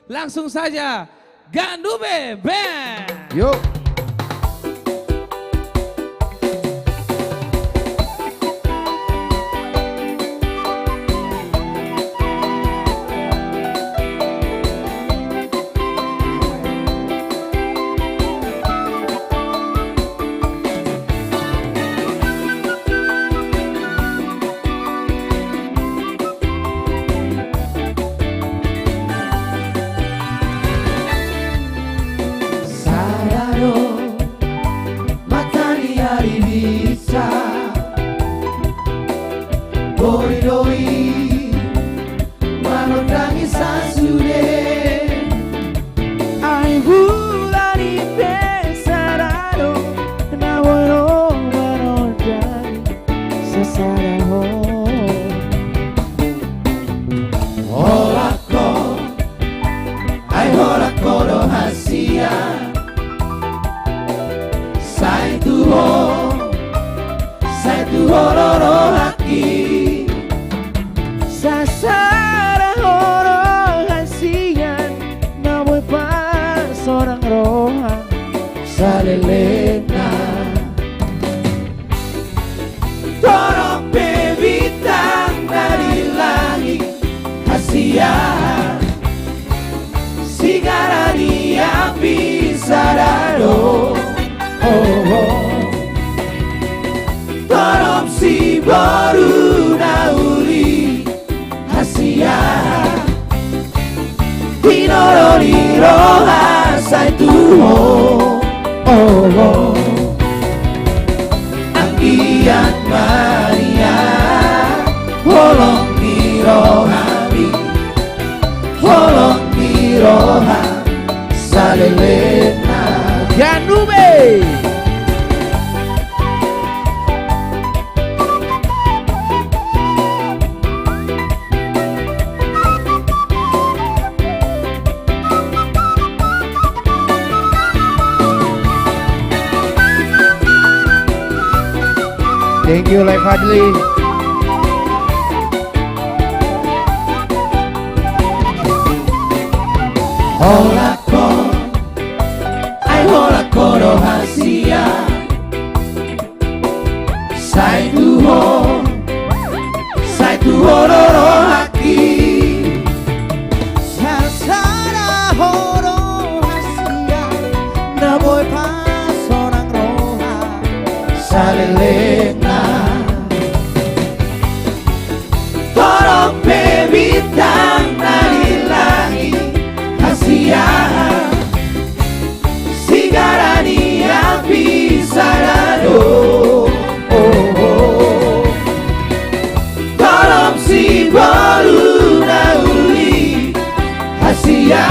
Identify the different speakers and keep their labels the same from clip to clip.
Speaker 1: Langsung saja Gandube Band.
Speaker 2: Yuk.
Speaker 3: Doi menundangi sasude
Speaker 4: Ai bulani pesarado na wano menundangi sesaraho
Speaker 3: Holako do hasia Sai tu hororo haki
Speaker 4: Sasara horong hasian namoy pa sorang rohan
Speaker 3: Salelena Torong bebitang dari langit Hasia Sigarani api sarado Torong si baru nauli Hasia Tinorori roha sai tuho Anggian Maria Holong di rohani Holong di roha Salelena
Speaker 2: Gandube. Thank you, Lai Fadli.
Speaker 3: Holako do hasia Sai tu hororo haki
Speaker 4: Sasara horong hasian namoy pa sorang rohan
Speaker 3: Salelena Torong bebitang dari langit Hasia Sigarani api sarado Torong si baru nauli Hasia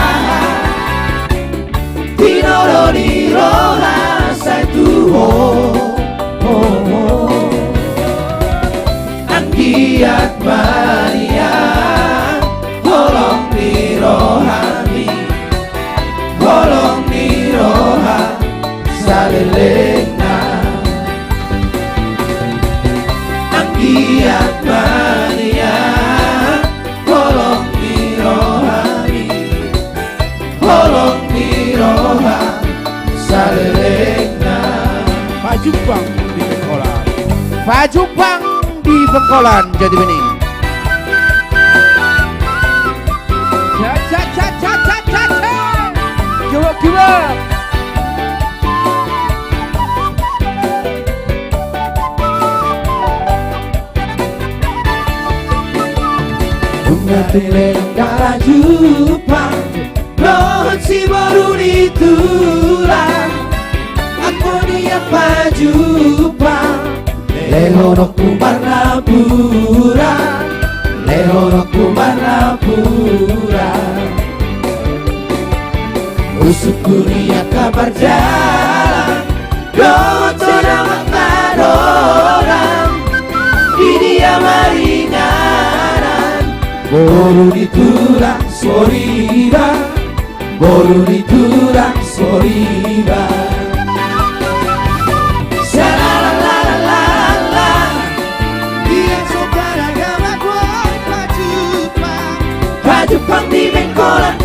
Speaker 3: Tinoroni roha sai tuho Anggiat Maria Holong di rohani Holong di roha Salelena Anggiat Maria Holong di rohani Holong di roha Salelena
Speaker 2: Pajubang di Bengkolan. Pajubang di Bengkolan jadi bening.
Speaker 4: Give up
Speaker 3: Bunga tuleng darah Jepang Rohon si baru ditulang Aku dia pajupang Lehorok kumbar napura Lehorok kumbar napura Usuk kuliah kabar jalan Rohon sedang orang Di dia maringanan Boru ditulang soriba Boru ditulang soriba Shalalalalala Dia sopan agama kuat Pajupang di Bengkolan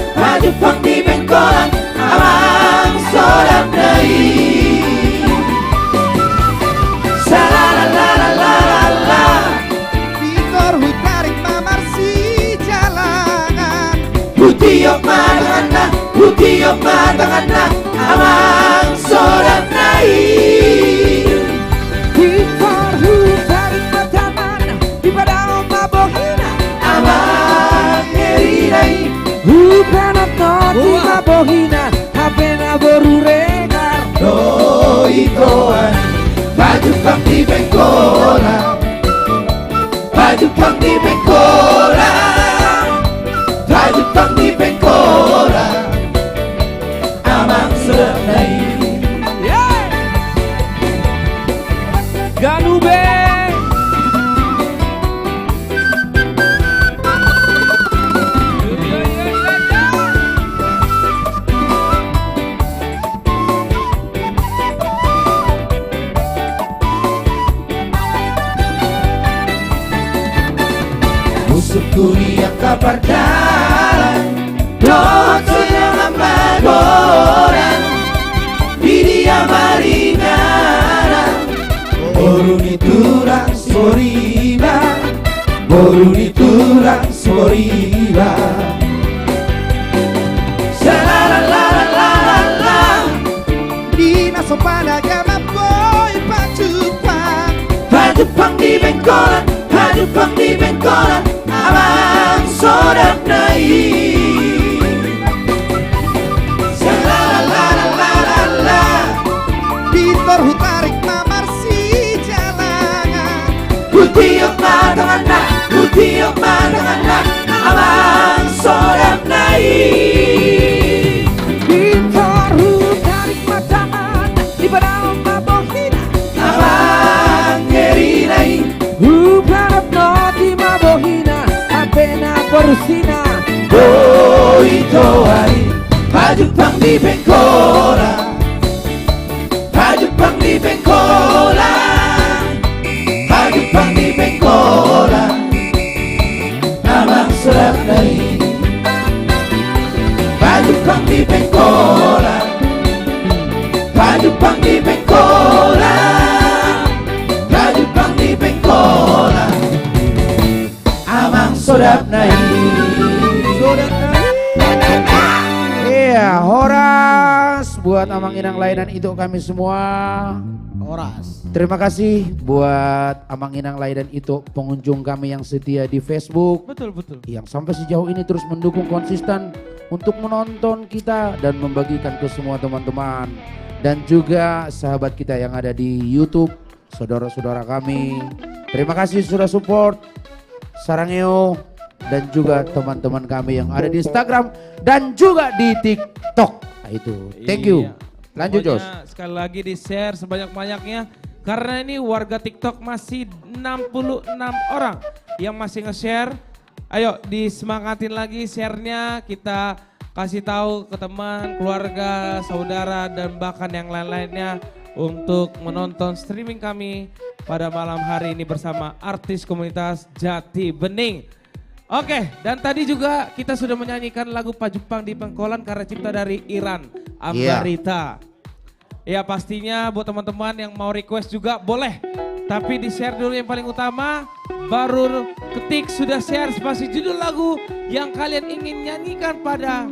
Speaker 3: Putiyok matangana amang sorak nai.
Speaker 4: Gitarhu tarik mataman di padang mabohina
Speaker 3: Amang ngerinai.
Speaker 4: Hupenat no di mabohina hapena beruregar
Speaker 3: No itoan baju pang di bengkola. Baju pang di bengkola. Baju pang di bengkola. Amang sorak nai.
Speaker 4: Ganube
Speaker 3: Musuh dunia kabar dalam Doto yang amagoran Didia marinara Boruni turang soriba Boruni turang soriba Shalalalalala
Speaker 4: Dina sopada gama boy pacupang
Speaker 3: Pajupang di bengkolan Pajupang di bengkolan Amang sodak nai. Shalalalalala
Speaker 4: Pintor hutarik mamar si jalangan
Speaker 3: Putiyok matangana Amang sodak nai.
Speaker 4: Pintor hutarik mataman di padang mabohina
Speaker 3: Amang ngerinai.
Speaker 4: Hupenat no di mabohina hapena bersina
Speaker 3: Oh itoan Pajupang di bengkola. Pajupang di bengkola. Pajupang di bengkola. Amang sodak nai. Pajupang di bengkola. Pajupang di bengkola. Pajupang di bengkola. Amang sodak nai.
Speaker 2: Iya, horas buat Amang Inang Lainan itu kami semua.
Speaker 4: Horas
Speaker 2: Terima kasih buat Amang Inang Lainan itu pengunjung kami yang setia di Facebook.
Speaker 1: Betul.
Speaker 2: Yang sampai sejauh ini terus mendukung konsisten untuk menonton kita dan membagikan ke semua teman-teman. Dan juga sahabat kita yang ada di YouTube, saudara-saudara kami. Terima kasih sudah support. Sarangeo. Dan juga teman-teman kami yang ada di Instagram dan juga di TikTok. Nah, itu. Thank you.
Speaker 1: Iya.
Speaker 2: Lanjut Jos.
Speaker 1: Pokoknya sekali lagi di share sebanyak-banyaknya. Karena ini warga TikTok masih 66 orang yang masih nge-share. Ayo disemangatin lagi share-nya, kita kasih tahu ke teman, keluarga, saudara dan bahkan yang lain-lainnya untuk menonton streaming kami pada malam hari ini bersama artis komunitas Jati Bening. Oke, dan tadi juga kita sudah menyanyikan lagu Pajupang di Bengkolan karya cipta dari Iran Ambarita. Ya pastinya buat teman-teman yang mau request juga boleh. Tapi di share dulu yang paling utama, baru ketik sudah share spasi judul lagu yang kalian ingin nyanyikan pada,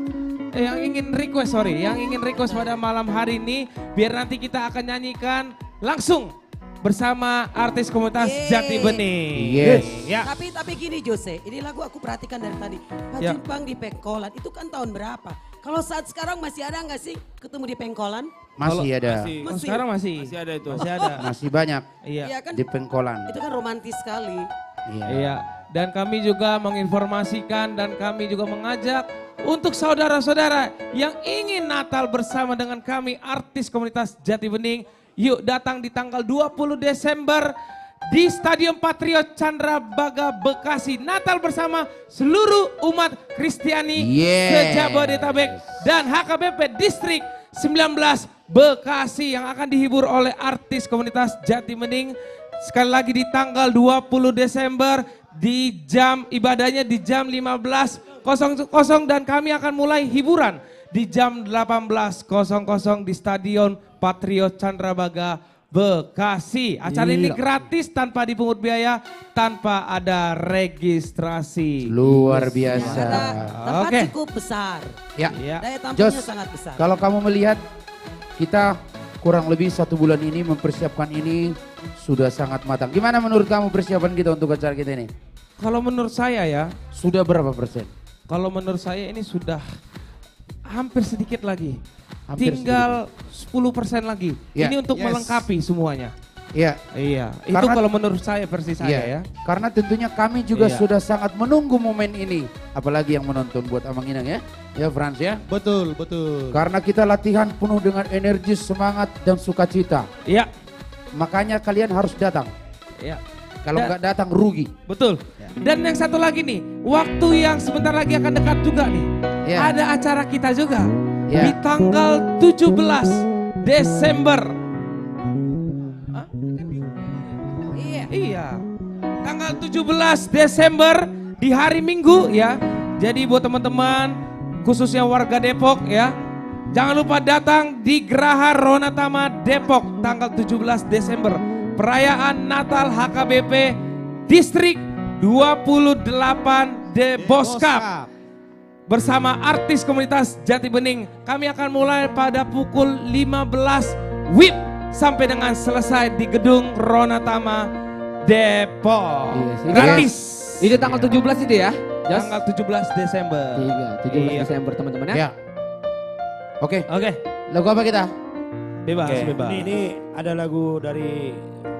Speaker 1: yang ingin request pada malam hari ini. Biar nanti kita akan nyanyikan langsung bersama artis komunitas Jati Bening.
Speaker 2: Yes.
Speaker 1: Ya.
Speaker 5: Tapi gini Jose, ini lagu aku perhatikan dari tadi.
Speaker 1: Ya.
Speaker 5: Pajupang di Pengkolan, itu kan tahun berapa? Kalau saat sekarang masih ada nggak sih ketemu di Pengkolan?
Speaker 2: Masih ada.
Speaker 1: Oh, sekarang masih ada itu. Masih ada.
Speaker 2: Masih banyak
Speaker 1: Iya.
Speaker 5: Iya kan?
Speaker 2: di Pengkolan.
Speaker 5: Itu kan romantis sekali.
Speaker 1: Iya. Dan kami juga menginformasikan dan kami juga mengajak untuk saudara-saudara yang ingin Natal bersama dengan kami artis komunitas Jati Bening. Yuk datang di tanggal 20 Desember di Stadion Patriot Candrabaga Bekasi. Natal bersama seluruh umat Kristiani se-Jabodetabek dan HKBP Distrik 19 Bekasi yang akan dihibur oleh artis komunitas Jati Bening. Sekali lagi di tanggal 20 Desember di jam ibadahnya di jam 15.00 dan kami akan mulai hiburan di jam 18.00 di Stadion Patriot Candrabaga Bekasi. Acara ini
Speaker 4: Gila.
Speaker 1: gratis tanpa dipungut biaya, tanpa ada registrasi.
Speaker 2: Luar biasa.
Speaker 5: Karena tempat
Speaker 1: Oke.
Speaker 5: cukup besar.
Speaker 2: Ya,
Speaker 1: Ya.
Speaker 5: Daya tampungnya
Speaker 2: Jos,
Speaker 5: sangat besar.
Speaker 2: kalau kamu melihat kita kurang lebih 1 bulan ini mempersiapkan ini sudah sangat matang. Gimana menurut kamu persiapan kita untuk acara kita ini?
Speaker 1: Kalau menurut saya ya,
Speaker 2: Sudah berapa persen?
Speaker 1: kalau menurut saya ini sudah hampir sedikit lagi.
Speaker 2: Hampir
Speaker 1: Tinggal 10% lagi.
Speaker 2: Ya.
Speaker 1: Ini untuk
Speaker 3: Yes.
Speaker 1: melengkapi semuanya.
Speaker 2: Ya,
Speaker 1: Iya, itu
Speaker 2: Karena-
Speaker 1: kalau menurut saya versi saya ya.
Speaker 2: Karena tentunya kami juga
Speaker 1: Iya.
Speaker 2: sudah sangat menunggu momen ini. Apalagi yang menonton buat Amang Inang ya. Ya Frans ya.
Speaker 3: Betul, betul.
Speaker 2: Karena kita latihan penuh dengan energi, semangat dan sukacita.
Speaker 1: Iya,
Speaker 2: Makanya kalian harus datang.
Speaker 1: iya.
Speaker 2: Kalau
Speaker 1: Dan-
Speaker 2: nggak datang rugi.
Speaker 1: Betul. Dan yang satu lagi nih, waktu yang sebentar lagi akan dekat juga nih.
Speaker 2: Ya.
Speaker 1: Ada acara kita juga
Speaker 2: Ya.
Speaker 1: di tanggal 17 Desember. Hah?
Speaker 5: Iya.
Speaker 1: Iya. Tanggal 17 Desember di hari Minggu ya. Jadi buat teman-teman khususnya warga Depok ya. Jangan lupa datang di Geraha Ronatama Depok tanggal 17 Desember. Perayaan Natal HKBP Distrik 28 Deboskap. Bersama artis komunitas Jati Bening. Kami akan mulai pada pukul 15 WIB sampai dengan selesai di gedung Ronatama Depok.
Speaker 4: Iya sih.
Speaker 1: Gratis.
Speaker 4: Itu tanggal 17 itu ya? Jos?
Speaker 1: Tanggal 17 Desember.
Speaker 4: 17
Speaker 1: Iya.
Speaker 4: Desember teman-teman ya.
Speaker 2: Ya. Oke,
Speaker 1: Oke,
Speaker 2: lagu apa kita?
Speaker 1: bebas,
Speaker 6: Oke,
Speaker 1: bebas.
Speaker 6: ini ada lagu dari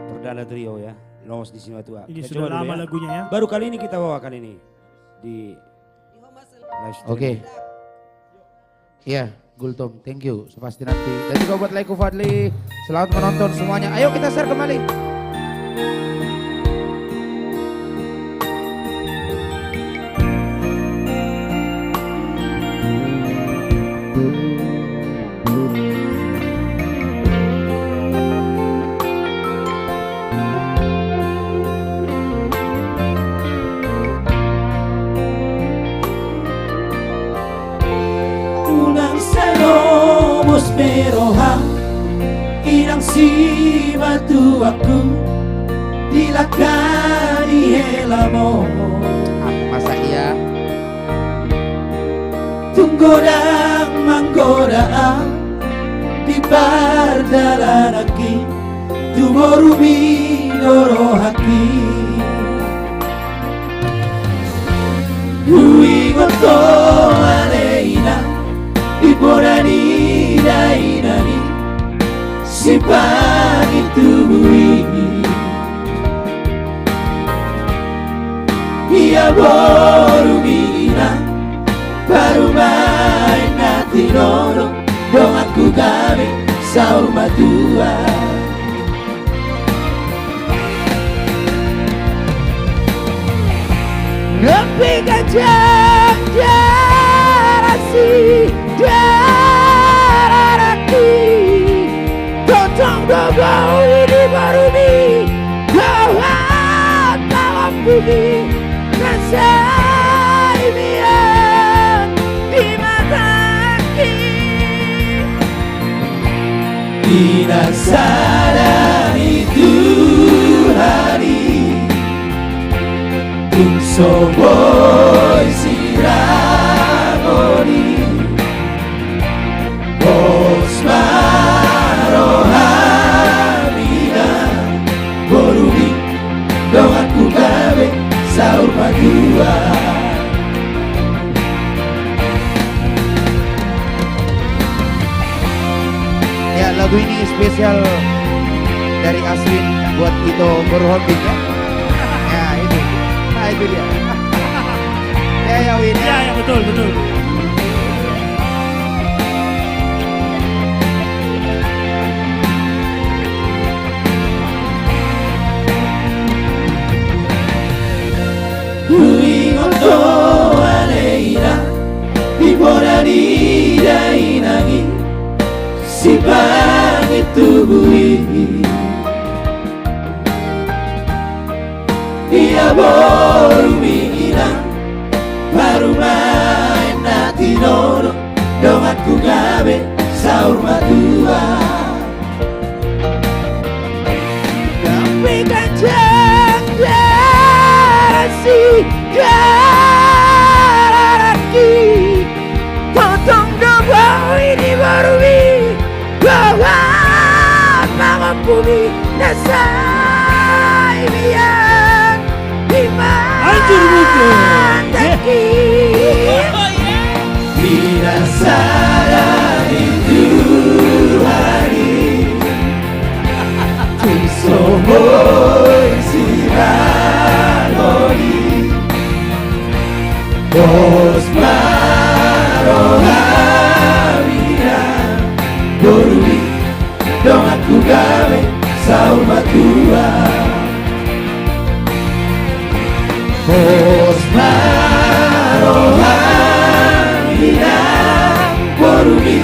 Speaker 6: Perdana Trio ya, Longos di Simatua.
Speaker 7: Ini
Speaker 6: Kita
Speaker 7: sudah
Speaker 6: coba dulu
Speaker 7: lama
Speaker 6: ya.
Speaker 7: lagunya ya.
Speaker 6: Baru kali ini kita bawakan ini di live stream.
Speaker 2: Oke. Iya, Gultom, thank you. Pasti nanti. Dan juga buat Laiko Fadli, selamat menonton semuanya. Ayo kita share kembali.
Speaker 3: Unang salomos merohang Inang si batu aku Dilakani helamo
Speaker 2: Masa iya?
Speaker 3: Tunggodang manggodaan Di bardalan aki Tumorumi norohaki Hui goto aleina Iborani dainani Simpangi tubui Ia borumina Baru main nati nono Dong aku gawe saur matua Nepi gajah jarasi jararaki Totong dogau ini baru ni Gawat tawam bumi Rasai mian di mataki Tidak sadar itu hari Unso boy siragoni Bos marohamina Borumi dong aku gawe saur madua
Speaker 2: Ya, lagu ini spesial dari Aswin buat Ito Berholding ya. Ya, itu. Nah, itu dia. Ya, Win.
Speaker 7: Ya, ya betul, betul.
Speaker 3: Hui goto aleina Iborani dainangi Simpangi tubui Ia borumina Baru main nati nono Dong aku gawe saur matua
Speaker 2: bumi dan sayang
Speaker 3: Hancur muka.
Speaker 2: Mantaki
Speaker 3: Bila sadar itu hari Tisoboy siragoni Bos marohamina Borui dong aku gawe sauma tua Bos marohamina Borui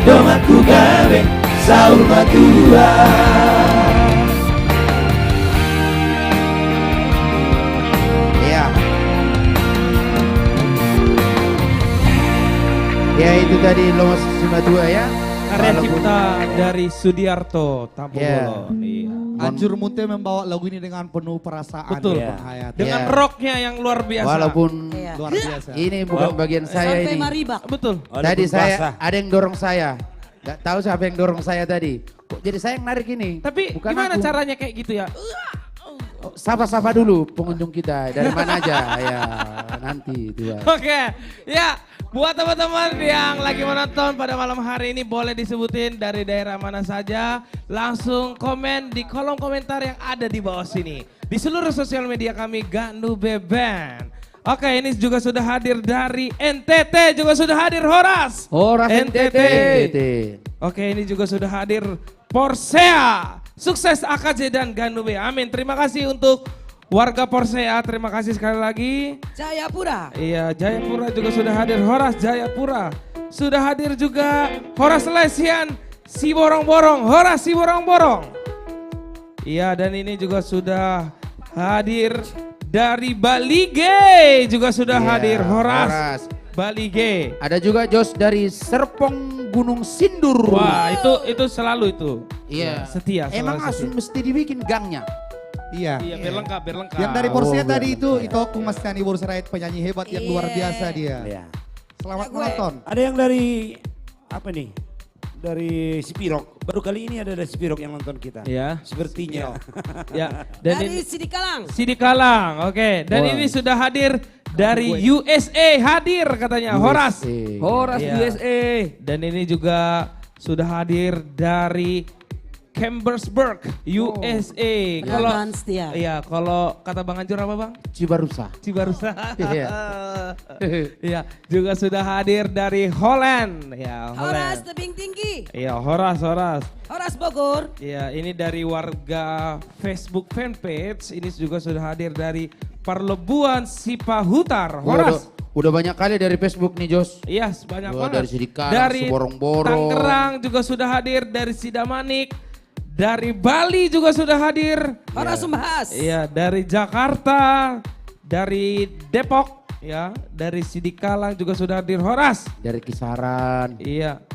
Speaker 3: dong aku gawe sauma tua
Speaker 2: Ya. Ya itu tadi Lomos 52 ya.
Speaker 1: Karya
Speaker 2: Walaupun-
Speaker 1: cipta dari Sudiarto Tambolo. Iya.
Speaker 7: Anjur Munte membawa lagu ini dengan penuh perasaan.
Speaker 1: Betul.
Speaker 7: Bang Hayat.
Speaker 1: Dengan
Speaker 2: Ya.
Speaker 1: rocknya yang luar biasa.
Speaker 2: Walaupun
Speaker 5: Iya.
Speaker 7: Luar biasa.
Speaker 2: ini bukan bagian saya
Speaker 5: Sampai
Speaker 2: ini.
Speaker 5: maribak.
Speaker 1: Betul.
Speaker 2: Tadi
Speaker 6: Walaupun
Speaker 2: saya
Speaker 6: basah.
Speaker 2: ada yang dorong saya. Gak tahu siapa yang dorong saya tadi. Kok jadi saya yang narik ini?
Speaker 1: Tapi
Speaker 2: Bukan
Speaker 1: gimana
Speaker 2: aku.
Speaker 1: caranya kayak gitu ya?
Speaker 2: Oh, sapa-sapa dulu pengunjung kita. Dari mana aja? Ya nanti itu. Bang.
Speaker 1: Oke, ya buat teman-teman yang lagi menonton pada malam hari ini boleh disebutin dari daerah mana saja. Langsung komen di kolom komentar yang ada di bawah sini. Di seluruh sosial media kami Gandu Beben. Oke, ini juga sudah hadir dari NTT, juga sudah hadir Horas.
Speaker 4: Horas
Speaker 1: NTT.
Speaker 2: NTT.
Speaker 1: Oke, ini juga sudah hadir Porsea. Sukses AKJ dan Gandu B. Amin. Terima kasih untuk warga Porsea. Terima kasih sekali lagi.
Speaker 5: Jayapura.
Speaker 1: Iya, Jayapura juga sudah hadir. Horas Jayapura. Sudah hadir juga Horas Lesian si borong-borong. Horas si borong-borong. Iya, dan ini juga sudah hadir dari Bali G. Juga sudah
Speaker 2: Iya,
Speaker 1: hadir Horas.
Speaker 2: Horas.
Speaker 1: Bali G.
Speaker 2: Ada juga Jos dari Serpong Gunung Sindur.
Speaker 1: Wah, itu selalu itu.
Speaker 2: Iya.
Speaker 1: Setia.
Speaker 2: Emang
Speaker 1: selalu
Speaker 2: langsung
Speaker 1: setia.
Speaker 2: mesti dibikin gangnya.
Speaker 7: Iya.
Speaker 1: Iya, biar lengkap, biar lengkap.
Speaker 7: Yang dari
Speaker 2: Oh,
Speaker 7: Porsche
Speaker 2: biar
Speaker 7: tadi itu
Speaker 2: lengkap.
Speaker 7: Aku Mas Tani Borserait penyanyi hebat yang luar
Speaker 5: Iya.
Speaker 7: biasa dia.
Speaker 6: Ya.
Speaker 7: Selamat
Speaker 5: Gue.
Speaker 7: menonton.
Speaker 6: Ada yang dari apa nih? Dari Sipirok. Baru kali ini ada dari Sipirok yang nonton kita.
Speaker 1: Iya.
Speaker 6: Sepertinya.
Speaker 1: Ya, dan
Speaker 5: Dari
Speaker 1: ini
Speaker 5: Sidikalang.
Speaker 1: Sidi Kalang. Oke, dan
Speaker 2: Wah.
Speaker 1: ini sudah hadir dari USA hadir katanya Horas.
Speaker 4: Horas
Speaker 1: Iya.
Speaker 4: USA.
Speaker 1: Dan ini juga sudah hadir dari Chambersburg, USA. Kalau
Speaker 5: Penonton setia.
Speaker 1: iya, kalau kata Bang Anjur apa Bang?
Speaker 2: Cibarusa.
Speaker 1: Cibarusa.
Speaker 2: Iya.
Speaker 1: Iya, juga sudah hadir dari Holland. Ya,
Speaker 5: Horas
Speaker 1: Holland.
Speaker 5: tebing tinggi.
Speaker 1: Iya, Horas.
Speaker 5: Horas Bogor.
Speaker 1: Ya, ini dari warga Facebook fanpage. Ini juga sudah hadir dari Parlebuan Sipahutar. Horas.
Speaker 2: Udah banyak kali dari Facebook nih Jos.
Speaker 1: Iya, banyak
Speaker 2: Wah,
Speaker 1: banget.
Speaker 2: dari Sidikalang,
Speaker 1: Dari
Speaker 2: Seborong-borong.
Speaker 1: Tangerang juga sudah hadir, dari Sidamanik, dari Bali juga sudah hadir.
Speaker 5: Horas Sumbahas.
Speaker 1: Iya, dari Jakarta, dari Depok, ya, dari Sidikalang juga sudah hadir Horas.
Speaker 2: Dari Kisaran.
Speaker 1: Iya,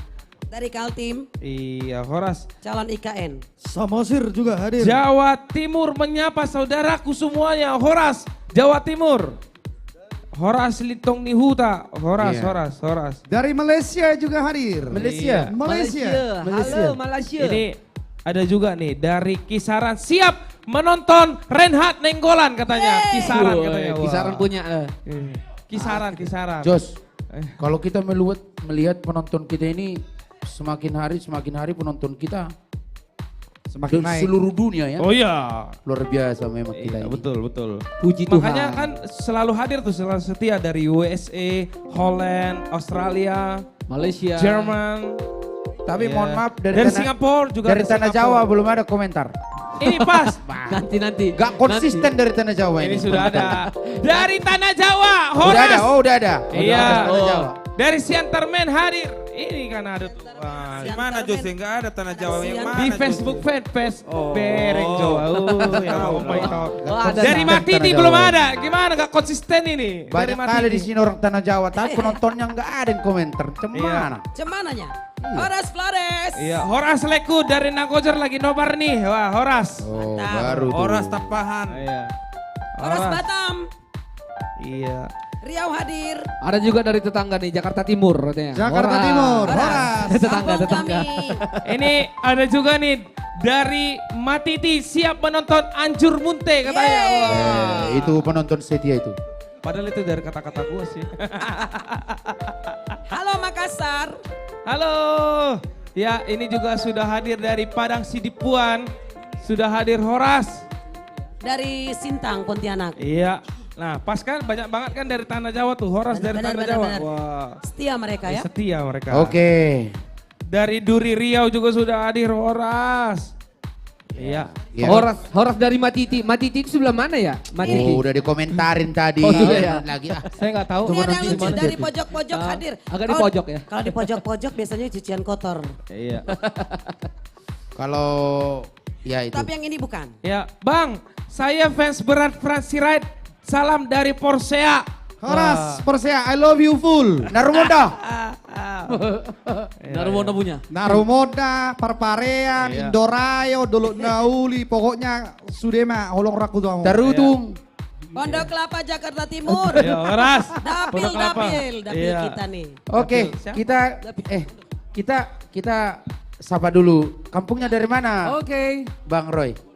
Speaker 5: Dari Kaltim.
Speaker 1: iya Horas.
Speaker 5: Calon IKN.
Speaker 7: Samosir juga hadir.
Speaker 1: Jawa Timur menyapa saudaraku semuanya. Horas, Jawa Timur. Horas Litong Nihuta. Horas,
Speaker 2: Iya.
Speaker 1: Horas.
Speaker 7: Dari Malaysia juga hadir.
Speaker 2: Malaysia.
Speaker 7: Malaysia.
Speaker 4: Halo Malaysia.
Speaker 1: Ini ada juga nih dari Kisaran siap menonton Reinhard Nenggolan katanya. Kisaran katanya. Wah.
Speaker 4: Kisaran punya.
Speaker 1: Kisaran.
Speaker 2: Jos, kalau kita melihat penonton kita ini semakin hari penonton kita
Speaker 7: Semakin
Speaker 2: di
Speaker 7: naik.
Speaker 2: seluruh dunia ya.
Speaker 1: Oh iya.
Speaker 2: Luar biasa memang kita
Speaker 1: Iya,
Speaker 2: ini.
Speaker 1: betul.
Speaker 4: Puji Tuhan.
Speaker 1: Makanya kan selalu hadir tuh selalu setia dari USA, Holland, Australia,
Speaker 4: Malaysia.
Speaker 1: Jerman.
Speaker 2: Tapi
Speaker 1: Iya.
Speaker 2: mohon maaf
Speaker 1: dari Singapura juga.
Speaker 2: dari Tanah Jawa belum ada komentar.
Speaker 1: Ini pas.
Speaker 4: Nanti.
Speaker 2: Gak konsisten dari Tanah Jawa
Speaker 1: Ini
Speaker 2: ini.
Speaker 1: sudah ada. Dari Tanah Jawa,
Speaker 2: Udah ada,
Speaker 1: Horas.
Speaker 2: udah ada.
Speaker 1: Iya.
Speaker 2: Udah ada Tanah Jawa.
Speaker 1: Dari Siantarmen hadir. Ini kan ada tuh. Wah,
Speaker 5: Siantar
Speaker 3: Mana
Speaker 5: Men.
Speaker 3: Jos? Enggak ada Tanah Jawa yang
Speaker 5: Siantar.
Speaker 3: mana?
Speaker 1: di
Speaker 3: Jos?
Speaker 1: Facebook fanpage
Speaker 3: Oh.
Speaker 1: Bereng Jawa. Ya oh my God.
Speaker 4: Oh, ada.
Speaker 1: Dari
Speaker 2: Tanah
Speaker 1: Matiti
Speaker 2: Jawa.
Speaker 1: belum ada. Gimana gak konsisten ini? Dari
Speaker 2: Banyak kali di
Speaker 1: Matiti.
Speaker 2: sini orang Tanah Jawa, tapi penontonnya nggak ada yang komentar. Cemana?
Speaker 5: Cemananya. Horas Flores.
Speaker 1: Iya, Horas Leku dari Nagojor lagi nobar nih. Wah, Horas.
Speaker 2: Oh,
Speaker 5: Mantap.
Speaker 2: baru tuh.
Speaker 3: Oras Tapahan.
Speaker 1: Iya.
Speaker 5: Horas Batam.
Speaker 1: Iya.
Speaker 5: Riau hadir.
Speaker 4: Ada juga dari tetangga nih Jakarta Timur katanya.
Speaker 7: Jakarta
Speaker 4: Horas.
Speaker 7: Timur.
Speaker 5: Horas.
Speaker 7: Horas.
Speaker 4: Tetangga.
Speaker 5: Kampung kami.
Speaker 1: Ini ada juga nih dari Matiti siap menonton Anjur Munte katanya. Wah.
Speaker 2: Itu penonton setia itu.
Speaker 1: Padahal itu dari kata-kata gue sih.
Speaker 5: Halo Makassar.
Speaker 1: Halo. Ya ini juga sudah hadir dari Padang Sidipuan. Sudah hadir Horas.
Speaker 5: Dari Sintang, Pontianak.
Speaker 1: Iya. Nah pas kan banyak banget kan dari Tanah Jawa tuh. Horas dari Tanah Jawa.
Speaker 5: Benar.
Speaker 1: Wah.
Speaker 5: Setia mereka ya.
Speaker 1: Setia mereka.
Speaker 2: Oke.
Speaker 1: Dari Duri Riau juga sudah hadir Horas. Iya.
Speaker 2: Ya.
Speaker 4: Horas dari Matiti. Matiti itu sebelah mana ya? Matiti.
Speaker 2: Oh, udah dikomentarin tadi.
Speaker 4: Oh, sudah ya?
Speaker 2: Lagi ah.
Speaker 1: Saya nggak tahu.
Speaker 5: Ini ada yang
Speaker 2: nanti
Speaker 5: lucu
Speaker 2: gimana
Speaker 5: dari
Speaker 2: jadi?
Speaker 5: pojok-pojok hadir.
Speaker 4: agak di pojok ya?
Speaker 5: Kalau di pojok-pojok biasanya cucian kotor.
Speaker 1: Iya.
Speaker 2: Kalau ya itu.
Speaker 5: Tapi yang ini bukan.
Speaker 1: Ya, Bang, saya fans berat Fransi Ride. Salam dari Porsea.
Speaker 7: Horas, Persea, I love you full.
Speaker 2: Narumoda.
Speaker 4: Narumono punya.
Speaker 7: Narumoda, Parparean,
Speaker 1: Iya.
Speaker 7: Indorayo, Dolok Nauli, pokoknya Sudema, Holong Raku tuh.
Speaker 2: Tarutung.
Speaker 5: Pondok Kelapa Jakarta Timur.
Speaker 1: Ya, Horas.
Speaker 5: Dapil
Speaker 1: Pondok Kelapa.
Speaker 5: dapil
Speaker 1: Iya.
Speaker 5: kita nih.
Speaker 2: Oke,
Speaker 1: Siapa?
Speaker 2: kita sapa dulu. Kampungnya dari mana?
Speaker 8: Oke,
Speaker 2: Bang Roy.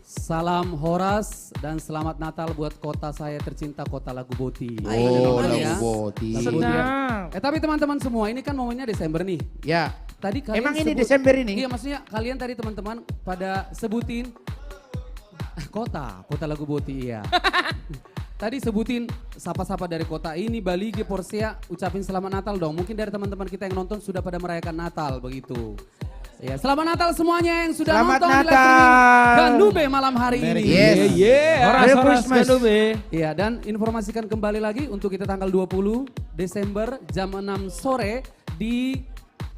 Speaker 8: salam Horas dan selamat Natal buat kota saya tercinta, kota Lagu Boti.
Speaker 2: Oh,
Speaker 5: manis.
Speaker 2: Lagu Boti.
Speaker 1: Senang.
Speaker 8: Tapi teman-teman semua, ini kan momennya Desember nih.
Speaker 2: Ya.
Speaker 8: Tadi kalian
Speaker 2: Emang ini Desember ini?
Speaker 8: Iya, maksudnya kalian tadi teman-teman pada sebutin kota Lagu Boti, iya. Tadi sebutin sapa-sapa dari kota ini, Bali, Porsea, ucapin selamat Natal dong. Mungkin dari teman-teman kita yang nonton sudah pada merayakan Natal begitu. Ya, selamat Natal semuanya yang sudah
Speaker 2: Selamat
Speaker 8: nonton di live
Speaker 2: Natal.
Speaker 8: streaming Ganube malam hari ini.
Speaker 2: Yes.
Speaker 1: Horas,
Speaker 2: Merry
Speaker 1: Horas,
Speaker 2: Christmas.
Speaker 1: Ganube.
Speaker 8: Iya, dan informasikan kembali lagi untuk kita tanggal 20 Desember jam 6 sore di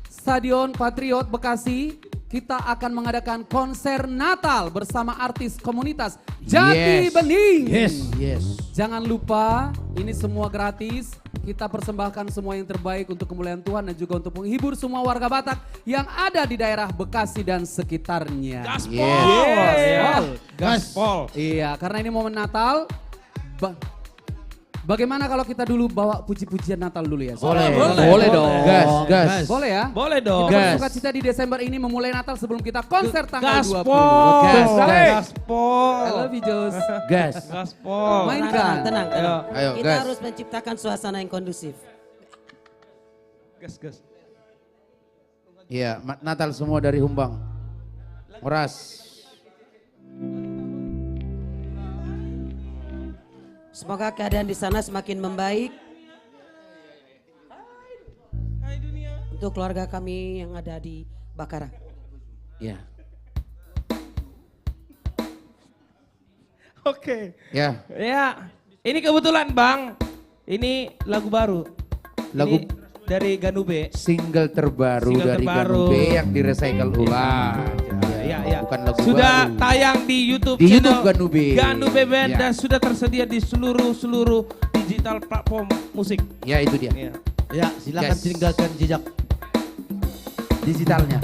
Speaker 8: Stadion Patriot Bekasi. Kita akan mengadakan konser Natal bersama artis komunitas Jati
Speaker 2: Yes.
Speaker 8: Bening.
Speaker 2: Yes.
Speaker 8: Jangan lupa, ini semua gratis. Kita persembahkan semua yang terbaik untuk kemuliaan Tuhan dan juga untuk menghibur semua warga Batak yang ada di daerah Bekasi dan sekitarnya.
Speaker 1: Gaspol.
Speaker 2: Yes.
Speaker 1: Iya. Gaspol.
Speaker 8: Iya, karena ini momen Natal. Bagaimana kalau kita dulu bawa puji-pujian Natal dulu ya?
Speaker 2: Boleh.
Speaker 4: Boleh dong.
Speaker 2: Gas.
Speaker 8: Boleh ya?
Speaker 1: Boleh dong.
Speaker 8: Kita
Speaker 2: Gas.
Speaker 8: bersuka cita di Desember ini memulai Natal sebelum kita konser tanggal 20.
Speaker 1: Gaspol.
Speaker 2: Gas.
Speaker 1: Gaspol.
Speaker 8: I love you, Jos.
Speaker 2: Gas.
Speaker 1: Gaspol.
Speaker 8: Mainkan.
Speaker 5: Tenang.
Speaker 2: Ayo,
Speaker 5: Kita
Speaker 2: gas.
Speaker 5: harus menciptakan suasana yang kondusif.
Speaker 1: Gas.
Speaker 2: Iya, Natal semua dari Humbang. Horas.
Speaker 5: Semoga keadaan di sana semakin membaik. Untuk keluarga kami yang ada di Bakara.
Speaker 2: Ya.
Speaker 1: Oke.
Speaker 2: Ya.
Speaker 1: Ya. Ini kebetulan Bang. Ini lagu baru.
Speaker 2: Lagu
Speaker 1: Ini dari Ganube.
Speaker 2: single terbaru
Speaker 1: Single
Speaker 2: dari
Speaker 1: terbaru.
Speaker 2: Ganube yang direcycle ulang.
Speaker 1: Ya.
Speaker 2: Bukan lagu
Speaker 1: Sudah
Speaker 2: baru.
Speaker 1: tayang di YouTube
Speaker 2: Di
Speaker 1: channel
Speaker 2: YouTube Ganube.
Speaker 1: Ganube Band
Speaker 2: Ya.
Speaker 1: dan sudah tersedia di seluruh digital platform musik.
Speaker 2: Ya itu dia.
Speaker 1: Ya.
Speaker 3: Ya, silakan
Speaker 2: Yes.
Speaker 3: tinggalkan jejak.
Speaker 2: Digitalnya.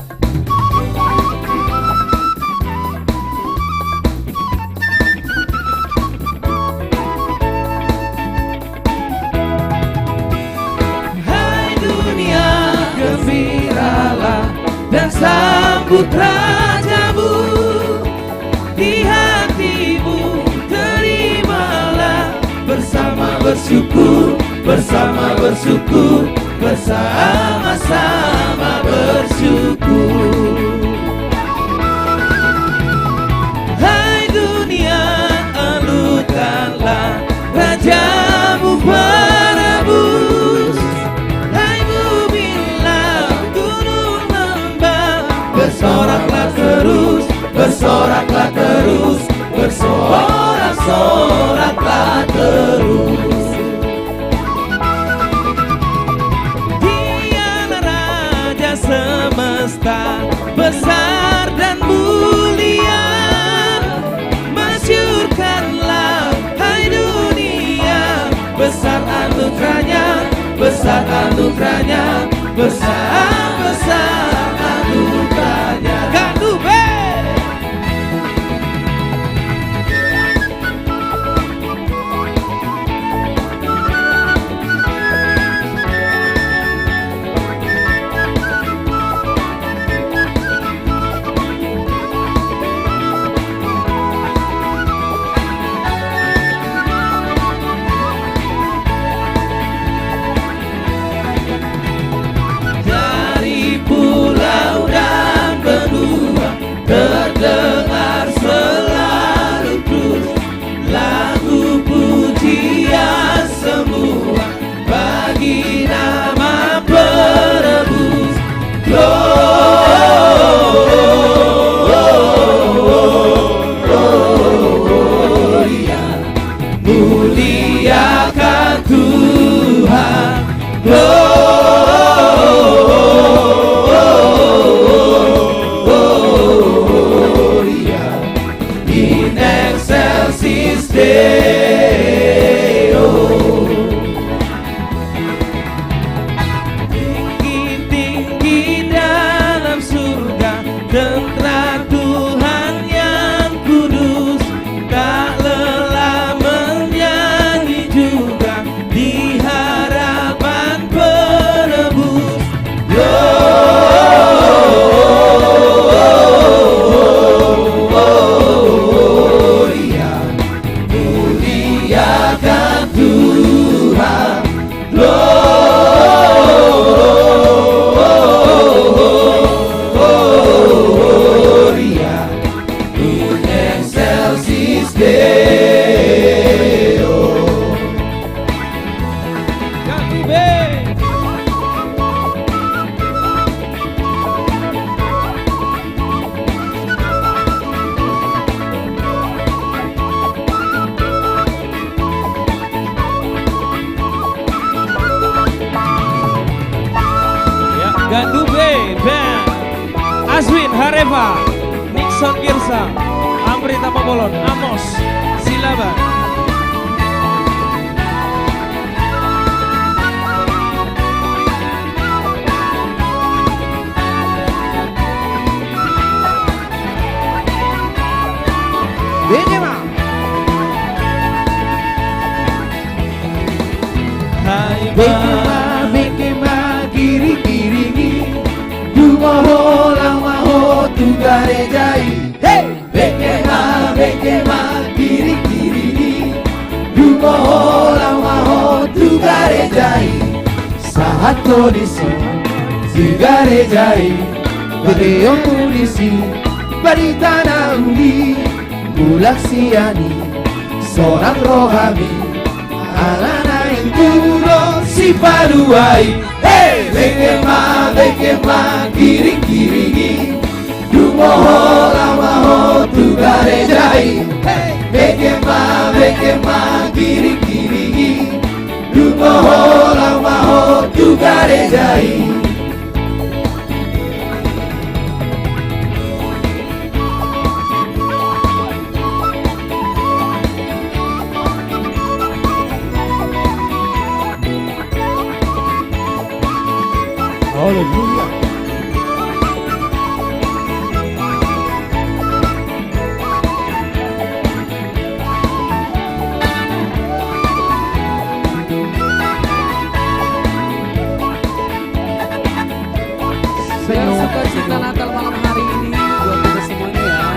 Speaker 3: Hai dunia, gembiralah dan sambut rajamu. Di hatimu terimalah bersama bersyukur, bersama-sama bersyukur. Hai dunia, alutkanlah rajamu penebus. Hai bumi, laut, gunung, lembah, bersoraklah terus, bersorak-soraklah terus. Dialah Raja semesta, besar dan mulia. Masyurkanlah hai dunia, besar anugerahnya, besar anugerahnya. Ganube.
Speaker 1: Yaswin, Hareva, Nixon Girsa, Amrita Pabolon, Amos, Silaban.
Speaker 2: Bagaimana?
Speaker 3: Hai
Speaker 2: Bagaimana giri-giri Dumaho lamaho tu garejai Hey! Bagaimana giri-giri Dumaho lamaho tu garejai Saat kondisi si garejai Bagaimana kondisi Bari tanah uli Mulak siani Sorak rohami Alana yang kuno si paruai Hey! Bekema giring-giringi Dumoho lamaho tu garejai Hey! Bekema giring-giringi Dumoho lamaho tu garejai
Speaker 6: Haleluya.
Speaker 8: Biar sukacita Natal malam hari ini buat kita semuanya ya.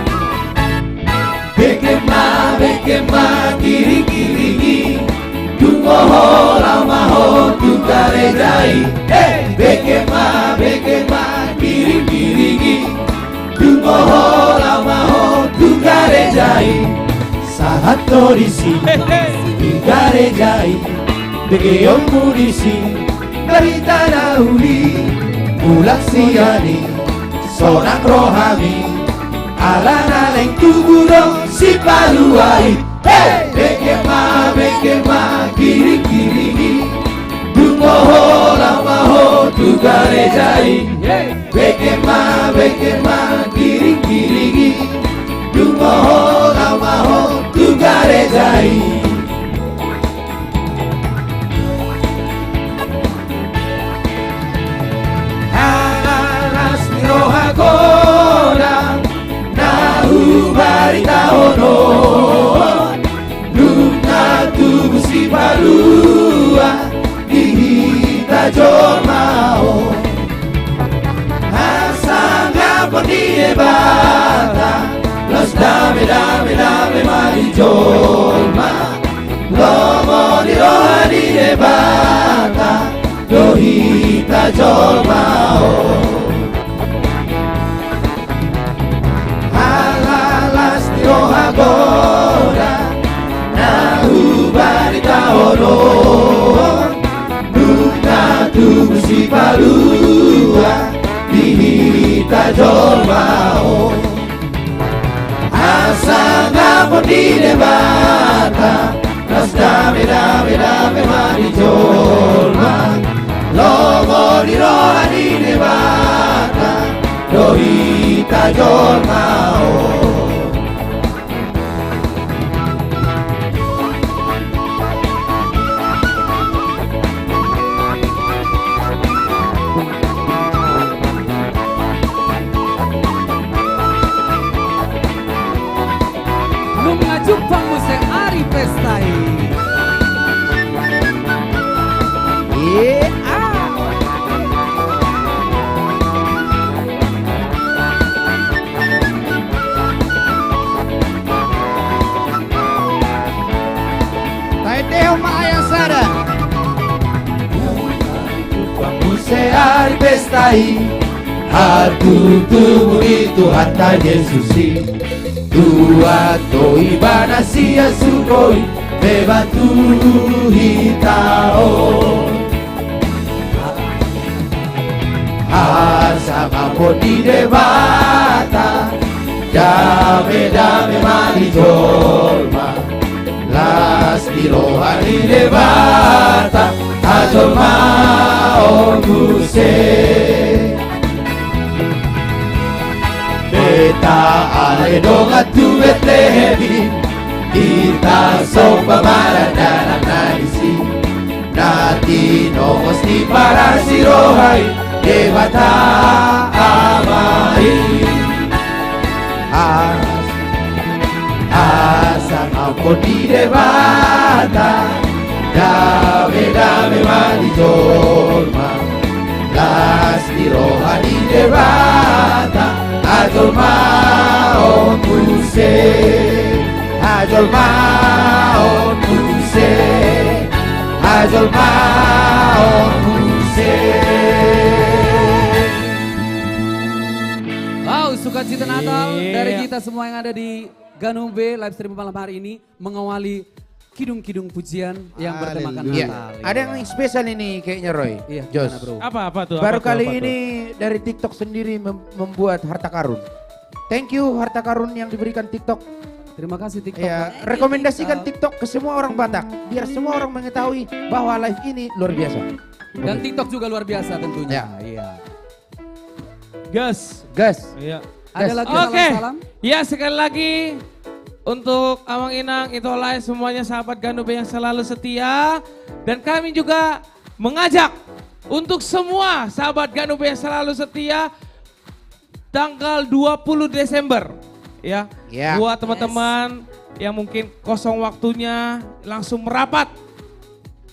Speaker 2: Bekema giring-giringi Dumoho lamaho tu garejai Hey! Bekema giring-giringi Dumoho lamaho tu garejai Saat kondisi di garejai Begeong munisi dari tanah uli Mulak siani sonak rohami Alana leng tuguro si paluai Hey! Bekema giring-giringi Dumoho lamaho tu garejai Bekema giring-giringi Dumoho lamaho tu garejai Hanas miroha kona Nahu barita hono Nuna tubuh si palua Dihita jomao Asanga poni debata Los dame mari jolma Lomo di roha di debata Dohita jolmao Halalas di roha goda Nahu barita hono Nuna tubuh si palua Dihita jolmao Asanga pun di debata Las dame mari jolma Logo di roha di debata Dohita jolmao
Speaker 8: Lunga Jepang musik Ari Pestai.
Speaker 7: Taiteo Maya Sada.
Speaker 2: Musik Ari Pestai Hatu tubuh itu hatta Yesusi Tua toi banasia sugoi Bebatu hitao Asa kapo di debata Dame mari jolma Las pilohan di debata Ajolma tu Bethlehem Ita so pamaranan nagisi Nati nomos di para si rohai Devata amai Asang ampun di Devata Dame mani jorma Las di rohani Devata Ajolma on puse Ajolma on puse Ajolma on puse.
Speaker 8: Wow, sukacita Natal
Speaker 1: Iya.
Speaker 8: dari kita semua yang ada di Ganung B live stream malam hari ini mengawali kidung-kidung pujian yang bertemakan
Speaker 2: Iya.
Speaker 8: Natal.
Speaker 2: Ada yang spesial ini kayaknya Roy.
Speaker 8: Iya,
Speaker 2: Jos.
Speaker 8: gimana, bro?
Speaker 1: Apa tuh?
Speaker 2: Baru
Speaker 1: Apa tuh,
Speaker 2: kali
Speaker 1: apa tuh?
Speaker 2: ini dari TikTok sendiri membuat harta karun. Thank you harta karun yang diberikan TikTok.
Speaker 8: Terima kasih TikTok.
Speaker 2: Ya, rekomendasikan TikTok ke semua orang Batak biar semua orang mengetahui bahwa live ini luar biasa.
Speaker 8: Dan TikTok juga luar biasa tentunya. Iya.
Speaker 1: Gas.
Speaker 2: Gas.
Speaker 1: Iya.
Speaker 8: Ada lagi
Speaker 1: Oke.
Speaker 8: salam-salam?
Speaker 1: Ya sekali lagi untuk Amang Inang, itu live semuanya sahabat Ganube yang selalu setia. Dan kami juga mengajak untuk semua sahabat Ganube yang selalu setia tanggal 20 Desember. Ya,
Speaker 2: Ya.
Speaker 1: buat teman-teman yang mungkin kosong waktunya langsung merapat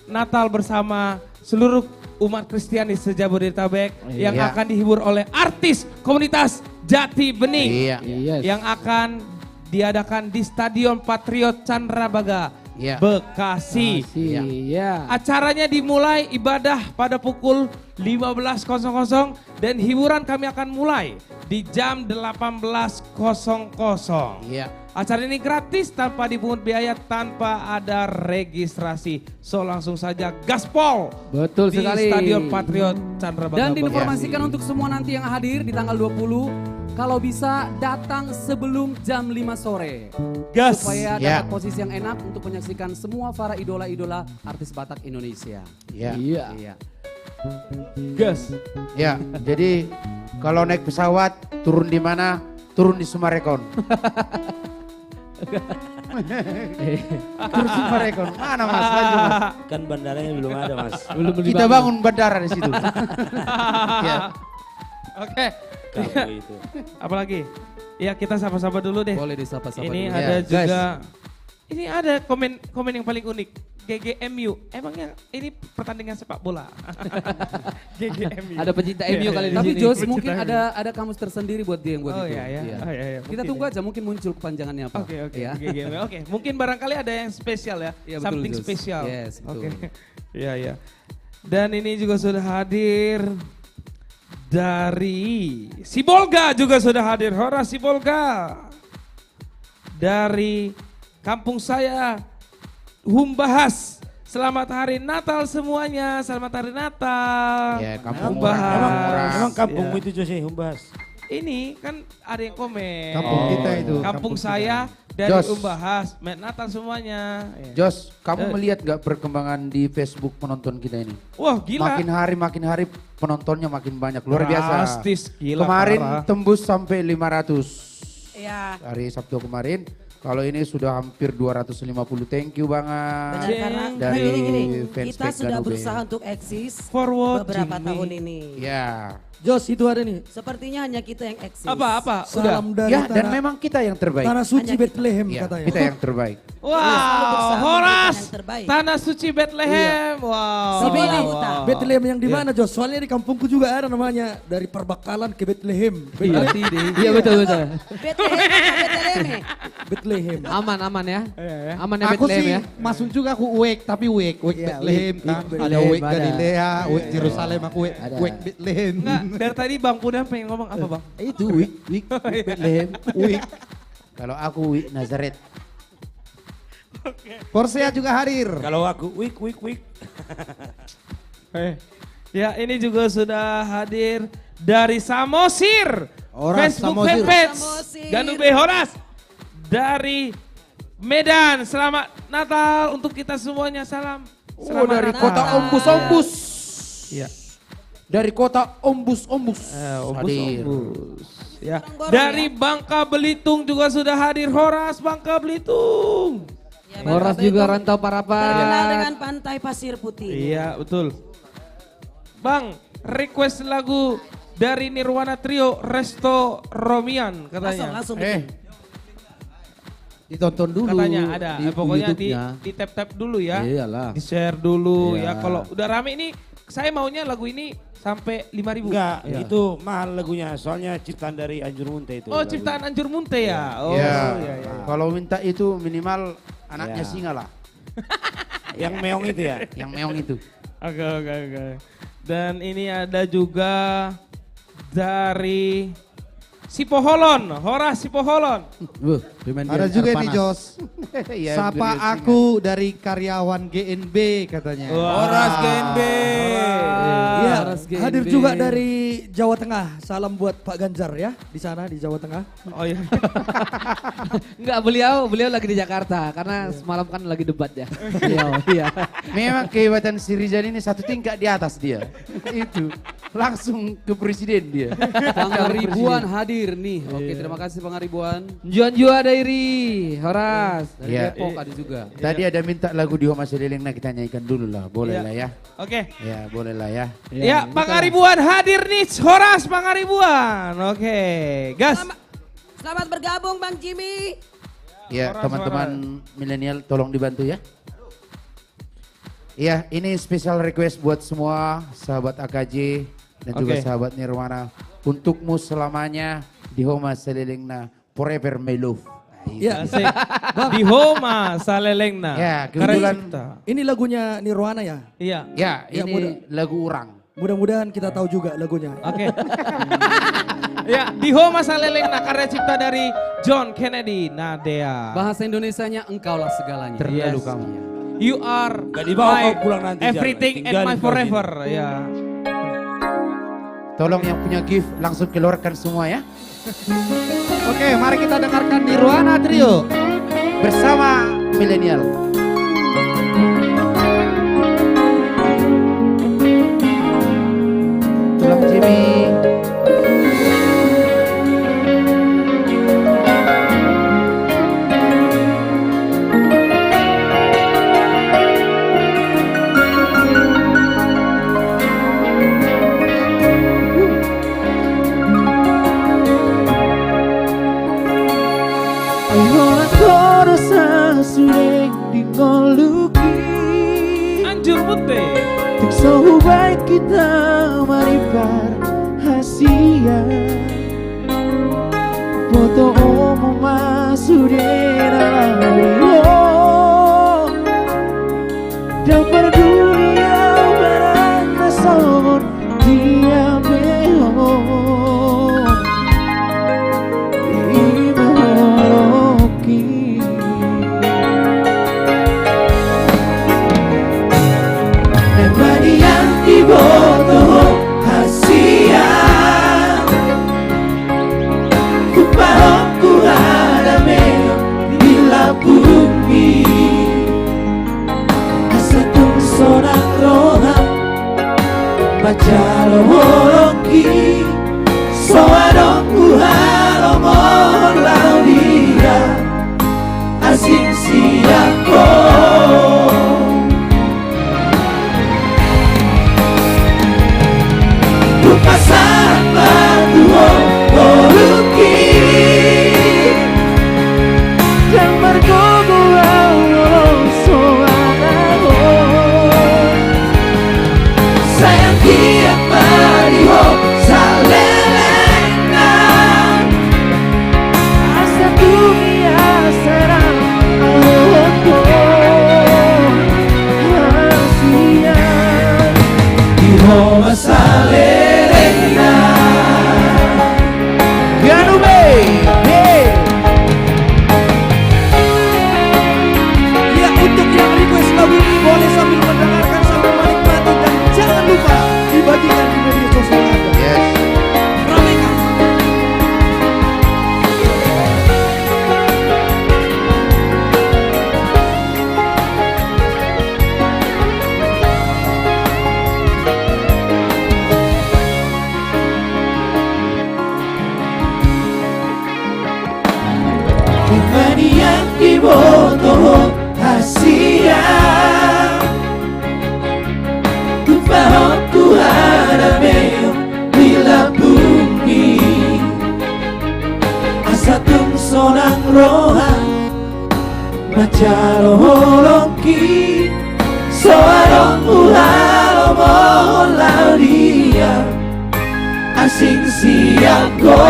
Speaker 1: Natal bersama seluruh umat Kristiani se-Jabodetabek yang
Speaker 2: Iya.
Speaker 1: akan dihibur oleh artis komunitas Jati Bening
Speaker 2: Iya.
Speaker 1: yang akan diadakan di Stadion Patriot Candrabaga,
Speaker 2: Iya.
Speaker 1: Bekasi.
Speaker 8: Iya.
Speaker 1: Acaranya dimulai ibadah pada pukul 15.00 dan hiburan kami akan mulai di jam 18.00.
Speaker 2: Iya.
Speaker 1: Acara ini gratis tanpa dipungut biaya, tanpa ada registrasi. So langsung saja gaspol
Speaker 8: Betul
Speaker 1: di
Speaker 8: sekali.
Speaker 1: Stadion Patriot Candrabaga.
Speaker 8: Dan
Speaker 1: Bekasi.
Speaker 8: diinformasikan untuk semua nanti yang hadir di tanggal 20, kalau bisa datang sebelum jam 5 sore.
Speaker 1: Gas.
Speaker 8: Supaya
Speaker 2: Ya.
Speaker 8: dapat posisi yang enak untuk menyaksikan semua para idola-idola artis Batak Indonesia.
Speaker 2: Iya.
Speaker 8: Iya.
Speaker 1: Gas.
Speaker 2: Ya, jadi kalau naik pesawat turun di mana? Turun di Sumarekon. Turun Sumarekon. Mana Mas? Lanjut Mas.
Speaker 6: Kan bandaranya belum ada mas.
Speaker 2: Kita bangun bandara di situ. Ya.
Speaker 1: Oke.
Speaker 6: Kamu itu.
Speaker 1: Apalagi? Ya kita sapa-sapa dulu deh.
Speaker 8: Boleh disapa-sapa
Speaker 1: Ini
Speaker 8: dulu.
Speaker 1: ada
Speaker 2: Ya,
Speaker 1: juga, ini ada komen yang paling unik. GGMU, emangnya ini pertandingan sepak bola? GGMU.
Speaker 4: Ada pecinta MU kali di
Speaker 8: Tapi
Speaker 4: sini.
Speaker 8: Jos mungkin ada kamus tersendiri buat dia yang buat
Speaker 1: Oh
Speaker 8: itu.
Speaker 1: iya ya.
Speaker 8: Iya.
Speaker 1: Oh, iya, iya.
Speaker 8: Kita
Speaker 1: Mungkin
Speaker 8: tunggu
Speaker 1: ya.
Speaker 8: aja mungkin muncul kepanjangannya apa.
Speaker 1: Oke oke.
Speaker 8: Ya.
Speaker 1: GGMU. Oke, mungkin barangkali ada yang spesial ya.
Speaker 8: Iya, betul,
Speaker 1: Something
Speaker 8: Jos.
Speaker 1: spesial.
Speaker 8: Yes, betul.
Speaker 1: Oke. Iya iya. Dan ini juga sudah hadir dari Sibolga, juga sudah hadir Horas Sibolga. Dari kampung saya Humbahas. Selamat hari Natal semuanya. Selamat hari Natal.
Speaker 2: Ya, kampung
Speaker 1: Humbahas.
Speaker 2: orang.
Speaker 6: Emang kampungmu
Speaker 1: Ya.
Speaker 6: itu Jose Humbas.
Speaker 1: Ini kan ada yang komen.
Speaker 7: Kampung kita itu.
Speaker 1: Kampung
Speaker 7: kita.
Speaker 1: saya dari
Speaker 2: Jos.
Speaker 1: Umbahas. Met Natal semuanya. Ya.
Speaker 2: Jos, kamu melihat gak perkembangan di Facebook penonton kita ini?
Speaker 1: Wah gila.
Speaker 2: Makin hari penontonnya makin banyak. Luar biasa.
Speaker 1: Drastis, gila,
Speaker 2: Kemarin
Speaker 1: parah.
Speaker 2: tembus sampai 500.
Speaker 5: Ya,
Speaker 2: Hari Sabtu kemarin. Kalau ini sudah hampir 250. Thank you banget.
Speaker 5: benar karena
Speaker 2: Dari
Speaker 5: gini,
Speaker 2: fans
Speaker 5: kita
Speaker 2: page
Speaker 5: sudah
Speaker 2: Ganube.
Speaker 5: berusaha untuk eksis
Speaker 1: Forward
Speaker 5: beberapa
Speaker 1: Jimmy.
Speaker 5: tahun ini.
Speaker 2: Ya.
Speaker 9: Jos itu ada nih.
Speaker 5: Sepertinya hanya kita yang eksis.
Speaker 1: Apa? Udah.
Speaker 9: Salam dari
Speaker 2: Ya, dan
Speaker 9: tanah,
Speaker 2: memang kita yang terbaik.
Speaker 9: tanah suci
Speaker 5: Hanya kita.
Speaker 9: Bethlehem
Speaker 2: Ya,
Speaker 9: katanya.
Speaker 2: kita yang terbaik.
Speaker 5: selalu
Speaker 1: Wow,
Speaker 5: berusaha
Speaker 1: Horas.
Speaker 5: memberikan yang terbaik.
Speaker 1: Tanah suci Bethlehem. Wow.
Speaker 5: Si Bella
Speaker 1: wow.
Speaker 5: Huta.
Speaker 9: Bethlehem yang di mana Jos? Soalnya di kampungku juga ada namanya dari Perbakalan ke Bethlehem.
Speaker 4: Iya betul.
Speaker 5: Bethlehem apa Bethlehem?
Speaker 9: Bethlehem.
Speaker 4: Aman ya.
Speaker 1: Iya,
Speaker 4: Aman ya
Speaker 7: Aku
Speaker 4: Bethlehem
Speaker 7: sih
Speaker 4: ya.
Speaker 7: masuk juga aku Wek, tapi Wek
Speaker 9: Iya,
Speaker 7: Bethlehem
Speaker 9: Wek
Speaker 7: kan. Ada
Speaker 9: Bethlehem,
Speaker 7: Wek
Speaker 4: ada.
Speaker 7: Galilea, Wek Yerusalem, aku Wek Bethlehem.
Speaker 1: Enggak, dari tadi Bang Pudan pengen ngomong apa Bang?
Speaker 7: Itu Wek Bethlehem, Wek.
Speaker 2: Kalau aku Wi Nazaret.
Speaker 7: Porsea juga hadir.
Speaker 6: Kalau aku wik.
Speaker 1: Ya ini juga sudah hadir dari Samosir.
Speaker 7: Horas,
Speaker 1: Facebook
Speaker 7: Samosir.
Speaker 1: fanpage
Speaker 5: Samosir.
Speaker 1: Ganube Horas. Dari Medan. Selamat Natal untuk kita semuanya. Salam.
Speaker 2: Oh,
Speaker 1: Selamat
Speaker 2: dari
Speaker 1: Natal.
Speaker 2: kota Ombus-Ombus.
Speaker 1: Iya.
Speaker 2: dari kota Ombus. Hadir.
Speaker 1: Ombus. Ya.
Speaker 5: Gorong
Speaker 1: Dari Bangka Belitung juga sudah hadir Horas Bangka Belitung.
Speaker 5: Ya,
Speaker 4: Horas
Speaker 5: Bangka
Speaker 4: juga
Speaker 5: Belitung
Speaker 4: rantau
Speaker 5: terkenal
Speaker 4: Parapat.
Speaker 5: dengan pantai pasir putih.
Speaker 1: Iya, betul. Bang, request lagu dari Nirwana Trio Resto Romian katanya.
Speaker 5: Langsung.
Speaker 2: Ditonton dulu.
Speaker 1: Katanya ada. Pokoknya
Speaker 2: YouTube-nya.
Speaker 1: di tap dulu ya.
Speaker 2: Iyalah.
Speaker 1: Di share dulu
Speaker 2: Iya.
Speaker 1: ya. Kalau udah rame ini saya maunya lagu ini sampai 5.000.
Speaker 6: Enggak,
Speaker 1: Ya.
Speaker 6: itu mahal lagunya. Soalnya ciptaan dari Anjur Munte itu.
Speaker 1: Oh,
Speaker 6: lagunya.
Speaker 1: ciptaan Anjur Munte ya. Oh,
Speaker 2: Ya,
Speaker 1: iya, iya.
Speaker 2: kalau minta itu minimal anaknya
Speaker 6: Ya.
Speaker 2: singa lah,
Speaker 6: Yang meong itu ya.
Speaker 2: yang meong itu.
Speaker 1: Oke. Dan ini ada juga dari Sipoholon, Horas Sipoholon.
Speaker 7: Ada juga nih Jos.
Speaker 2: Iya,
Speaker 7: Sapa
Speaker 2: singa.
Speaker 7: aku dari karyawan GNB katanya.
Speaker 3: Horas GNB.
Speaker 9: Iya,
Speaker 8: Horas GNB.
Speaker 9: hadir juga dari Jawa Tengah. Salam buat Pak Ganjar ya di sana di Jawa Tengah.
Speaker 1: Oh iya.
Speaker 4: Enggak, beliau lagi di Jakarta karena semalam kan lagi debat ya. Iya.
Speaker 2: Memang kehebatan si Rizal ini satu tingkat di atas dia. Itu langsung ke presiden dia.
Speaker 8: Pangaribuan hadir nih. Oke, terima kasih Pangaribuan.
Speaker 4: Juan Jua Dairi, Horas.
Speaker 8: Dari
Speaker 2: Iya.
Speaker 8: Depok ada juga.
Speaker 2: Tadi ada minta lagu di Homa Seleleng, nah kita nyanyikan dulu lah, boleh
Speaker 1: Iya.
Speaker 2: lah ya.
Speaker 1: Oke.
Speaker 2: Ya boleh lah ya.
Speaker 1: Ya, Pangaribuan hadir nih, Horas Pangaribuan. Oke, gas.
Speaker 5: Selamat bergabung Bang Jimmy.
Speaker 2: Ya
Speaker 1: Suara,
Speaker 2: teman-teman milenial tolong dibantu ya. Ya ini spesial request buat semua sahabat AKJ dan juga
Speaker 1: Oke.
Speaker 2: sahabat Nirwana. Untukmu selamanya di Homa Selelengna forever my love.
Speaker 9: Iya.
Speaker 1: Asik. Di Homa Salelengna.
Speaker 2: Ya, kebetulan-
Speaker 1: Karya cipta.
Speaker 9: Ini lagunya Nirwana ya.
Speaker 1: Iya.
Speaker 2: Ya
Speaker 9: Ya,
Speaker 2: ini
Speaker 9: mudah.
Speaker 2: lagu orang.
Speaker 9: Mudah-mudahan kita tahu juga lagunya.
Speaker 1: Oke. Ya, di Homa Salelengna karya cipta dari John Kennedy Nadea.
Speaker 8: Bahasa Indonesianya engkaulah segalanya.
Speaker 2: Terlalu
Speaker 1: Yes.
Speaker 2: kamu.
Speaker 1: You are
Speaker 6: Gak dibawa
Speaker 1: my
Speaker 6: kau pulang nanti, Jar.
Speaker 1: everything and
Speaker 6: Tinggalin
Speaker 1: my
Speaker 6: kau
Speaker 1: forever. Ya.
Speaker 2: Tolong yang punya gift langsung keluarkan semua ya.
Speaker 7: Oke, mari kita dengarkan Nirwana Trio.
Speaker 2: Bersama milenial. Tulang Jimmy.
Speaker 3: Ora rasa sudah dingoluki
Speaker 1: Anjur Munte.
Speaker 3: Tik sohubay kita maripar hasia Foto omo masudera lalu Dapat dunia merana somon dia behong Imoloki Nemadian iboto rohan Macaloholoki Soarong ulalo mohon laudia Asing siago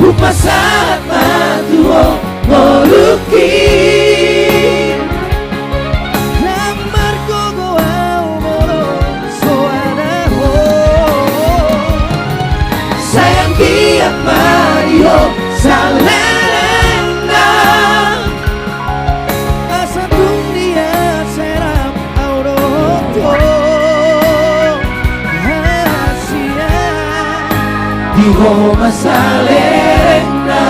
Speaker 3: Upasahat matuo moluki Lamar gogo au moro soadaho Sayang kiat Mario salerena Asa dunia serap auroto Hasia Di Roma salerena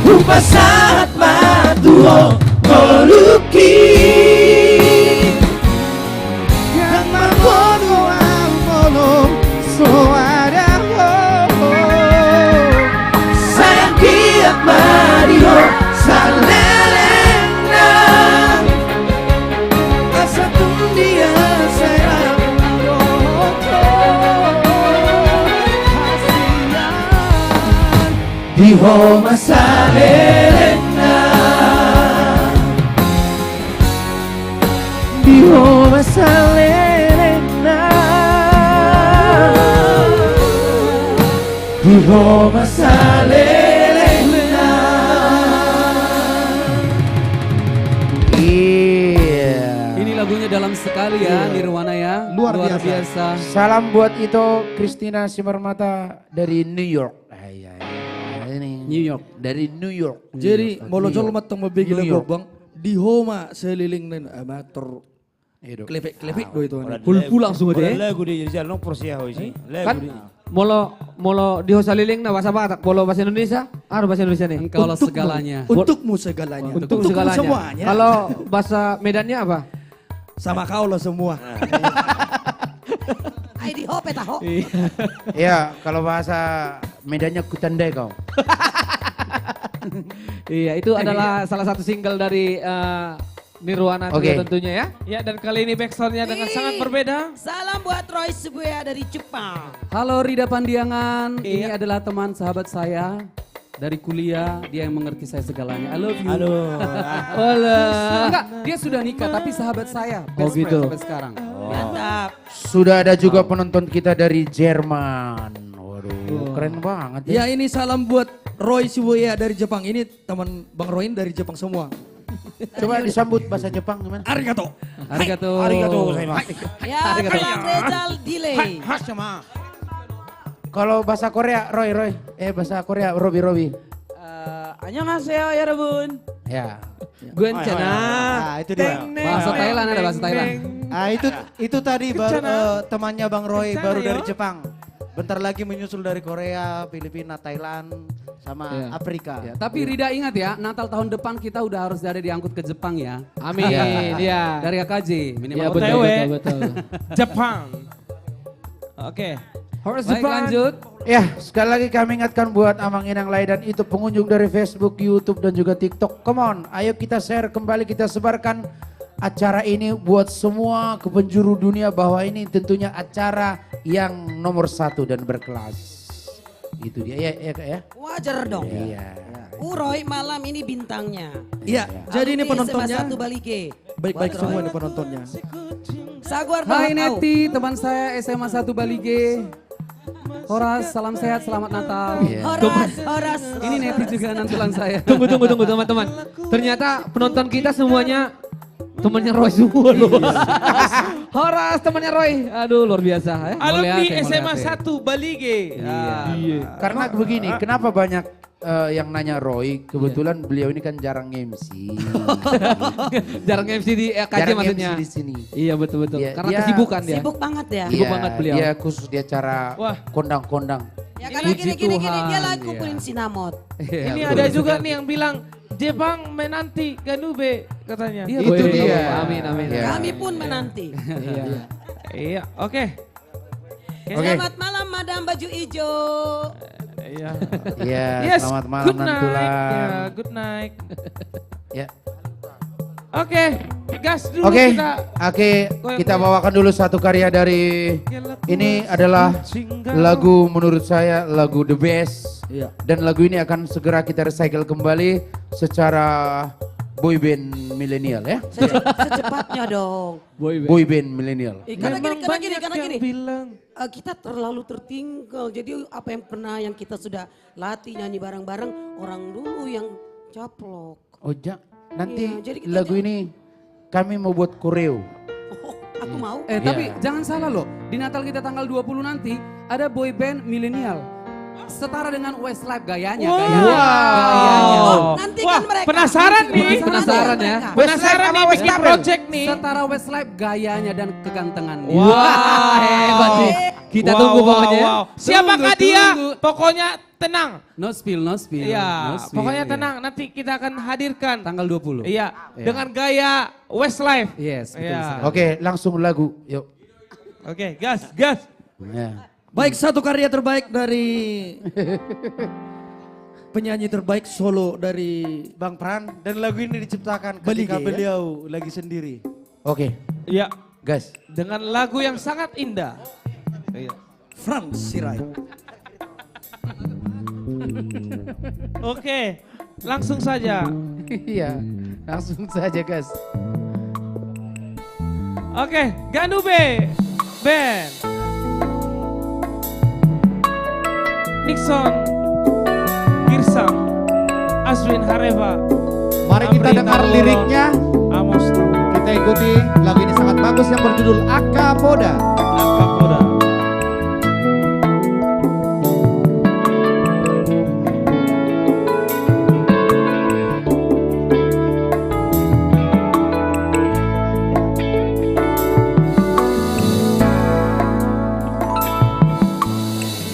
Speaker 3: Upasahat matuo moluki Yang margono ang molong soadaho Sayang kiat Mario salerena Asa dunia serap auroto Hasian Di Roma salerena Di Roma salerena Di Roma salerena
Speaker 2: Iya.
Speaker 8: Ini lagunya dalam sekali ya, Nirwana ya.
Speaker 7: Luar biasa.
Speaker 2: Salam buat Ito Christina Simarmata dari New York. Ini
Speaker 8: New York.
Speaker 2: dari New York.
Speaker 9: Jadi
Speaker 2: New York.
Speaker 9: molojol matang mabigi
Speaker 2: New
Speaker 9: lagu
Speaker 2: York.
Speaker 9: bang. Di Homa seliling nen amator
Speaker 2: Hidup.
Speaker 9: klepek do itu.
Speaker 4: Hulpu langsung aja ya.
Speaker 6: Lagu di jalan persiaho sih.
Speaker 4: Kan molo di hosaliling na bahasa Batak, bolo bahasa Indonesia, bahasa Indonesia nih.
Speaker 8: Engkaulah segalanya.
Speaker 9: Untukmu segalanya.
Speaker 4: Untuk
Speaker 9: Untukmu
Speaker 4: segalanya.
Speaker 9: semuanya.
Speaker 4: Kalau bahasa Medannya apa?
Speaker 9: Sama kau lah semua.
Speaker 5: Ay di hope taho.
Speaker 2: Ya, kalau bahasa Medannya kutandai kau.
Speaker 4: Iya, itu adalah salah satu single dari Nirwana Trio
Speaker 2: Oke.
Speaker 4: tentunya ya.
Speaker 1: Ya, dan kali ini backsoundnya dengan sangat berbeda.
Speaker 5: Salam buat Roy Subuya dari Jepang.
Speaker 8: Halo Rida Pandiangan, ini adalah teman sahabat saya dari kuliah, dia yang mengerti saya segalanya. I love you.
Speaker 6: Halo.
Speaker 8: Enggak, dia sudah nikah tapi sahabat saya.
Speaker 4: Oh,
Speaker 8: Best friend
Speaker 4: gitu.
Speaker 8: sampai sekarang.
Speaker 5: Mantap.
Speaker 2: Sudah ada juga penonton kita dari Jerman. Waduh, keren banget
Speaker 9: Ya
Speaker 2: ya.
Speaker 9: ini salam buat Roy Shibuya dari Jepang. Ini teman Bang Roin dari Jepang semua.
Speaker 2: Coba disambut bahasa Jepang gimana?
Speaker 9: Arigato.
Speaker 8: Arigato.
Speaker 6: Arigato gozaimasu.
Speaker 5: Ya, Kang Rezal delay.
Speaker 2: Kalau bahasa Korea, Roy. bahasa Korea, Robi.
Speaker 3: Annyeonghaseyo 여러분.
Speaker 2: Ya.
Speaker 4: Guencana.
Speaker 3: Nah, itu dia.
Speaker 8: Bahasa Thailand ada bahasa Thailand.
Speaker 3: Ah, itu tadi baru temannya Bang Roy baru dari Jepang. Bentar lagi menyusul dari Korea, Filipina, Thailand, sama
Speaker 8: Iya.
Speaker 3: Afrika.
Speaker 8: Ya, tapi Rida ingat ya, Natal tahun depan kita udah harus ada diangkut ke Jepang ya.
Speaker 4: Amin. Ya.
Speaker 8: Dari AKJ
Speaker 4: Ya
Speaker 8: minimal.
Speaker 4: betul,
Speaker 1: OTW.
Speaker 4: betul.
Speaker 1: Jepang. Oke.
Speaker 4: Harus
Speaker 8: Baik
Speaker 4: Jepang.
Speaker 8: lanjut.
Speaker 2: Ya, sekali lagi kami ingatkan buat Amang Inang Lai dan itu pengunjung dari Facebook, YouTube dan juga TikTok. Come on, ayo kita share kembali, kita sebarkan acara ini buat semua ke penjuru dunia bahwa ini tentunya acara yang nomor 1 dan berkelas. Itu dia ya Kak ya.
Speaker 5: Wajar dong.
Speaker 2: Iya.
Speaker 5: Roy malam ini bintangnya.
Speaker 9: Iya, jadi ini penontonnya.
Speaker 5: SMA 1 Balige.
Speaker 9: Baik-baik semua ini penontonnya.
Speaker 5: Saguar
Speaker 8: Hai
Speaker 5: Bawang Au.
Speaker 8: Neti, teman saya SMA 1 Balige. Horas, salam sehat, selamat Natal.
Speaker 5: Horas.
Speaker 8: Ini Neti juga nantulan saya.
Speaker 4: Tunggu teman-teman. Ternyata penonton kita semuanya temannya Roy semua loh. Horas temannya Roy. Aduh luar biasa ya.
Speaker 1: Alumni
Speaker 8: Moliate,
Speaker 1: SMA
Speaker 8: Moliate.
Speaker 1: 1 Balige.
Speaker 4: Iya.
Speaker 2: Karena begini, kenapa banyak yang nanya Roy? Kebetulan beliau ini kan jarang MC.
Speaker 4: Jarang MC di KJ
Speaker 2: Jarang
Speaker 4: maksudnya.
Speaker 2: MC di sini.
Speaker 4: Iya betul.
Speaker 2: Iya,
Speaker 4: Karena
Speaker 2: dia-
Speaker 4: kesibukan dia.
Speaker 5: Sibuk banget ya.
Speaker 4: Sibuk banget beliau.
Speaker 2: Dia khusus di acara
Speaker 1: Wah.
Speaker 2: kondang-kondang.
Speaker 5: Ya karena
Speaker 8: Puji
Speaker 5: gini
Speaker 8: Tuhan,
Speaker 5: dia lagi
Speaker 8: iya.
Speaker 5: kumpulin sinamot.
Speaker 8: Iya,
Speaker 1: Ini
Speaker 8: betul
Speaker 1: ada juga
Speaker 8: sekali.
Speaker 1: nih yang bilang Jepang menanti Ganube katanya.
Speaker 8: Iya,
Speaker 2: Itu
Speaker 8: betul.
Speaker 2: dia.
Speaker 8: Amin.
Speaker 2: Iya.
Speaker 5: Kami pun menanti.
Speaker 1: Iya, oke.
Speaker 5: Selamat malam Madam Baju Ijo.
Speaker 1: Iya.
Speaker 2: Iya,
Speaker 1: Yes,
Speaker 2: selamat malam
Speaker 1: good night.
Speaker 2: Nantulan.
Speaker 1: Ya, good night.
Speaker 2: Ya.
Speaker 1: Oke, gas dulu
Speaker 2: Oke,
Speaker 1: kita.
Speaker 2: kita bawakan dulu satu karya dari ini adalah lagu menurut saya lagu the best.
Speaker 9: Iya.
Speaker 2: Dan lagu ini akan segera kita recycle kembali secara boyband milenial ya.
Speaker 5: Secepatnya dong.
Speaker 2: Boyband milenial.
Speaker 5: Karena
Speaker 1: Memang
Speaker 5: gini,
Speaker 1: banyak
Speaker 5: karena
Speaker 1: yang
Speaker 5: gini.
Speaker 1: bilang.
Speaker 5: Kita terlalu tertinggal. Jadi apa yang kita sudah latih nyanyi bareng-bareng orang dulu yang caplok.
Speaker 2: Ojak, nanti
Speaker 5: Iya, jadi kita
Speaker 2: lagu ini kami mau buat koreo.
Speaker 5: Oh, aku mau.
Speaker 8: Tapi jangan salah loh, di Natal kita tanggal 20 nanti ada boy band milenial. Setara dengan Westlife gayanya. Gayanya.
Speaker 5: Oh, nanti kan mereka.
Speaker 1: Penasaran nih.
Speaker 4: Penasaran ya.
Speaker 1: Penasaran nih bikin project nih.
Speaker 8: Setara Westlife gayanya dan kegantengannya.
Speaker 4: Wah, hebat nih. Kita tunggu pokoknya.
Speaker 1: Siapakah dia? Pokoknya tenang.
Speaker 8: No spill, no spill.
Speaker 1: Iya,
Speaker 8: no spill.
Speaker 1: pokoknya tenang. Nanti kita akan hadirkan.
Speaker 8: Tanggal 20.
Speaker 1: Iya, dengan gaya Westlife.
Speaker 8: Yes, betul
Speaker 1: Iya.
Speaker 8: sekali.
Speaker 2: Oke, langsung lagu. Yuk.
Speaker 1: Oke, gas, gas.
Speaker 2: Ya.
Speaker 9: Baik, satu karya terbaik dari penyanyi terbaik solo dari
Speaker 3: Bang Pran dan lagu ini diciptakan
Speaker 9: Belige,
Speaker 3: ketika
Speaker 9: ya?
Speaker 3: beliau lagi sendiri.
Speaker 2: Oke,
Speaker 1: Iya,
Speaker 2: guys.
Speaker 1: dengan lagu yang sangat indah. Iya.
Speaker 9: Franz Sirait.
Speaker 1: Oke, langsung saja.
Speaker 2: Iya, langsung saja guys.
Speaker 1: Oke, Ganube Band. Nixon, Girsang, Aswin Hareva.
Speaker 7: Mari kita
Speaker 1: Amri
Speaker 7: dengar
Speaker 1: Narlolo,
Speaker 7: liriknya.
Speaker 1: Amos Taubo,
Speaker 7: Kita ikuti lagu ini sangat bagus yang berjudul Akapoda.
Speaker 1: Akapoda.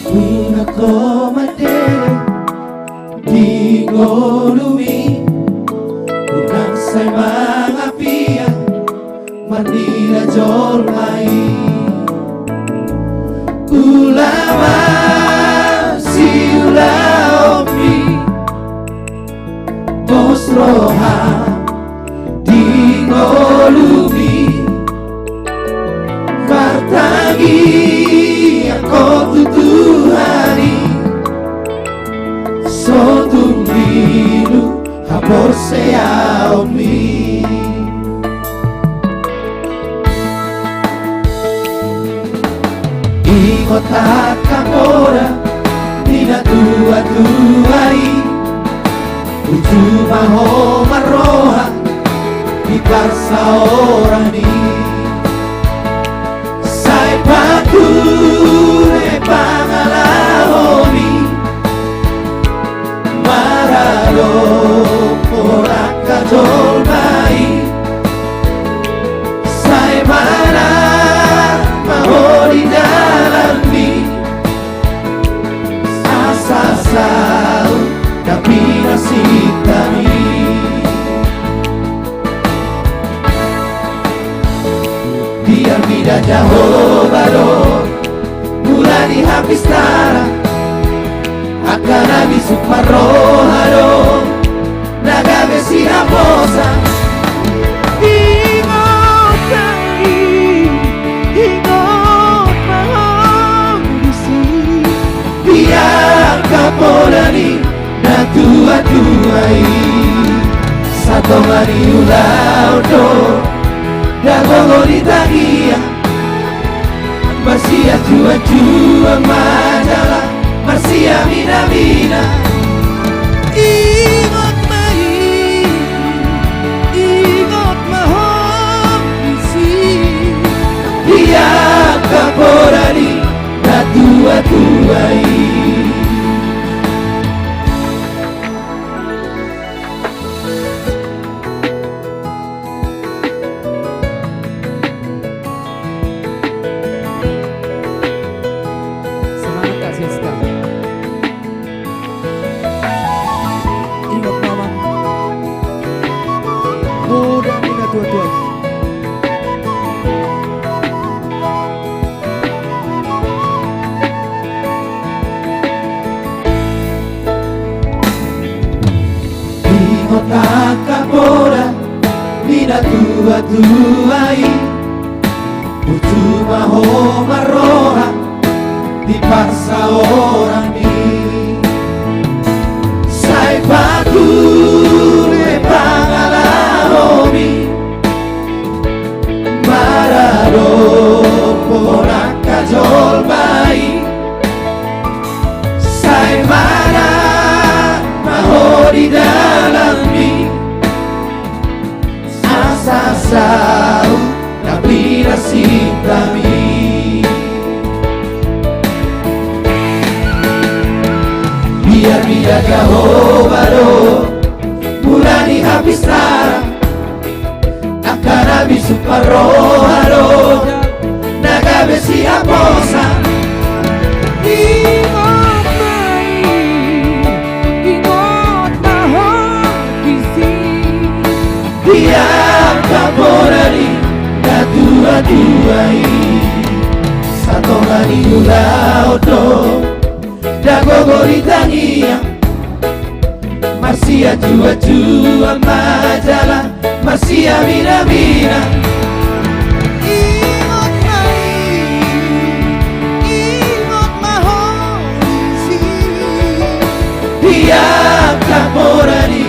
Speaker 3: Una komate di golumi Bukan saya mengapia Mandira jolmai Ulama siula omni Bosroha di golumi Bartagi aku tutuhani Sotungilu hapor sea omni Ikota kapora Nina tua-tuai Uju maho maroha Di parsa orang ni Sai pature pangalahoni Maralo orang kajol mai Sai mana maholi dalami Asasau tapi nasib kami Biar tidak jauh baru Mulai habis tara Akan habis sukmarohado Naga besi haposa Ingot lagi Ingot mahondisi Biar kapolani Na tua-tuai Satongani ulaudo Dagogo di tagia Masia juang-juang majalah Masia mina-mina Ingot mai Ingot mahong isi Dia kaporani Na tua-tuai
Speaker 8: Semangat Kak Siska.
Speaker 9: Ingat mama. Muda mina tua-tua. Ingot kapora
Speaker 3: Bina tua-tuai Butuh maho maroha Dipaksa orang ini Sai paku pangalahomi Marado ponak kajol baik Sai mana maho di dalam mi Asasau tapi nasib kami Biar kau baru Mulai habis tarang Akan habis suparoharo Naga besi aposa
Speaker 1: Ingat mai, ingat mahal kisi.
Speaker 3: Diam kaporari Natua-tuai Satongani ulauto Dago goritania Masih jual majalah Masih mina-mina
Speaker 1: Ingat mai, ingat mahal kisi.
Speaker 3: Diam kaporari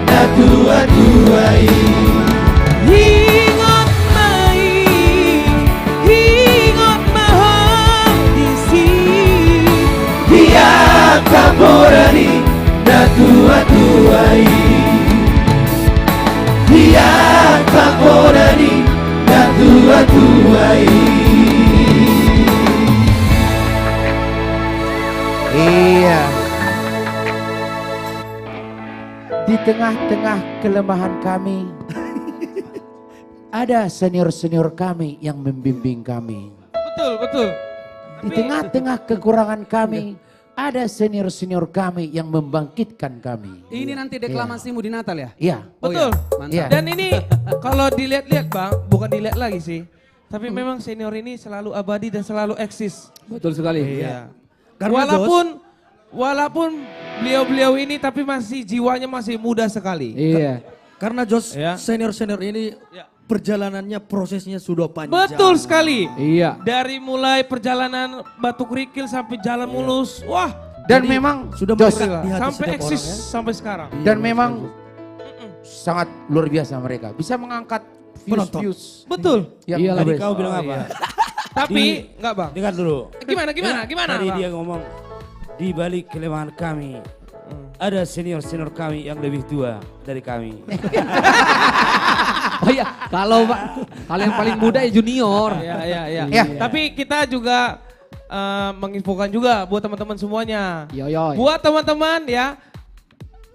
Speaker 3: Natua-tuai
Speaker 1: Ingat mai, ingat mahal kisi.
Speaker 3: Diam kaporari Natua-tuai Diam kaporari Natua-tuai
Speaker 2: Iya. Di tengah-tengah kelemahan kami, ada senior-senior kami yang membimbing kami.
Speaker 1: Betul, betul.
Speaker 2: Di tengah-tengah kekurangan kami, ada senior-senior kami yang membangkitkan kami.
Speaker 8: Ini nanti deklamasimu di Natal ya?
Speaker 2: Iya.
Speaker 8: Oh
Speaker 1: Betul.
Speaker 8: iya, mantap.
Speaker 2: Iya.
Speaker 1: Dan ini kalau dilihat-lihat Bang, bukan dilihat lagi sih. Tapi memang senior ini selalu abadi dan selalu eksis.
Speaker 8: Betul sekali.
Speaker 1: Iya.
Speaker 9: Karena
Speaker 1: Walaupun beliau-beliau ini tapi masih jiwanya masih muda sekali.
Speaker 8: Iya.
Speaker 9: Karena Jos
Speaker 1: Ya.
Speaker 9: senior-senior ini perjalanannya prosesnya sudah panjang.
Speaker 1: Betul sekali.
Speaker 8: Iya.
Speaker 1: Dari mulai perjalanan Batu Kerikil sampai Jalan Mulus. Wah,
Speaker 2: Dan
Speaker 9: Jadi,
Speaker 2: memang
Speaker 9: sudah
Speaker 2: Jos,
Speaker 9: melekat di hati
Speaker 1: sampai
Speaker 9: setiap
Speaker 1: eksis
Speaker 9: orang, ya.
Speaker 1: sampai sekarang.
Speaker 2: dan memang sangat luar biasa mereka. Bisa mengangkat
Speaker 9: Penonton.
Speaker 2: views-views.
Speaker 1: Betul.
Speaker 2: Yang
Speaker 8: Iyalah,
Speaker 6: Tadi
Speaker 2: best.
Speaker 6: kau bilang apa?
Speaker 1: Tapi enggak Bang.
Speaker 6: Dengar dulu.
Speaker 1: Gimana?
Speaker 6: Tadi
Speaker 1: Bang?
Speaker 6: dia ngomong, di balik kelemahan kami, ada senior-senior kami yang lebih tua dari kami.
Speaker 8: Oh iya, kalau yang paling muda ya junior.
Speaker 1: Ya.
Speaker 2: Ya.
Speaker 1: Tapi kita juga menginfokan juga buat teman-teman semuanya.
Speaker 8: Yoyoy.
Speaker 1: Buat teman-teman ya,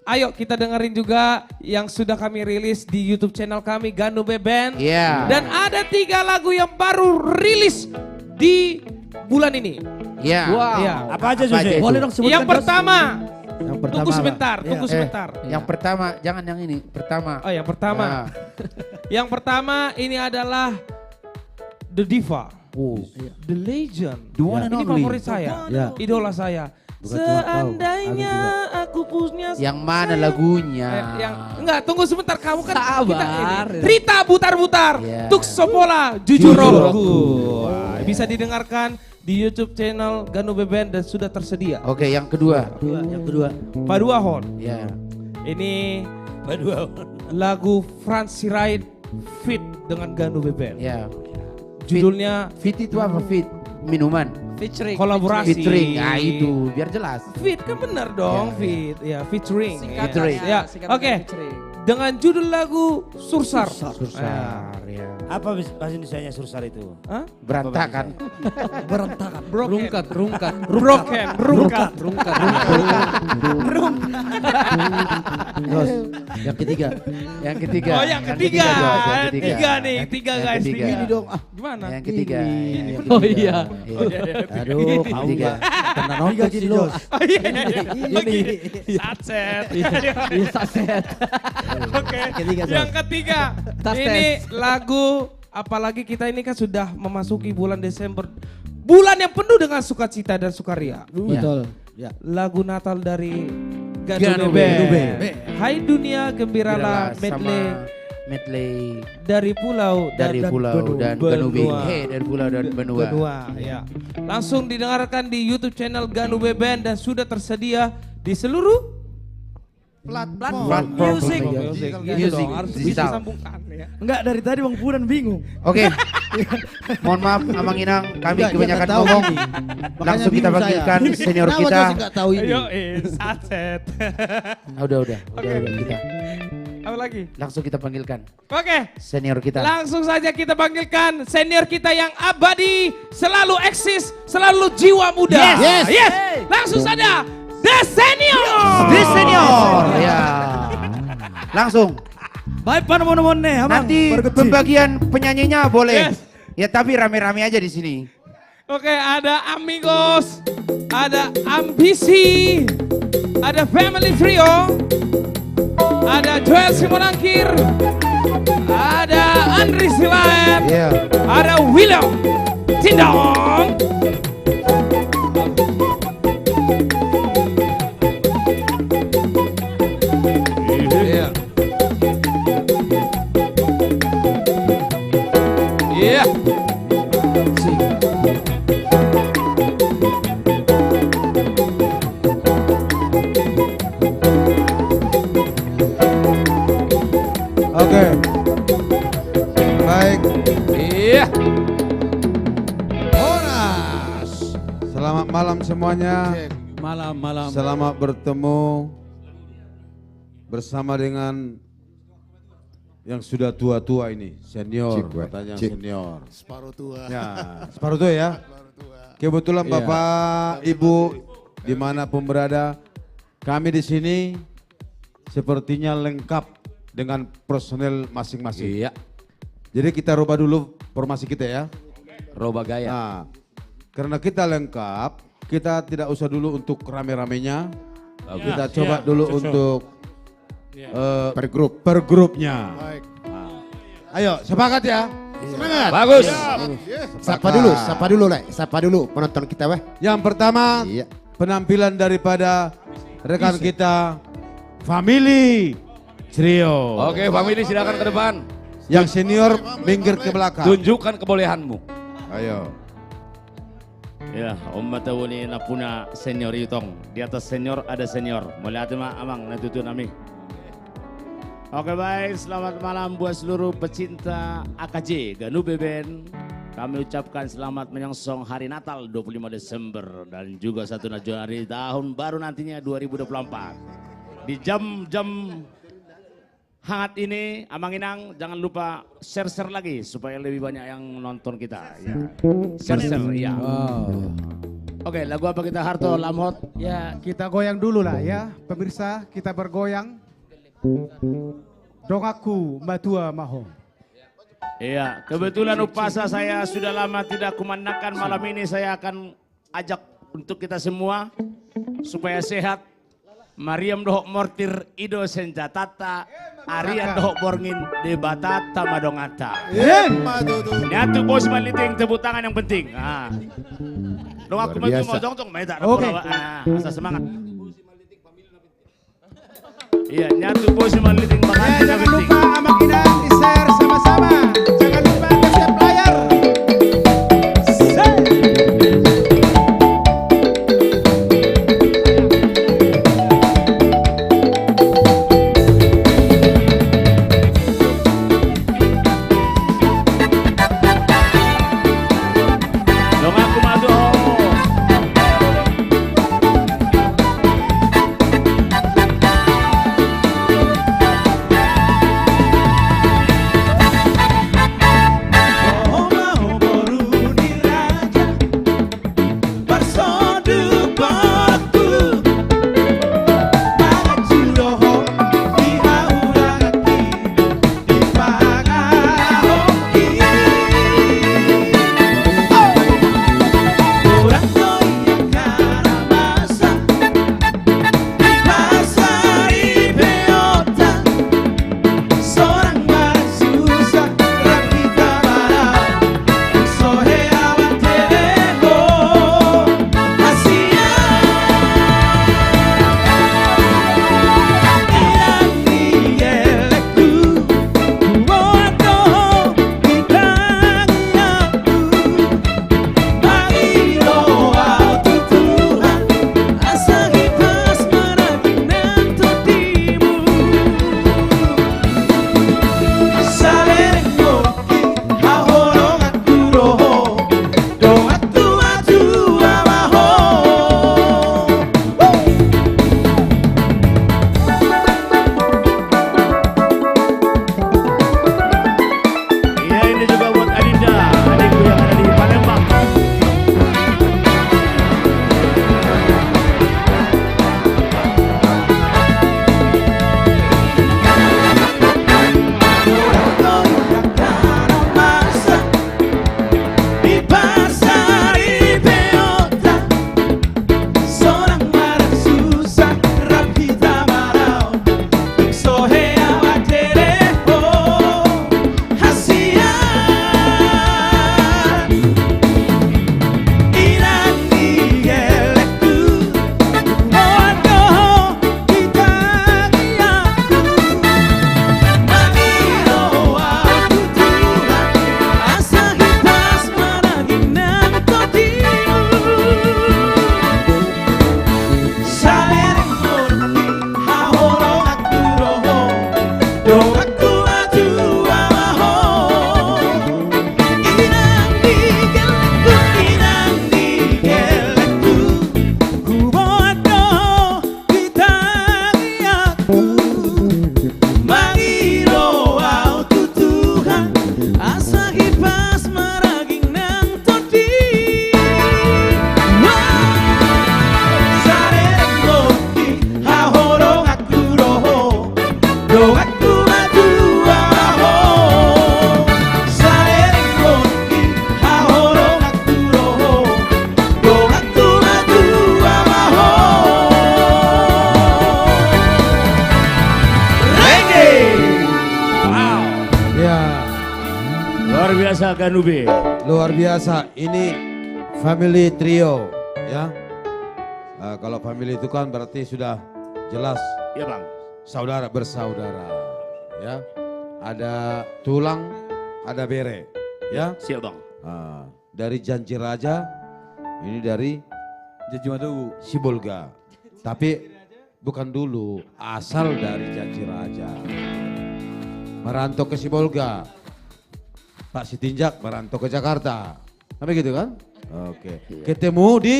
Speaker 1: ayo kita dengerin juga yang sudah kami rilis di YouTube channel kami Ganu Band.
Speaker 2: Iya.
Speaker 1: Dan ada 3 lagu yang baru rilis di bulan ini.
Speaker 2: Iya.
Speaker 8: Wow.
Speaker 1: Iya.
Speaker 6: Apa aja Jose?
Speaker 9: Boleh dong sebutkan
Speaker 1: Yang
Speaker 9: Jos?
Speaker 1: pertama,
Speaker 2: Yang
Speaker 1: tunggu sebentar,
Speaker 9: Iya.
Speaker 1: tunggu sebentar.
Speaker 2: Yang pertama, jangan yang ini. Pertama.
Speaker 1: Oh yang pertama.
Speaker 2: Ah.
Speaker 1: Yang pertama ini adalah The Diva.
Speaker 2: Oh.
Speaker 1: The Legend.
Speaker 2: The one and
Speaker 1: Ini
Speaker 2: only.
Speaker 1: favorit saya,
Speaker 9: Ya.
Speaker 1: idola saya.
Speaker 2: Bukan cuma kau,
Speaker 1: Seandainya aku punya
Speaker 2: Yang mana lagunya?
Speaker 1: yang enggak, tunggu sebentar, kamu kan
Speaker 8: Sabar.
Speaker 1: ini. Rita Butar-Butar,
Speaker 2: Ya.
Speaker 1: Tuk Sopola, Jujur
Speaker 2: Jujur
Speaker 1: Rohku. Wah, bisa didengarkan di YouTube channel Ganu Band dan sudah tersedia.
Speaker 2: Oke, yang kedua.
Speaker 9: Yang kedua.
Speaker 1: Padua Hon.
Speaker 2: Ya.
Speaker 1: Ini
Speaker 6: Berdua.
Speaker 1: lagu Franz Sirait feat dengan Ganu Band.
Speaker 2: Ya.
Speaker 1: Judulnya
Speaker 2: Fit itu apa fit? Minuman.
Speaker 1: kolaborasi.
Speaker 2: Featuring. Ah itu biar jelas.
Speaker 1: Fit kan benar dong,
Speaker 2: Ya,
Speaker 1: fit. Ya, featuring.
Speaker 2: Featuring.
Speaker 1: Ya. Oke. Dengan judul lagu Sursar.
Speaker 2: Susah. Ya.
Speaker 6: Apa bahasa Indonesianya sursar itu?
Speaker 1: Hah?
Speaker 2: Berantakan.
Speaker 9: Berantakan.
Speaker 8: Rungkat.
Speaker 1: Broken, rungkat.
Speaker 3: Jos, yang ketiga.
Speaker 2: Yang ketiga.
Speaker 1: Oh, yang ketiga.
Speaker 2: Jos, yang ketiga.
Speaker 1: Tiga nih, tiga
Speaker 2: Yang
Speaker 1: guys.
Speaker 2: ketiga.
Speaker 1: Tiga.
Speaker 2: Ini dong.
Speaker 1: Gimana?
Speaker 2: Yang ketiga.
Speaker 8: Oh iya.
Speaker 3: Aduh,
Speaker 2: Yang ketiga.
Speaker 3: Kena nonton sih Jos.
Speaker 1: Oh iya. Begini. Satset.
Speaker 8: Iya saset.
Speaker 1: Oke.
Speaker 3: Ketiga, Jos.
Speaker 1: Yang ketiga.
Speaker 8: Tas
Speaker 1: Ini lagu, apalagi kita ini kan sudah memasuki bulan Desember. Bulan yang penuh dengan sukacita dan sukaria.
Speaker 8: Betul.
Speaker 3: Ya.
Speaker 1: Lagu Natal dari
Speaker 2: Ganu
Speaker 1: Ganu
Speaker 2: Band.
Speaker 1: Band. Hai dunia gembiralah medley
Speaker 2: medley
Speaker 1: dari pulau
Speaker 2: dari pulau dan Ganubi.
Speaker 1: Benua.
Speaker 2: Dari pulau dan benua.
Speaker 1: Ya. Langsung didengarkan di YouTube channel Ganube Band dan sudah tersedia di seluruh
Speaker 7: Platform
Speaker 1: music.
Speaker 2: Music.
Speaker 1: Gitu dong, harus bisa
Speaker 2: Digital.
Speaker 1: disambungkan ya.
Speaker 9: Enggak, dari tadi Bang Pudan bingung.
Speaker 2: Oke. Mohon maaf Amang Inang, kami
Speaker 9: Enggak, dia
Speaker 2: kebanyakan
Speaker 9: nggak tahu
Speaker 2: ngomong.
Speaker 9: ini. Makanya
Speaker 2: Langsung kita
Speaker 9: bingung saya.
Speaker 2: panggilkan senior
Speaker 9: Kenapa
Speaker 2: kita.
Speaker 9: dia sih nggak tahu ini?
Speaker 1: Ayo, saset.
Speaker 2: Udah kita.
Speaker 1: Apa lagi?
Speaker 2: Langsung kita panggilkan
Speaker 1: Oke.
Speaker 2: senior kita.
Speaker 1: Langsung saja kita panggilkan senior kita yang abadi, selalu eksis, selalu jiwa muda. Yes. Langsung saja, The Senior.
Speaker 2: The senior. Ya. Langsung.
Speaker 9: Baik Pak nomor nih, Abang.
Speaker 2: Nanti
Speaker 9: Baru kecil.
Speaker 2: pembagian penyanyinya boleh.
Speaker 1: Yes.
Speaker 2: Ya tapi rame-rame aja di sini.
Speaker 1: Oke, ada Amigos, ada Ambisi, ada Family Trio, ada Joel Simonangkir, ada Andri Silaet,
Speaker 2: Iya.
Speaker 1: ada William Tindong. Iya.
Speaker 10: Oke. Baik.
Speaker 1: Iya.
Speaker 10: Horas. Selamat malam semuanya.
Speaker 8: Malam.
Speaker 10: Selamat bertemu bersama dengan yang sudah tua-tua ini, senior, katanya senior.
Speaker 11: Separuh tua.
Speaker 10: Ya, separuh tua ya. Kebetulan Bapak, Ibu, dimanapun berada, kami di sini sepertinya lengkap dengan personel masing-masing.
Speaker 8: Iya.
Speaker 10: Jadi kita rubah dulu formasi kita ya.
Speaker 8: Roba gaya.
Speaker 10: Nah, karena kita lengkap, kita tidak usah dulu untuk rame-ramenya. Kita coba dulu untuk per grupnya.
Speaker 11: Baik.
Speaker 10: Ayo, sepakat ya.
Speaker 11: Semangat.
Speaker 8: Bagus.
Speaker 11: Sapa dulu penonton kita weh.
Speaker 10: Yang pertama,
Speaker 11: Iya.
Speaker 10: penampilan daripada rekan kita, Family Trio.
Speaker 4: Oke, family silakan ke depan.
Speaker 10: Yang senior minggir ke belakang.
Speaker 4: Tunjukkan kebolehanmu.
Speaker 10: Ayo.
Speaker 6: Ya, umat ini napuna senior itong. Di atas senior ada senior. Mulai mah amang natutun nami. Oke baik, selamat malam buat seluruh pecinta AKJ Ganube Band. Kami ucapkan selamat menyongsong hari Natal 25 Desember dan juga 1 Januari tahun baru nantinya 2024. Di jam-jam hangat ini, Amang Inang jangan lupa share-share lagi supaya lebih banyak yang nonton kita. Ya. Share-share, ya. Oke, lagu apa kita Harto Lamhot?
Speaker 7: Ya, kita goyang dulu lah ya, pemirsa. Kita bergoyang. Dongaku Matua Maho.
Speaker 6: Iya, kebetulan upasa saya sudah lama tidak kumandangkan. Malam ini saya akan ajak untuk kita semua supaya sehat. Mariam dohok mortir ido senjatata, Arya dohok borngin debatata madongata. Nyatu bos maliting tepuk tangan yang penting. Ah. Dong aku maju mau jong meta. Oke. Asa semangat. Iya, nyatu bos maliting banget.
Speaker 7: Jangan lupa Amang Inang di-share sama-sama. Jangan lupa nge-share layar.
Speaker 6: Dong aku maju. biasa Ganube.
Speaker 10: Luar biasa. Ini family trio ya. Kalau family itu kan berarti sudah jelas.
Speaker 6: Ya bang.
Speaker 10: Saudara bersaudara ya. Ada tulang, ada bere ya.
Speaker 6: Siap bang.
Speaker 10: Dari Janji Raja, ini dari
Speaker 9: Jejumadu.
Speaker 10: Sibolga. Tapi bukan dulu, asal dari Janji Raja. Merantau ke Sibolga. Pak Sitinjak merantau ke Jakarta. Sampai gitu kan? Oke. Ketemu di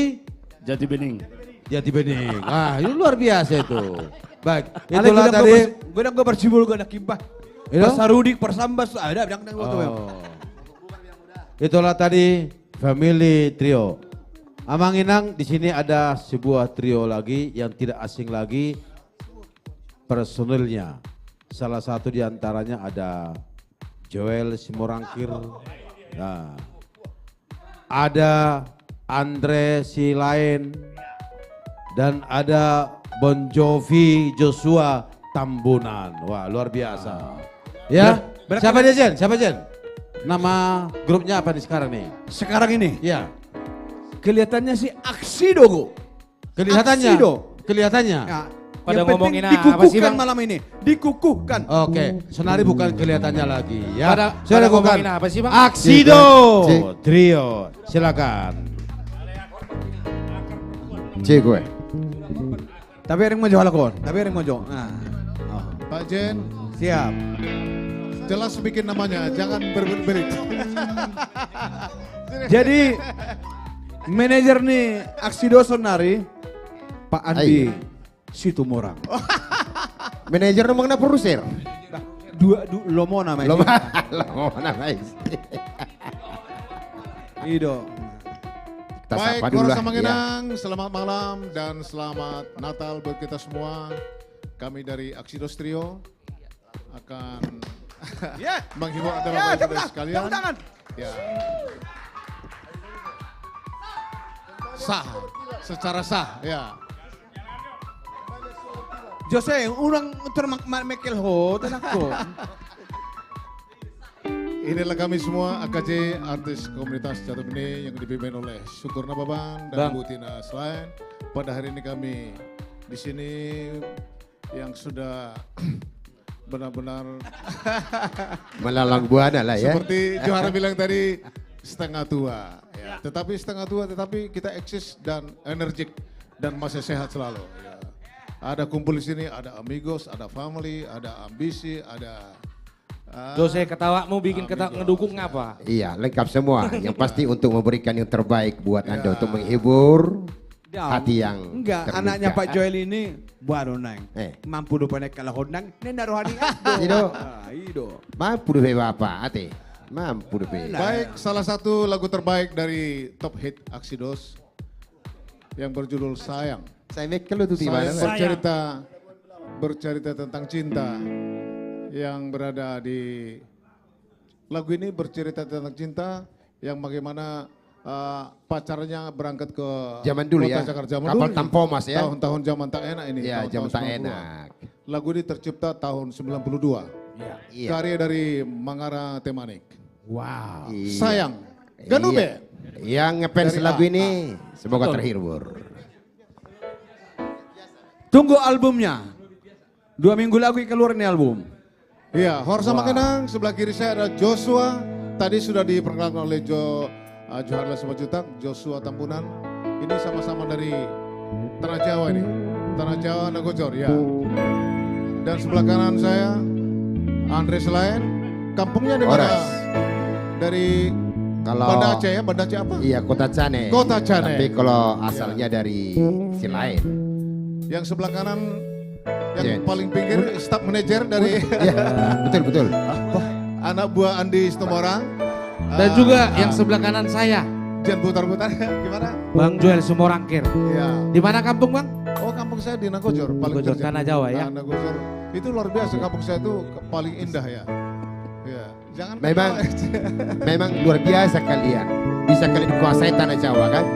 Speaker 6: Jati Bening.
Speaker 10: Jati Bening. Ini luar biasa itu. Baik, itulah tadi.
Speaker 9: Gue udah bersibul gue nak kibah. Persarudik, persambas, ada bilang
Speaker 10: Itulah tadi family trio. Amang Inang, di sini ada sebuah trio lagi yang tidak asing lagi personilnya. Salah satu di antaranya ada Joel Simorangkir. Nah, ada Andre Silain dan ada Bon Jovi Joshua Tambunan. Wah, luar biasa. Ya, siapa dia Jen? Siapa Jen? Nama grupnya apa nih sekarang nih?
Speaker 9: Sekarang ini?
Speaker 10: Ya.
Speaker 9: Kelihatannya sih Aksido, Go.
Speaker 10: Kelihatannya?
Speaker 9: Aksido.
Speaker 10: Kelihatannya?
Speaker 9: Ya,
Speaker 1: Pada
Speaker 9: yang
Speaker 1: ngomongin
Speaker 9: penting
Speaker 1: apa sih,
Speaker 9: dikukuhkan
Speaker 1: Bang?
Speaker 9: malam ini. Dikukuhkan.
Speaker 10: Oke, Sonari bukan kelihatannya lagi ya.
Speaker 1: Pada ngomongin apa sih Bang?
Speaker 10: Aksido Trio, silakan.
Speaker 11: Cik gue.
Speaker 9: Tapi yang mau jual lakon, tapi yang mau jual. Nah.
Speaker 7: Pak Jen,
Speaker 9: Siap.
Speaker 7: jelas bikin namanya, jangan berbelit.
Speaker 9: Jadi manajer nih Aksido Sonari, Pak Andi Situmorang.
Speaker 11: Manajer nomor produser.
Speaker 9: Lomo namanya.
Speaker 11: Lomo namanya.
Speaker 9: Ido.
Speaker 11: Kita
Speaker 7: Baik,
Speaker 11: sapa dulu
Speaker 7: Kora
Speaker 11: lah,
Speaker 7: Samanginang, selamat malam dan selamat Natal buat kita semua. Kami dari Aksido Trio akan menghibur adalah saudara sekalian. Ya. Sah, secara sah, ya.
Speaker 9: Jose, orang termakel ho, tenako.
Speaker 7: Inilah kami semua AKJ artis komunitas Jati Bening yang dipimpin oleh Syukurna Baban dan Ibu Tina Selain. Pada hari ini kami di sini yang sudah benar-benar
Speaker 11: melalang buana lah ya.
Speaker 7: seperti Johara bilang tadi setengah tua. Ya. Tetapi setengah tua, tetapi kita eksis dan energik dan masih sehat selalu. Ya. Ada kumpul di sini, ada amigos, ada family, ada ambisi, ada
Speaker 1: Jose ketawamu bikin ketawa ngedukung apa?
Speaker 11: Iya, lengkap semua. Yang pasti untuk memberikan yang terbaik buat Anda untuk menghibur hati yang
Speaker 9: enggak,
Speaker 11: terluka.
Speaker 9: anaknya Pak Joel ini baru nang. Mampu lupa naik kalau honang, nenda rohani
Speaker 11: Ido.
Speaker 9: Ido.
Speaker 11: Mampu deh Bapak, ate. Mampu deh.
Speaker 7: Baik, salah satu lagu terbaik dari top hit Aksidos yang berjudul Sayang.
Speaker 11: Saya kalau tuh
Speaker 7: Sayang bercerita tentang cinta yang berada di lagu ini bercerita tentang cinta yang bagaimana pacarnya berangkat ke
Speaker 11: zaman dulu
Speaker 7: kota
Speaker 11: ya.
Speaker 7: Jakarta zaman
Speaker 11: Kapal
Speaker 7: dulu.
Speaker 11: Tampomas ya.
Speaker 7: Tahun-tahun zaman tak enak ini.
Speaker 11: Iya,
Speaker 7: tahun-tahun
Speaker 11: zaman tak
Speaker 7: 90-an.
Speaker 11: enak.
Speaker 7: Lagu ini tercipta tahun 92.
Speaker 11: Iya.
Speaker 7: Karya dari Mangara Temanik.
Speaker 1: Wow.
Speaker 11: Iya.
Speaker 7: Sayang. Ganube.
Speaker 11: Yang ngefans
Speaker 7: Dari
Speaker 11: lagu
Speaker 7: A.
Speaker 11: ini semoga terhibur.
Speaker 9: Tunggu albumnya. 2 minggu lagi keluar nih album.
Speaker 7: Iya, Horsa Makenang, sebelah kiri saya ada Joshua. Tadi sudah diperkenalkan oleh Joharla Sebajutak, Joshua Tambunan. Ini sama-sama dari Tanah Jawa ini. Tanah Jawa Nagojor, ya. Dan sebelah kanan saya, Andre Selain. Kampungnya di mana? Dari
Speaker 11: Kalau
Speaker 7: Banda Aceh ya, Banda Aceh apa?
Speaker 11: Iya, Kota Cane.
Speaker 7: Kota Cane.
Speaker 11: Tapi kalau asalnya dari Silain.
Speaker 7: Yang sebelah kanan, yang
Speaker 11: Jen.
Speaker 7: paling pinggir, staff manager dari
Speaker 11: Betul, betul.
Speaker 7: anak buah Andi Situmorang.
Speaker 1: Dan juga yang sebelah kanan saya,
Speaker 7: Jen putar-putar, gimana?
Speaker 1: Bang Joel Sumorangkir.
Speaker 7: Iya.
Speaker 1: Di mana kampung Bang?
Speaker 7: Oh, kampung saya di Nagojor, paling
Speaker 1: Nagojor,
Speaker 7: terjal.
Speaker 1: Tanah Jawa ya?
Speaker 7: Nah, Nagojor. Itu luar biasa, kampung saya itu paling indah ya. Iya. Jangan
Speaker 11: Memang
Speaker 7: ketawa.
Speaker 11: memang luar biasa kalian. Bisa kalian dikuasai tanah Jawa kan?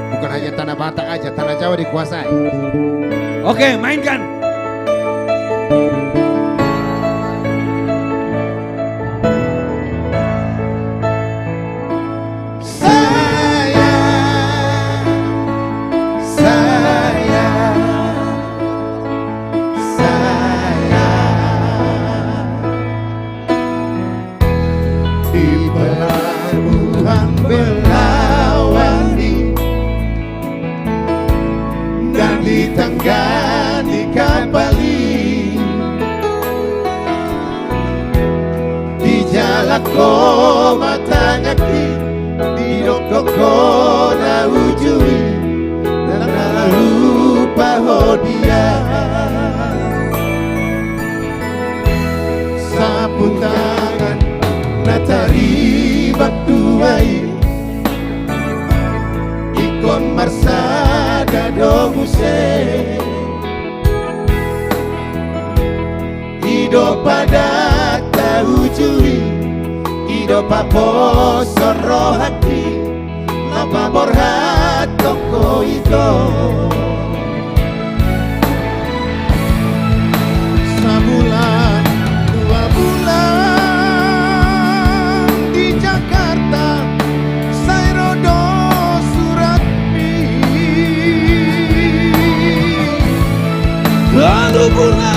Speaker 11: Bukan hanya tanah Batak aja, tanah Jawa dikuasai.
Speaker 9: Oke, mainkan.
Speaker 11: lako matangaki didokoko na ujui dan lupa hodia sapu tangan natari baktuai ikon marsada domuse Ido pada tahu juri Ido papo soro hati Napa borhat toko itu Sebulan, 2 bulan di Jakarta Saya rodo surat mi Lalu bulan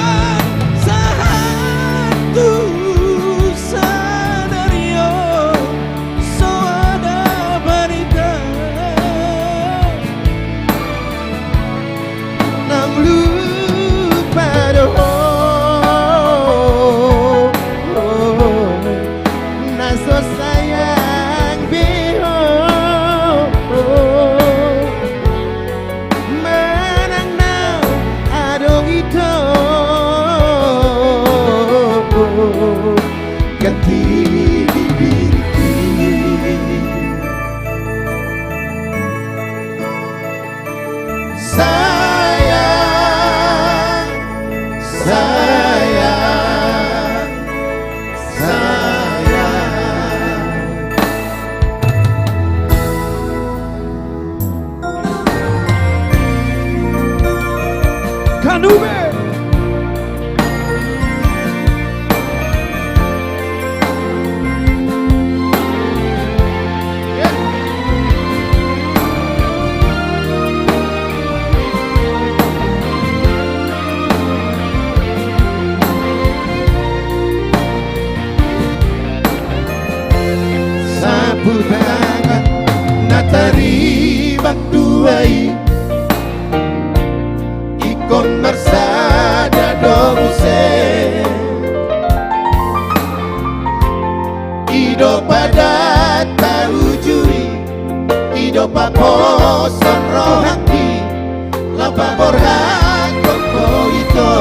Speaker 11: Natari baktuai ikon marsada domuse Ido pada tahu juri Ido papo sonro hati Lapa borhat toko itu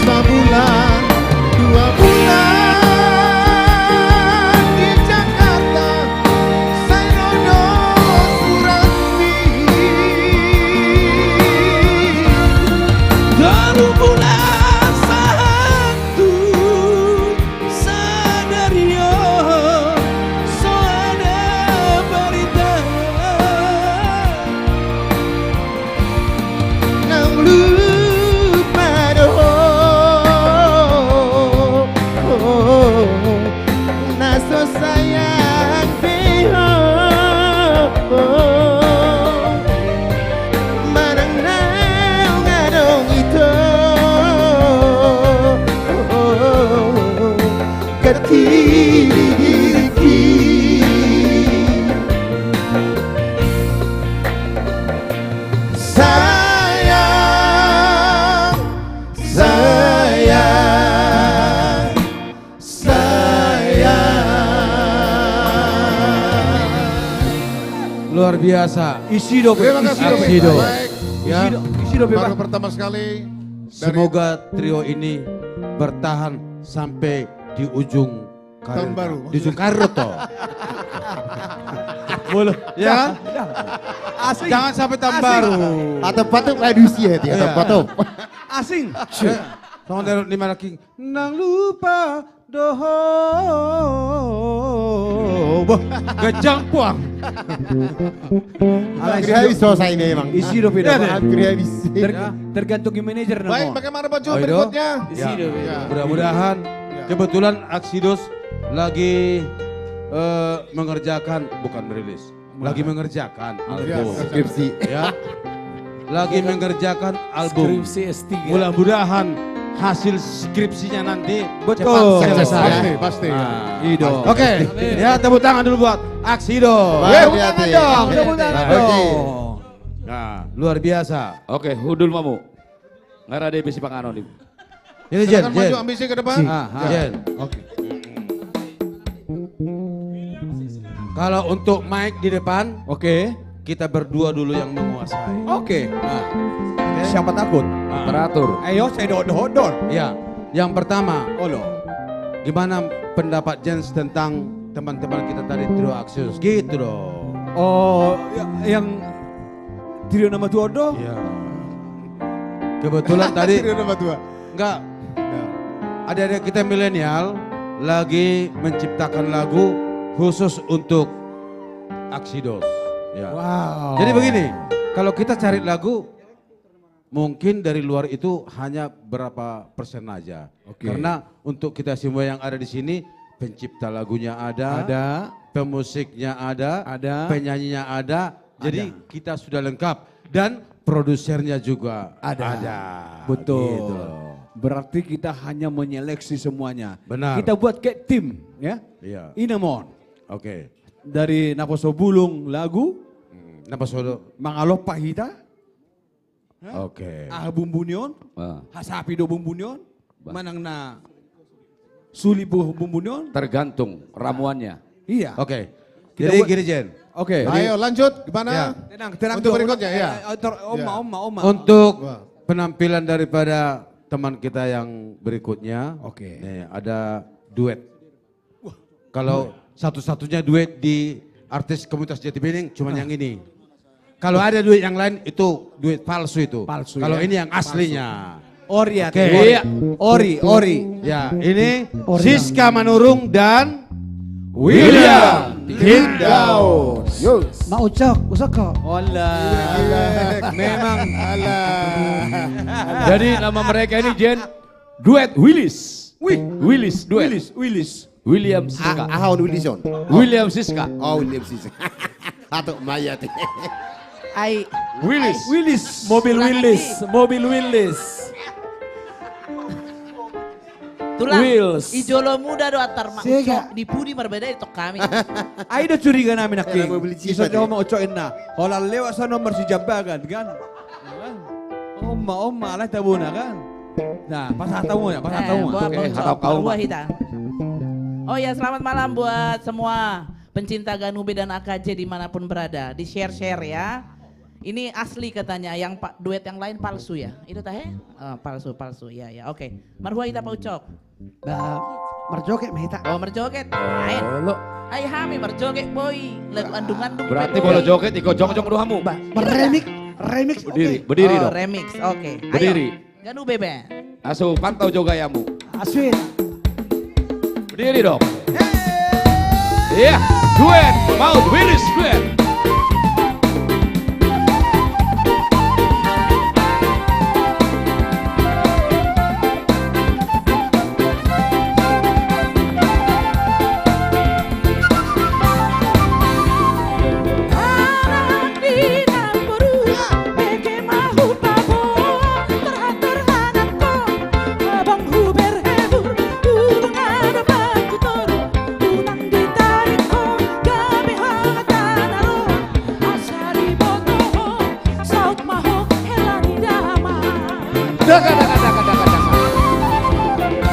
Speaker 11: Sebulan 2 bulan
Speaker 10: Luar biasa.
Speaker 7: Isido. Terima kasih.
Speaker 10: Isido.
Speaker 7: Baik.
Speaker 10: Ya.
Speaker 7: Isido baru pertama sekali.
Speaker 10: Semoga trio ini bertahan sampai di ujung karir.
Speaker 7: Tahun baru.
Speaker 10: Di ujung karir toh. Boleh. Ya.
Speaker 9: Asing.
Speaker 10: Jangan sampai tahun baru.
Speaker 11: Atau patung reduksi ya dia. Atau patung.
Speaker 9: Asing.
Speaker 10: Sama dari 5 lagi. Nang lupa doho. Gejang puang.
Speaker 11: Hampir habis selesai ini emang.
Speaker 9: Isi do beda.
Speaker 11: Hampir habis.
Speaker 9: Tergantung manajer nama.
Speaker 7: Baik, bagaimana baju berikutnya?
Speaker 10: Ya. Mudah-mudahan kebetulan Aksidos lagi mengerjakan, bukan merilis, lagi mengerjakan album.
Speaker 11: Skripsi.
Speaker 10: Ya. Lagi mengerjakan album.
Speaker 9: Skripsi S3.
Speaker 10: Mudah-mudahan hasil skripsinya nanti
Speaker 9: Betul.
Speaker 10: cepat selesai.
Speaker 7: Pasti.
Speaker 9: Ido.
Speaker 10: Oke, ya tepuk tangan dulu buat Aksido.
Speaker 11: Tepuk tangan dong.
Speaker 9: Tepuk tangan dong.
Speaker 10: Nah, luar biasa.
Speaker 6: Oke, hudul mamu. Ngara de bisi panganon ibu.
Speaker 10: Ini Jen,
Speaker 7: Silakan maju
Speaker 10: Jen.
Speaker 7: ambisi ke depan.
Speaker 10: Jen.
Speaker 7: Oke.
Speaker 10: Kalau untuk mic di depan, kita berdua dulu yang menguasai.
Speaker 9: Oke. Siapa takut?
Speaker 2: Teratur.
Speaker 9: Ayo saya dodor.
Speaker 10: Ya, yang pertama,
Speaker 9: Olo.
Speaker 10: gimana pendapat Jens tentang teman-teman kita tadi Trio Axios? Gitu dong.
Speaker 9: Oh, yang trio nama Tuodo?
Speaker 10: Ya. Kebetulan tadi
Speaker 7: Trio nama dua.
Speaker 10: enggak ada kita milenial lagi menciptakan lagu khusus untuk Axidos. Ya.
Speaker 9: Wow.
Speaker 10: Jadi begini, kalau kita cari lagu mungkin dari luar itu hanya berapa persen aja. Karena untuk kita semua yang ada di sini, pencipta lagunya ada, pemusiknya ada, penyanyinya ada. Jadi kita sudah lengkap dan produsernya juga ada.
Speaker 9: Betul.
Speaker 10: Gitu.
Speaker 9: Berarti kita hanya menyeleksi semuanya.
Speaker 10: Benar.
Speaker 9: Kita buat kayak tim, ya.
Speaker 10: Iya.
Speaker 9: Inemon.
Speaker 10: Oke.
Speaker 9: Dari Naposo Bulung lagu,
Speaker 10: Napa solo?
Speaker 9: Mangalo Pahita,
Speaker 10: Oke.
Speaker 9: Bumbunion, Hasapido Bumbunion, Manang na Sulibu Bumbunion.
Speaker 2: Tergantung ramuannya.
Speaker 9: Iya.
Speaker 10: Oke.
Speaker 9: Kita
Speaker 10: Jadi
Speaker 9: buat-
Speaker 10: gini Jen.
Speaker 9: Oke.
Speaker 7: Ayo lanjut, gimana?
Speaker 10: Ya.
Speaker 9: Tenang.
Speaker 7: Untuk berikutnya ya.
Speaker 9: Oma.
Speaker 10: Untuk penampilan daripada teman kita yang berikutnya,
Speaker 9: Oke.
Speaker 10: nih, ada duet. Kalau satu-satunya duet di artis komunitas Jatibening cuma yang ini. Kalau ada duet yang lain itu duet palsu itu.
Speaker 9: Palsu,
Speaker 10: Kalau
Speaker 9: ya.
Speaker 10: ini yang aslinya.
Speaker 9: Ori ya.
Speaker 10: Oke.
Speaker 9: Iya. Ori.
Speaker 10: Ya, ini Siska Manurung dan William Hindau.
Speaker 3: Mau cok, usah kok.
Speaker 9: Memang.
Speaker 2: Jadi nama mereka ini Jen, duet Willis. Willis, duet.
Speaker 9: Willis.
Speaker 2: William Siska.
Speaker 11: Ahon Wilson.
Speaker 2: William Siska.
Speaker 11: Oh, William Siska. Atau Mayat.
Speaker 2: Willis.
Speaker 9: Mobil Willis.
Speaker 12: Tulang,
Speaker 9: Wills.
Speaker 12: ijolo muda do atar mak
Speaker 3: Sega.
Speaker 12: di pudi berbeda itu kami.
Speaker 9: Aida curiga namin
Speaker 11: Kaya
Speaker 9: aking.
Speaker 11: mo beli
Speaker 9: Iso
Speaker 11: chipat,
Speaker 9: nyo mo ochoin na. Hola lewat sa nomor si Jambagan kan. Oma, alay tabo na kan. Nah, pasataw mo ya, pasataw mo.
Speaker 12: buat
Speaker 2: Oke,
Speaker 12: bocok,
Speaker 2: hatau kau,
Speaker 12: buah
Speaker 2: Mak.
Speaker 12: hitam. Oh ya, selamat malam buat semua pencinta Ganube dan AKJ dimanapun berada. Di share ya. Ini asli katanya, yang duet yang lain palsu ya. Itu tahe? Palsu ya. Oke. Marhua kita Pak Ucok.
Speaker 3: Merjoget mahita.
Speaker 12: Oh merjoget, main. Ay hami merjoget boy. Lagu andung-andung.
Speaker 2: Berarti kalau joget ikut jong-jong ruhamu.
Speaker 3: Remix.
Speaker 2: Berdiri
Speaker 12: Oh
Speaker 2: dong.
Speaker 12: remix, oke. Ayo,
Speaker 2: Berdiri.
Speaker 12: Ganube be.
Speaker 2: Asuh pantau jo gayamu.
Speaker 3: Aswin.
Speaker 2: Berdiri dong. Iya, duet. Maut Willis duet.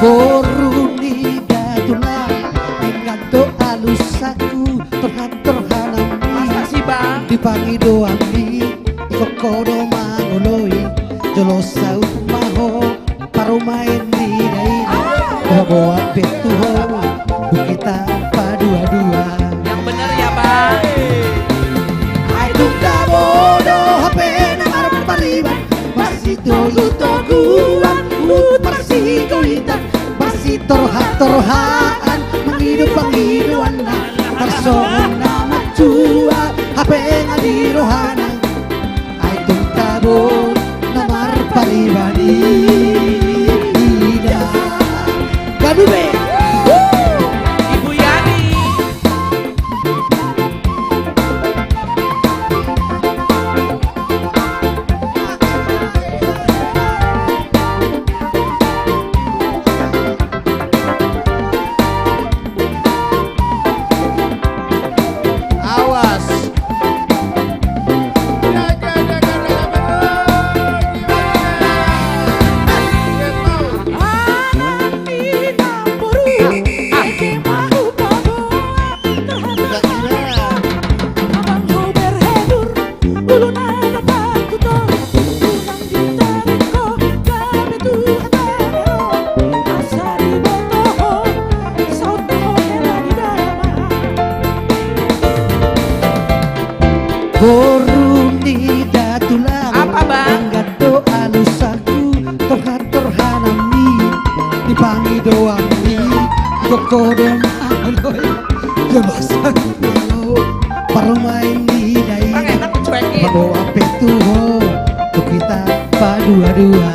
Speaker 3: Boruni datuna inganto alusaku terhanami.
Speaker 12: Masa sih bang?
Speaker 3: Dipangi doami kokodo mangoloi jolosau maho parumain di daina bawa betuho kita dua-dua.
Speaker 12: Yang bener ya bang.
Speaker 3: Ay tungda bodo hape namar paliban masih toguan masih goitan masih torhaan menghidup penghidupan tersongan nama jua hape ngadi rohana ay tungda bodo namar paliban ida Ganube.
Speaker 12: Ibu Yani.
Speaker 11: Awas.
Speaker 9: doang di koko demanoy jebasan piano permain di dai membawa petuho untuk kita berdua-dua.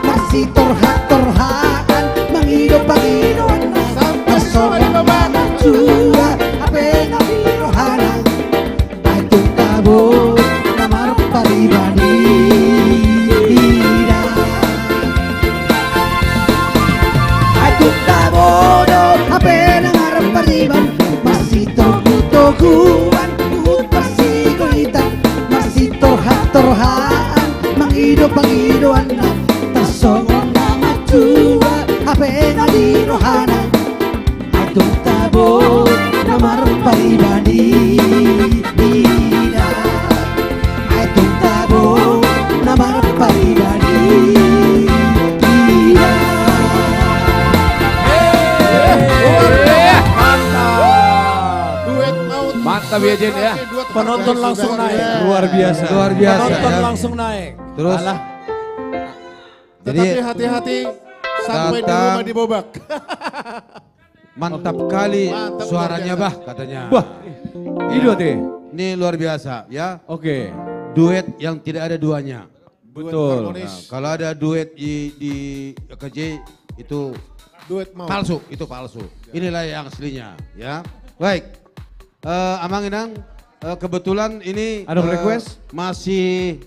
Speaker 9: Masih torhaan menghidup panginoan sampai sore membangun jua apa yang rohana itu tabur namar pribadi itu tabur apa yang pribadi masih torkuan bersih kuitan masih torhaan menghidup panginoan tersongong nama tua apa yang di rohana itu tabur nomor pribadi itu tabur nomor pribadi
Speaker 10: Mantap ya Jen ya.
Speaker 9: Penonton langsung naik.
Speaker 10: Luar biasa. Luar biasa.
Speaker 9: Penonton
Speaker 10: ya.
Speaker 9: langsung naik.
Speaker 10: Terus
Speaker 7: Tetapi hati-hati sampai di
Speaker 10: datang.
Speaker 7: rumah dibobak.
Speaker 10: mantap kali
Speaker 7: Mantap,
Speaker 10: suaranya
Speaker 7: luar
Speaker 10: bah katanya.
Speaker 2: Wah, ini deh.
Speaker 10: Ini luar biasa ya.
Speaker 2: Oke.
Speaker 10: Duet yang tidak ada duanya.
Speaker 2: Betul.
Speaker 10: Nah, kalau ada duet di KJ itu
Speaker 7: Duet mau.
Speaker 10: palsu, itu palsu. Inilah yang aslinya ya. Baik. Amang Inang, kebetulan ini
Speaker 2: Ada request?
Speaker 10: Masih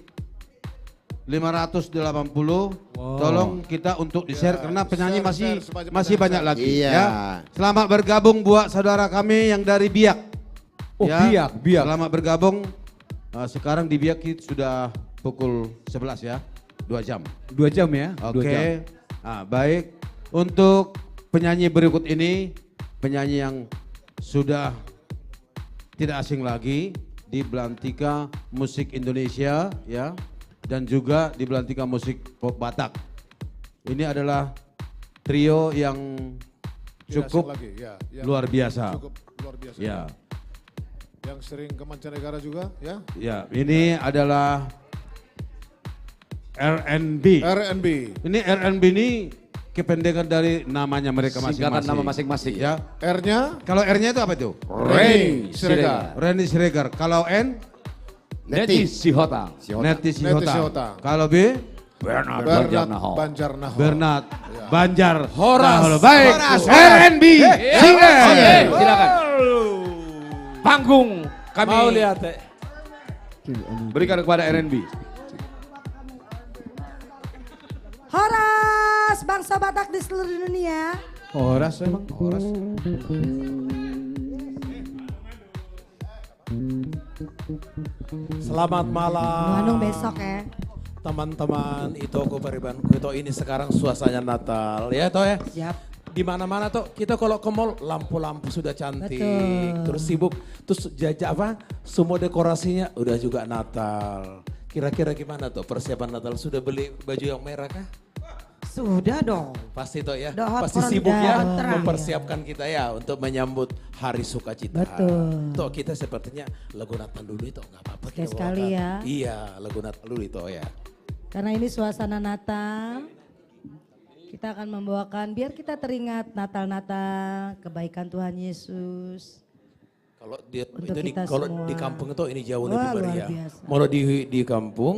Speaker 10: 580. Tolong kita untuk di-share karena penyanyi masih banyak lagi
Speaker 11: Iya.
Speaker 10: ya. Selamat bergabung buat saudara kami yang dari Biak.
Speaker 2: Oh, Biak.
Speaker 10: Selamat bergabung. Sekarang di Biak itu sudah pukul 11 ya. 2 jam.
Speaker 2: 2 jam ya? 2 jam.
Speaker 10: Oke. Baik. Untuk penyanyi berikut ini, penyanyi yang sudah tidak asing lagi di Belantika Musik Indonesia ya, dan juga di Belantika Musik Pop Batak. Ini adalah trio yang cukup
Speaker 7: Tidak asing lagi, ya, yang
Speaker 10: luar biasa.
Speaker 7: Cukup luar biasa.
Speaker 10: Ya.
Speaker 7: Yang sering ke mancanegara juga ya.
Speaker 10: Ya, ini adalah R&B.
Speaker 7: R&B.
Speaker 10: Ini R&B ini kependekan dari namanya mereka masing-masing.
Speaker 2: Singkatan nama masing-masing.
Speaker 10: Ya.
Speaker 7: R-nya
Speaker 10: Kalau R-nya itu apa itu?
Speaker 7: Reni Siregar.
Speaker 10: Reni Siregar. Kalau N?
Speaker 2: Neti Sihota.
Speaker 10: Neti
Speaker 7: Sihota.
Speaker 10: Sihota. Kalau B?
Speaker 7: Bernard Banjarnaho.
Speaker 10: Bernard Banjar.
Speaker 2: Horas.
Speaker 10: Baik. R&B. Singer.
Speaker 2: Oke, silakan.
Speaker 1: Panggung kami
Speaker 9: Mau lihat
Speaker 2: Berikan kepada R&B.
Speaker 13: Horas, bangsa Batak di seluruh dunia.
Speaker 2: Horas emang. Horas.
Speaker 9: Selamat malam.
Speaker 13: Bandung besok ya.
Speaker 9: Teman-teman Itoko Pariban Kuito, ini sekarang suasana Natal ya toh ya.
Speaker 13: Siap.
Speaker 9: Di mana-mana tuh kita kalau ke mall lampu-lampu sudah cantik,
Speaker 13: Betul.
Speaker 9: terus sibuk, terus jajak apa? Semua dekorasinya udah juga Natal. Kira-kira gimana tuh persiapan Natal? Sudah beli baju yang merah kah?
Speaker 13: Sudah dong.
Speaker 9: Pasti toh ya,
Speaker 13: Udah hot
Speaker 9: pasti
Speaker 13: front,
Speaker 9: sibuk ya
Speaker 13: udah terang,
Speaker 9: mempersiapkan kita ya untuk menyambut Hari Sukacita.
Speaker 13: Betul.
Speaker 9: Toh kita sepertinya lagu Natal dulu itu nggak apa-apa. kita
Speaker 13: Sekali-sekali
Speaker 9: bawakan.
Speaker 13: ya.
Speaker 9: Iya, lagu Natal dulu itu ya.
Speaker 13: Karena ini suasana Natal, kita akan membawakan biar kita teringat Natal-Natal, kebaikan Tuhan Yesus.
Speaker 9: Kalau di,
Speaker 13: Untuk
Speaker 9: itu di,
Speaker 13: kita
Speaker 9: kalau
Speaker 13: semua.
Speaker 9: di kampung itu ini jauh
Speaker 13: Wah,
Speaker 9: lebih
Speaker 13: luar
Speaker 9: meriah.
Speaker 13: biasa.
Speaker 9: Mau di kampung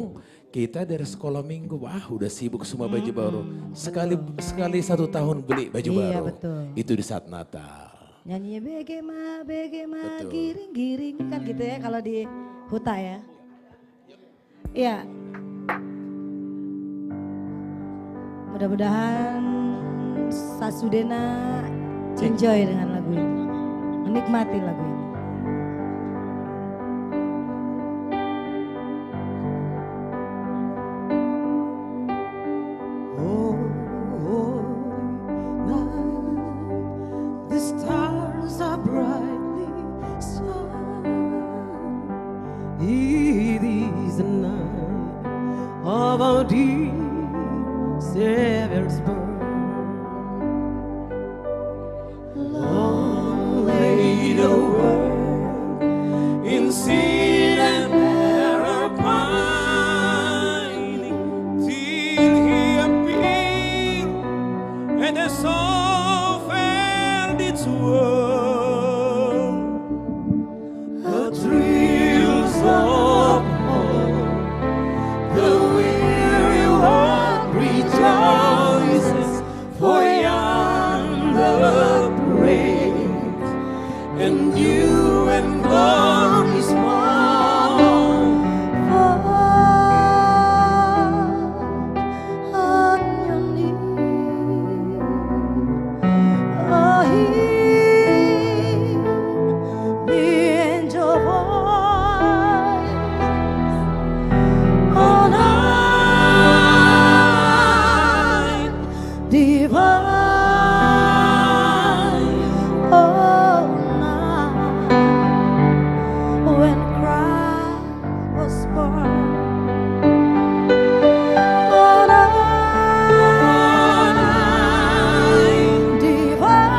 Speaker 9: kita dari sekolah minggu, wah udah sibuk semua baju baru. Sekali 1 tahun beli baju
Speaker 13: Iya,
Speaker 9: baru.
Speaker 13: betul.
Speaker 9: Itu di saat Natal.
Speaker 13: Nyanyinya begema,
Speaker 9: Betul.
Speaker 13: giring-giring kan gitu ya kalau di Huta ya. Iya. Mudah-mudahan Sasudena enjoy dengan lagu ini. Menikmati lagu ini.
Speaker 5: The stars are brightly shining. It is the night of our dear Savior's birth. Long lay the world
Speaker 14: and you and glory small.
Speaker 13: On your knees, oh, hear the angel voice on high, divine, oh, night when Christ was born. On high, divine,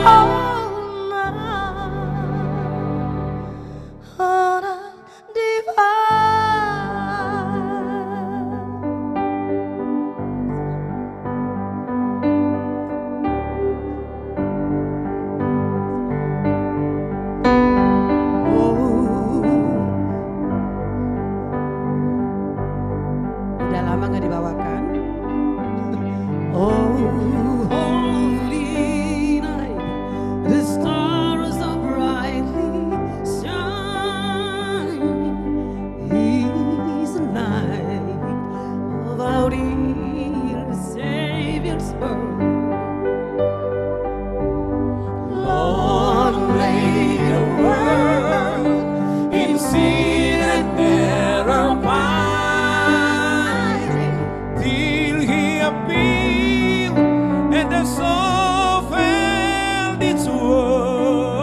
Speaker 13: oh, night, on high,
Speaker 5: Udah lama gak dibawakan. Oh, holy night, the stars are brightly shining. Is the night of our dear Savior's birth. Lord, lay the world in sin and error pining till He appeared and the soul felt its woe.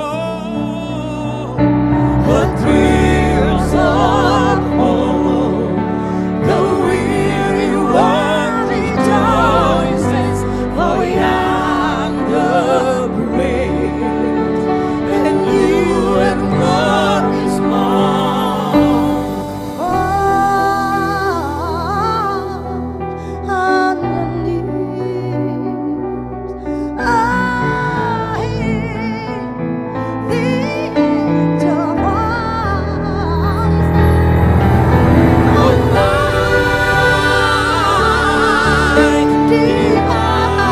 Speaker 5: But thrills of hope, the weary world rejoices, for yonder praise and you and glory small.
Speaker 13: On your knees, I hear the angel voice. On night divine,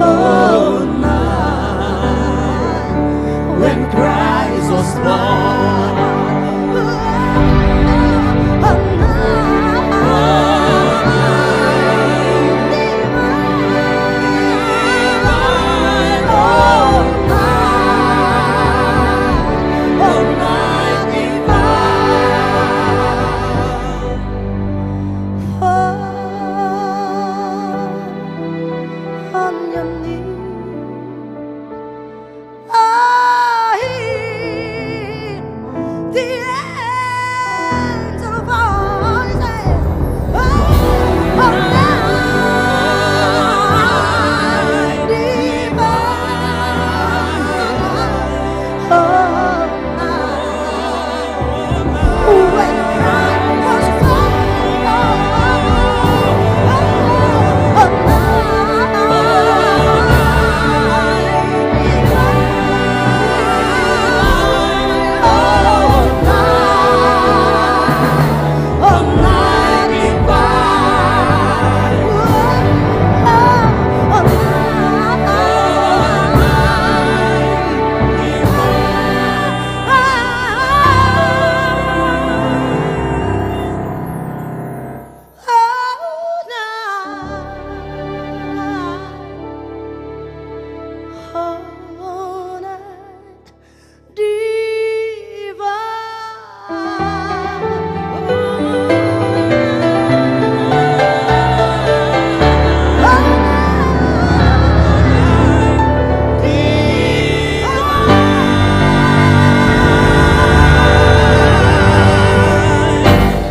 Speaker 13: oh, night when Christ was born. On your knees, I hear the angel voices. Oh, night divine, oh, night when Christ was born.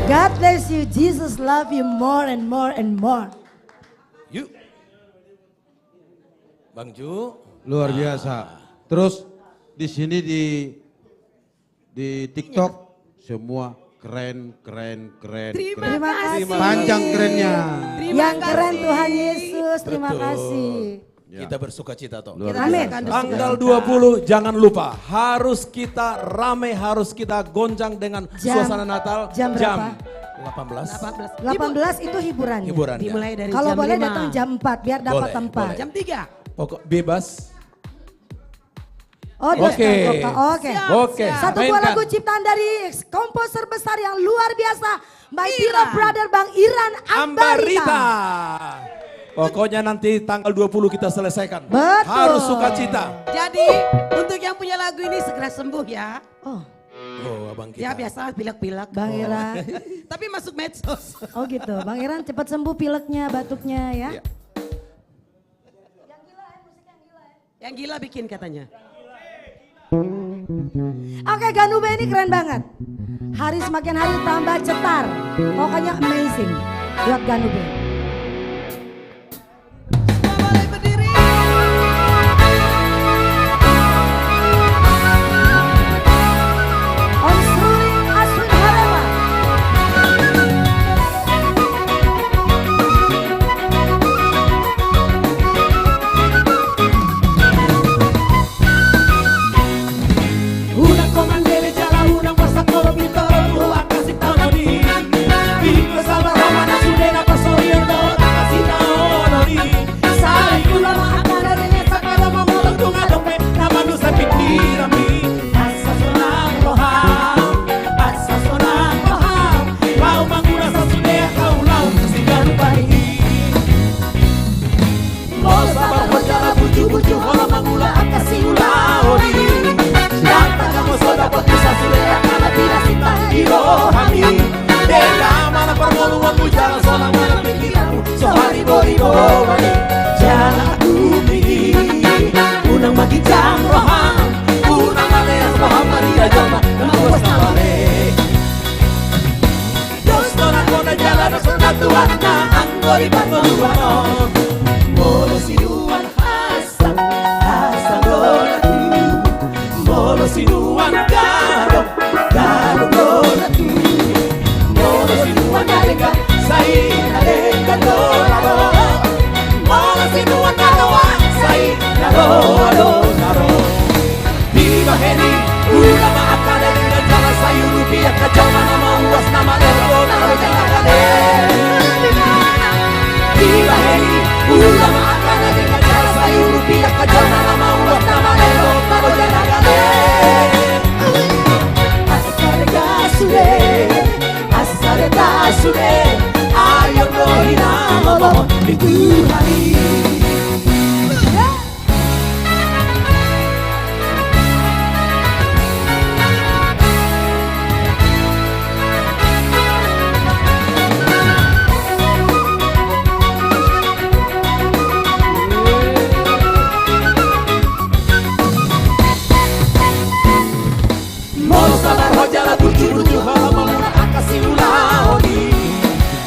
Speaker 13: God bless you. Jesus love you more and more and more.
Speaker 9: Yuk. Bang Ju.
Speaker 10: Luar biasa. Terus di sini di TikTok semua keren.
Speaker 13: Terima kasih.
Speaker 10: Panjang kerennya.
Speaker 13: Yang keren Tuhan Yesus. Terima kasih.
Speaker 9: Kita bersuka cita toh.
Speaker 13: Amin.
Speaker 9: Tanggal 20 jangan lupa harus kita rame, harus kita goncang dengan suasana Natal.
Speaker 13: Jam berapa?
Speaker 9: 18.
Speaker 13: 18 itu hiburannya.
Speaker 9: Hiburannya.
Speaker 5: Dimulai dari
Speaker 13: Kalau
Speaker 5: jam
Speaker 13: boleh
Speaker 5: 5.
Speaker 13: datang jam 4 biar dapat
Speaker 9: Boleh,
Speaker 13: tempat.
Speaker 9: boleh.
Speaker 5: Jam 3.
Speaker 9: Pokok bebas.
Speaker 13: Oh,
Speaker 9: Oke.
Speaker 13: Oke.
Speaker 9: Oke.
Speaker 13: Satu buah
Speaker 9: Mainkan.
Speaker 13: lagu ciptaan dari komposer besar yang luar biasa. My dear brother Bang Iran Ambarita.
Speaker 9: Pokoknya nanti tanggal 20 kita selesaikan.
Speaker 13: Betul.
Speaker 9: Harus sukacita.
Speaker 5: Jadi untuk yang punya lagu ini segera sembuh ya.
Speaker 13: Oh.
Speaker 9: Oh, abang kita.
Speaker 5: Ya biasa pilek-pilek.
Speaker 13: Bang Iran.
Speaker 5: Tapi masuk medsos.
Speaker 13: Oh gitu. Bang Iran cepat sembuh pileknya, batuknya ya.
Speaker 5: Yang gila bikin katanya.
Speaker 13: Oke, Ganube ini keren banget. Hari semakin hari tambah cetar. Pokoknya amazing buat Ganube. Om Suri Aswin Harema.
Speaker 14: Unang komandele jala unang pasakolo bintoro dua kasih tanoni Biko sama romana sudena pasoriendo kasih tanoni Sai ulama akara dene sakala mamolo tunga dope nama nusa pikirami Asa sonang roham Kau manguna sa sudea kau lau kasih ganupai Mau sabar hojala buju-buju hola mangula akasi ulaoni dapat bisa sudah karena tidak cinta hirohani Dega mana permoluan jalan solang mana pikiranmu Sohari boribo wani Jalan bumi Unang magijang roham Unang maleas roham Maria joma Namuas namare Dos nona kona jalan Sonda tuan na Anggori pangoluano Molo sinuan hasan Hasan dolatu Molo sinuan garong, garong dolatu Molo sinuan narika, say narika dolaro Molo sinuan narawa, say naro Viva Heni, ula maakada dengan jalan sayu rupiah Kacau mana mauas nama lero, naro janagale Viva Heni, ula maakada dengan jalan sayu rupiah Kacau mana mauas nama lero, naro janagale Asare tasure ayo dohina momo itu hari Mau sabar hojala tujuh halaman akasi ulaoni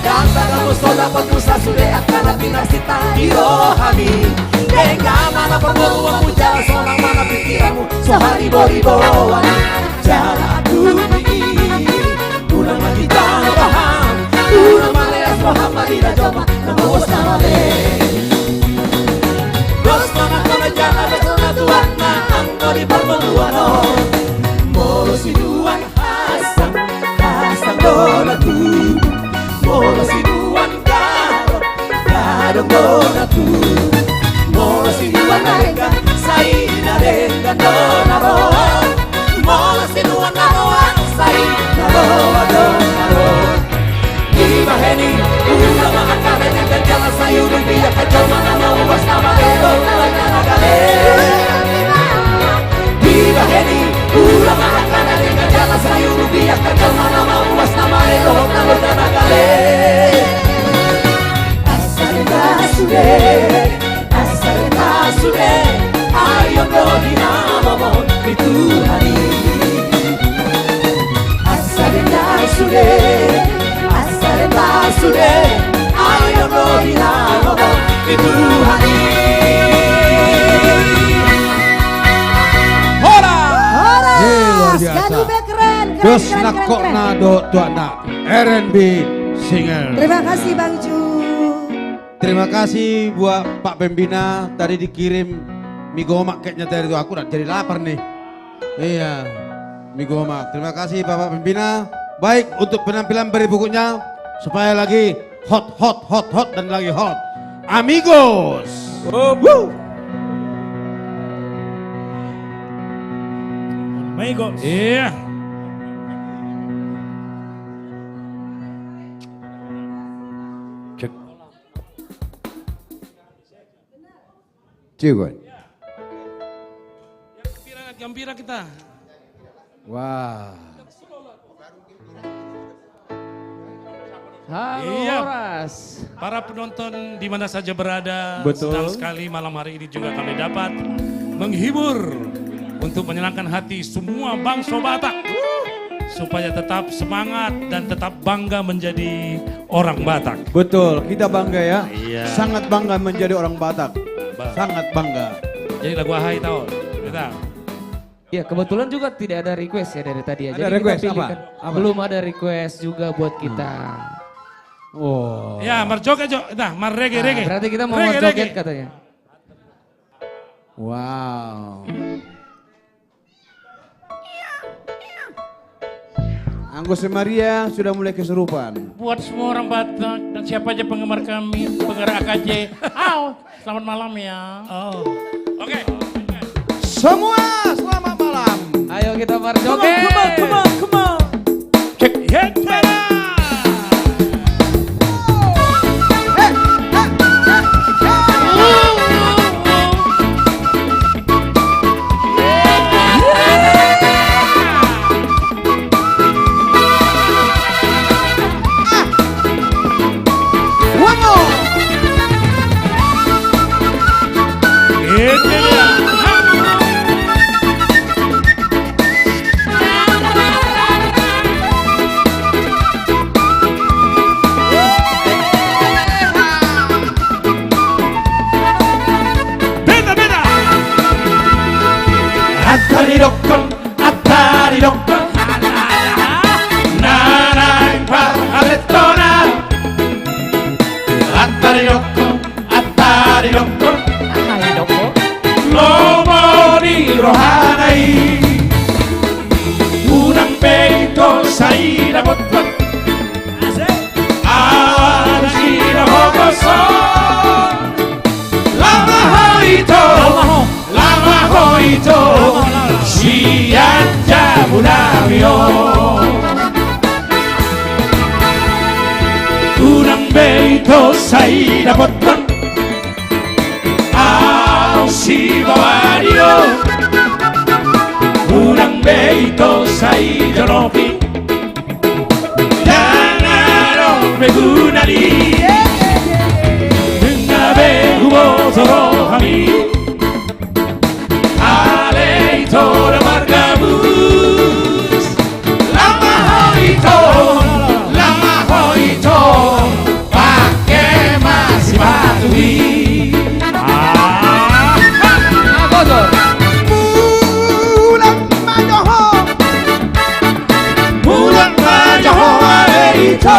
Speaker 14: Dan tagamu soda penusa sude akana binasita hirohani Dega mana permoluan jalan solang mana pikiranmu Sohari boriboan Jalan bumi Unang mati jalan roham Unang maleas roham marina joma Namuas namale Dos mana kona jalan Besona tuan na Anggori permoluan Molo sinuan hasan Hasan dolatu Molo sinuan garong Garong dolatu Molo sinuan nareka Say nareka donaro Molo sinuan naroa Say naroa donaro Viva Heni Ula maakare dengan jalan sayu Rupiah kacau mana mauas nama lero Nala janagale Viva Heni Ula maakare dengan jalan sayu Rupiah kacau mana mauas nama lero Nala janagale Asare tasure Ayo dohina momon itu hari Asare tasure Ayo dohina momon itu hari
Speaker 2: Luar biasa.
Speaker 13: Ganube keren.
Speaker 2: Dos nakok nado tuana R&B singer.
Speaker 13: Terima kasih Bang Ju.
Speaker 2: Terima kasih buat Pak Pembina tadi dikirim mie gomak kayaknya dari itu aku udah jadi lapar nih. Iya, mie gomak. Terima kasih Bapak Pembina. Baik untuk penampilan berikutnya supaya lagi hot dan lagi hot. Amigos.
Speaker 15: Amigos.
Speaker 1: Iya.
Speaker 11: Cek. Cigon.
Speaker 1: Gembira kita.
Speaker 11: Wah.
Speaker 4: Halo
Speaker 15: Iya.
Speaker 4: Horas.
Speaker 15: Para penonton di mana saja berada,
Speaker 9: Betul.
Speaker 15: senang sekali malam hari ini juga kami dapat menghibur untuk menyenangkan hati semua bangsa Batak. Supaya tetap semangat dan tetap bangga menjadi orang Batak.
Speaker 9: Betul, kita bangga ya.
Speaker 15: Iya.
Speaker 9: Sangat bangga menjadi orang Batak. Sangat bangga.
Speaker 15: Jadi lagu Ahai tahu, kita.
Speaker 4: Ya kebetulan juga tidak ada request ya dari tadi ya.
Speaker 9: Ada
Speaker 4: Jadi
Speaker 9: request,
Speaker 4: kita pilih
Speaker 9: apa?
Speaker 4: kan.
Speaker 9: Apa?
Speaker 4: Belum ada request juga buat kita.
Speaker 9: Oh.
Speaker 15: Ya, marjoget jo, nah, reggae, reggae.
Speaker 4: Berarti kita mau
Speaker 15: Reggae,
Speaker 4: joget
Speaker 15: reggae.
Speaker 4: katanya.
Speaker 9: Wow. Anggus Maria sudah mulai kesurupan.
Speaker 15: Buat semua orang Batak dan siapa aja penggemar kami, penggemar AKJ. Selamat malam ya. Oh. Oke.
Speaker 9: Semua selamat malam.
Speaker 4: Ayo kita berjoget.
Speaker 15: Come on. Cek, hit,
Speaker 14: Sai dapatkan si bawario Urang beito sai joropi Danaro begunari Ngabe hubo zoro hami Aleito da margabus Lama hoito Batui Bulan majoho Aleito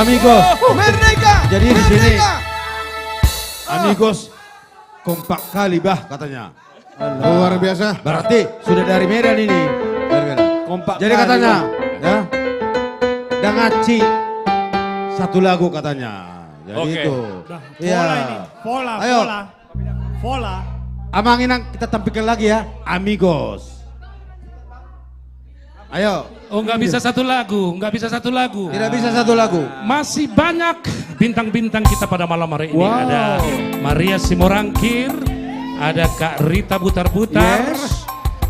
Speaker 10: Amigos.
Speaker 14: Merdeka.
Speaker 10: Jadi di sini amigos kompak kali bah katanya.
Speaker 7: Luar biasa.
Speaker 10: Berarti sudah dari Medan ini. Dari Medan.
Speaker 14: Kompak.
Speaker 10: Jadi katanya ya. Dan ngaci satu lagu katanya. Jadi
Speaker 15: Oke.
Speaker 10: itu. Iya.
Speaker 16: Pola ini, pola,
Speaker 10: Ayo.
Speaker 16: pola. Pola.
Speaker 10: Amang Inang kita tampilkan lagi ya. Amigos. Ayo.
Speaker 15: Oh nggak bisa satu lagu, nggak bisa satu lagu.
Speaker 10: Tidak bisa satu lagu.
Speaker 15: Masih banyak bintang-bintang kita pada malam hari ini.
Speaker 10: Wow.
Speaker 15: Ada Maria Simorangkir, ada Kak Rita Butar-Butar,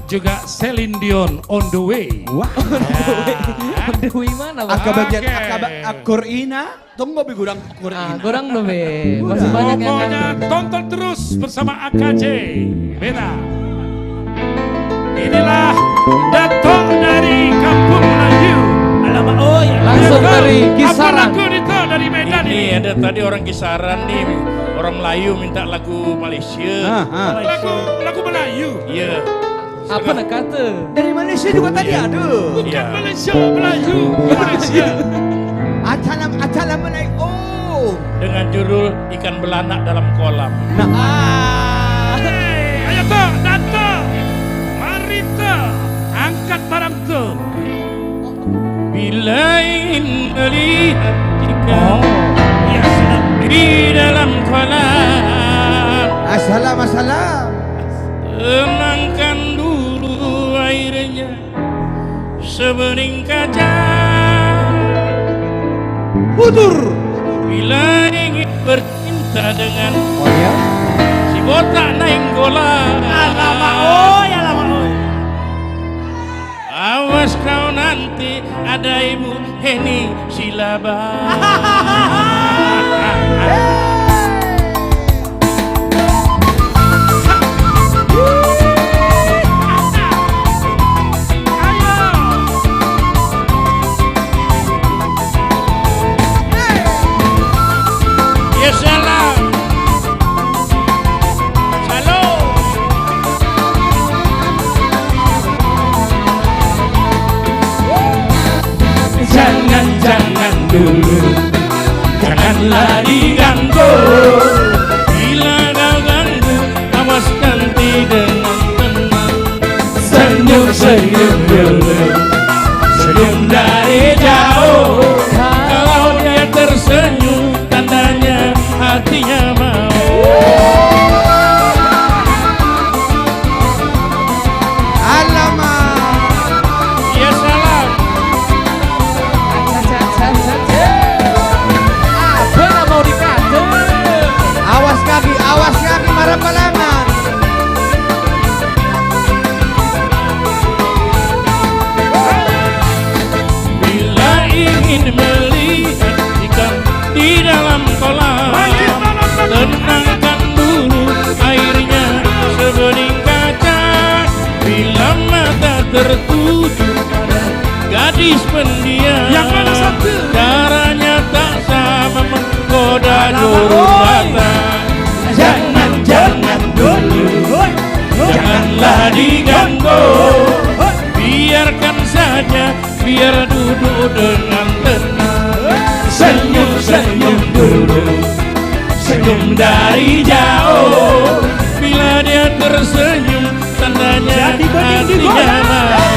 Speaker 15: juga Celine Dion on the way.
Speaker 4: On the way mana, Bang?
Speaker 16: Aka bagian
Speaker 15: Oke.
Speaker 16: akur ina, tunggu bi gudang akur ina.
Speaker 4: Gorang lo be. Masih banyak yang
Speaker 15: Pokoknya tonton terus bersama AKJ. Beta. Inilah Dato dari Kampung Melayu.
Speaker 16: Alamak, oh ya.
Speaker 4: langsung dari Kisaran.
Speaker 15: Apa lagu itu dari Medan ini?
Speaker 17: Ini ada tadi orang Kisaran nih, orang Melayu minta lagu Malaysia.
Speaker 15: Lagu Melayu.
Speaker 17: Iya.
Speaker 4: Apa nak kata?
Speaker 16: Dari Malaysia juga tadi ada.
Speaker 15: Bukan Malaysia, Melayu. Malaysia.
Speaker 16: Acalam menaik. Oh.
Speaker 17: Dengan judul Ikan Belanak Dalam Kolam.
Speaker 15: Hey, ayo toh, Dato. Mari toh, angkat barang tuh.
Speaker 17: Bila ingin melihat ikan di dalam kolam,
Speaker 3: Assalam.
Speaker 17: tenangkan dulu airnya sebening kaca.
Speaker 3: Budur.
Speaker 17: Bila ingin bercinta dengan si botak nainggola.
Speaker 16: Alamak, oh ya lama.
Speaker 17: Awas kau nanti ada ibu Heni Silaba. Ya salam. Salam.
Speaker 15: Jangan dulu, janganlah diganggu.
Speaker 17: Bila kau ganggu, awas ganti dengan tenang.
Speaker 15: Senyum dulu,
Speaker 17: Senyum dari jauh. Kalau dia tersenyum, tandanya hatinya mau. Ya salam.
Speaker 4: Apa nak mau dikata?
Speaker 3: Awas kaki marah pelangan.
Speaker 17: Bila ingin melihat ikan di dalam kolam, tenangkan dulu airnya sebening kaca. Bila mata tertuju pada gadis pendiam,
Speaker 15: Yang mana satu?
Speaker 17: caranya tak sama menggoda juru mata.
Speaker 16: Jangan dulu.
Speaker 17: Janganlah diganggu, biarkan saja, biar duduk dengan tenang.
Speaker 15: senyum dulu,
Speaker 17: Senyum dari jauh. Bila dia tersenyum, tandanya hatinya mau.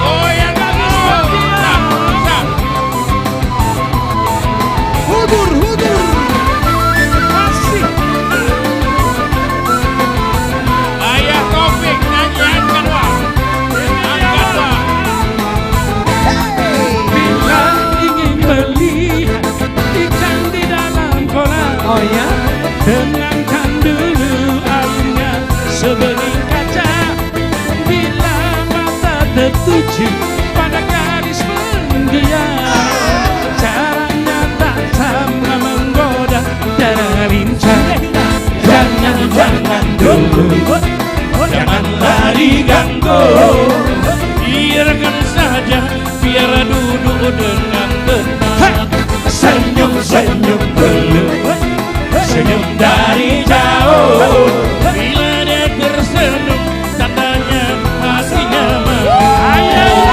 Speaker 17: Oh ya Ayah Taufik nyanyikan wah. Angkat wah.
Speaker 15: bila ingin melihat ikan di dalam kolam.
Speaker 4: Oh ya?
Speaker 15: Tenangkan dulu airnya sebening kaca. Bila mata tertuju pada gadis pendiam, caranya tak sama menggoda dan lincah. Jangan dulu,
Speaker 17: Janganlah diganggu, biarkan saja, biar duduk dengan tenang.
Speaker 15: senyum dulu,
Speaker 17: Senyum dari jauh. Bila dia tersenyum, tandanya hatinya mau.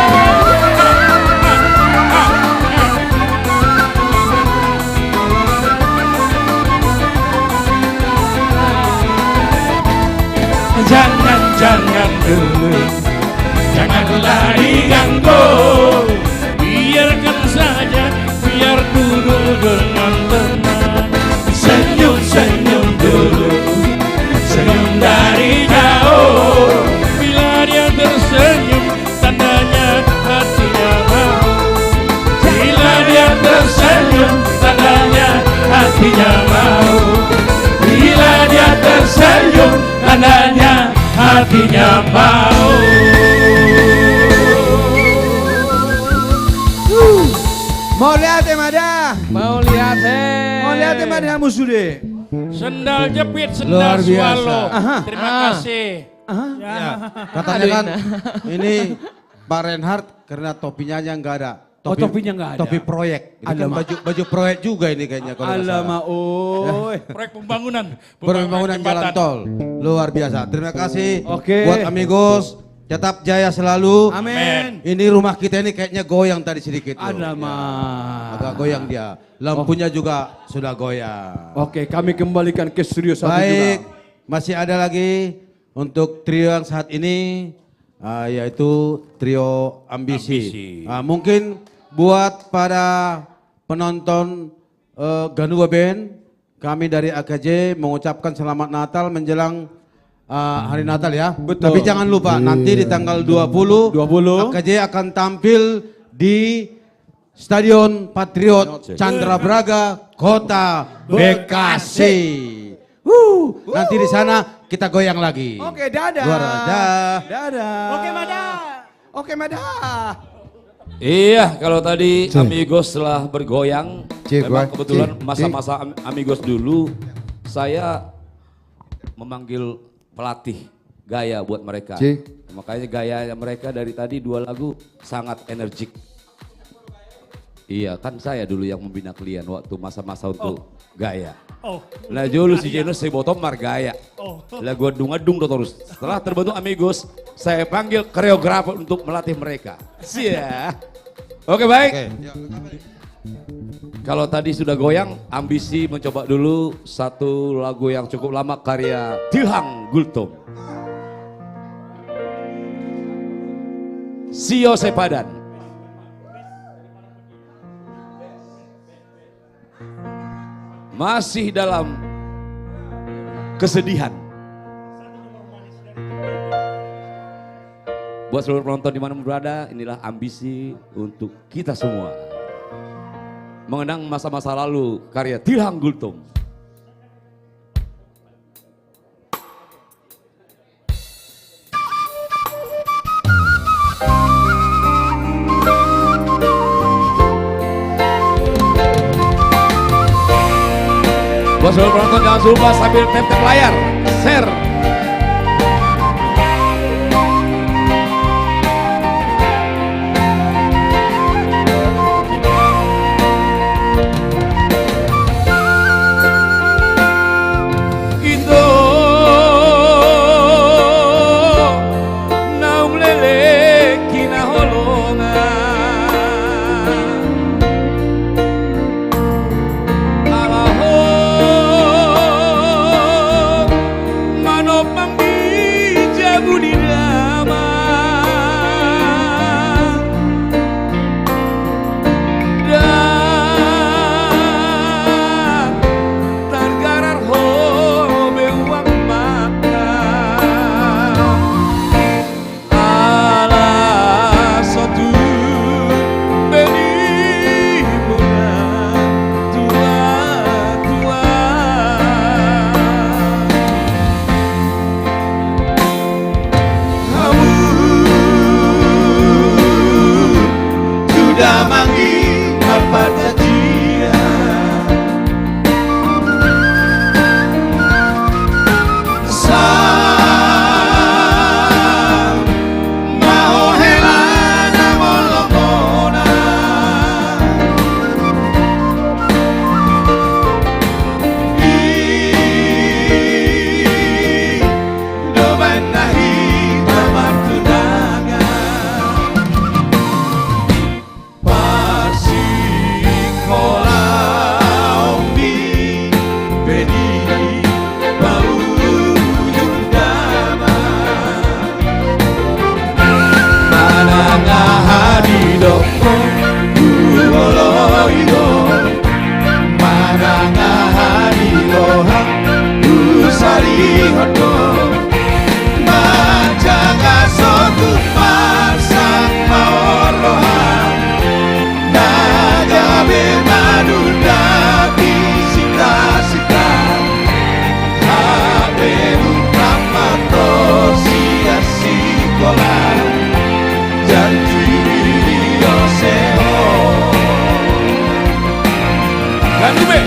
Speaker 17: jangan dulu, janganlah diganggu. Biarkan saja, biar duduk dengan tenang. Senyum-senyum dulu, senyum dari jauh. Bila dia tersenyum, tandanya hatinya mau. Bila dia tersenyum, tandanya hatinya mau. Bila dia tersenyum, tandanya hatinya mau.
Speaker 16: Mau lihat Mada?
Speaker 1: Mau lihat
Speaker 16: Mau lihat Mada musude?
Speaker 17: Sendal jepit,
Speaker 10: Luar
Speaker 17: sendal
Speaker 10: biasa.
Speaker 17: swallow.
Speaker 16: Aha.
Speaker 17: Terima kasih.
Speaker 10: Ya, katanya kan ini Pak Reinhardt karena topinya aja nggak ada.
Speaker 16: Oh, topinya nggak ada.
Speaker 10: Topi proyek. Ini kan baju proyek juga ini kayaknya kalau nggak salah.
Speaker 16: Alamak, oi.
Speaker 17: Proyek pembangunan.
Speaker 10: Pembangunan jalan
Speaker 17: jembatan.
Speaker 10: tol. Luar biasa. Terima kasih
Speaker 16: Oke.
Speaker 10: buat amigos. Tetap jaya selalu.
Speaker 16: Amin.
Speaker 10: Ini rumah kita ini kayaknya goyang tadi sedikit. loh.
Speaker 16: Alamak.
Speaker 10: Agak goyang dia. Lampunya juga sudah goyang.
Speaker 16: Oke, kami kembalikan ke studio satu
Speaker 10: Baik,
Speaker 16: juga.
Speaker 10: masih ada lagi untuk trio yang saat ini yaitu trio Ambisi. Mungkin buat para penonton Ganua Band, kami dari AKJ mengucapkan selamat Natal menjelang hari Natal ya.
Speaker 16: Betul.
Speaker 10: Tapi jangan lupa nanti di tanggal 20 AKJ akan tampil di Stadion Patriot Candrabraga Kota Bekasi. Nanti di sana kita goyang lagi.
Speaker 16: Oke, dadah.
Speaker 10: Dadah.
Speaker 16: Dadah. Oke, Mada. Oke, Mada.
Speaker 18: Iya, kalau tadi Amigos telah bergoyang, memang kebetulan masa-masa Amigos dulu, saya memanggil pelatih gaya buat mereka. Makanya gaya mereka dari tadi 2 lagu sangat energik. Iya, kan saya dulu yang membina kalian waktu masa-masa untuk gaya. Lah dulu si Jenos saya bottom margaya. Lah gua dung terus. Setelah terbentuk Amigos, saya panggil koreografer untuk melatih mereka. Sia. Oke, baik. Kalau tadi sudah goyang, Ambisi mencoba dulu satu lagu yang cukup lama karya Tilhang Gultom. Sio Sepadan. Masih dalam kesedihan. Buat seluruh penonton di mana berada, inilah Ambisi untuk kita semua. Mengenang masa-masa lalu karya Tilhang Gultom. Buat seluruh penonton jangan lupa sambil tap-tap layar, share. Indo naum lele kina holonga alaho manopang jabu di dama dan targarar ho bewang mata ala satu beli muda tua-tua kamu sudah manggil apa dia sang mau helana molokona do banahi tamartunaga pasti
Speaker 14: ihonmu menjaga suatu pasang maorohan najabe madunda di sita-sita haberu pramato sia-sikola janji Yoseo Ganube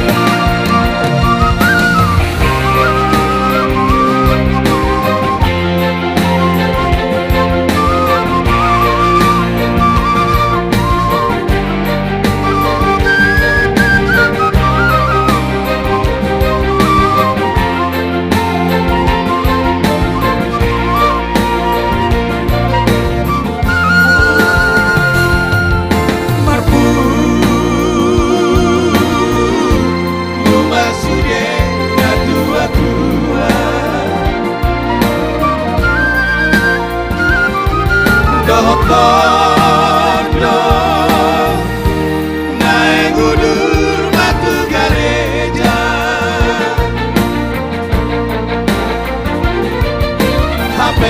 Speaker 14: Dohok-dohok naik gudur batu gereja HP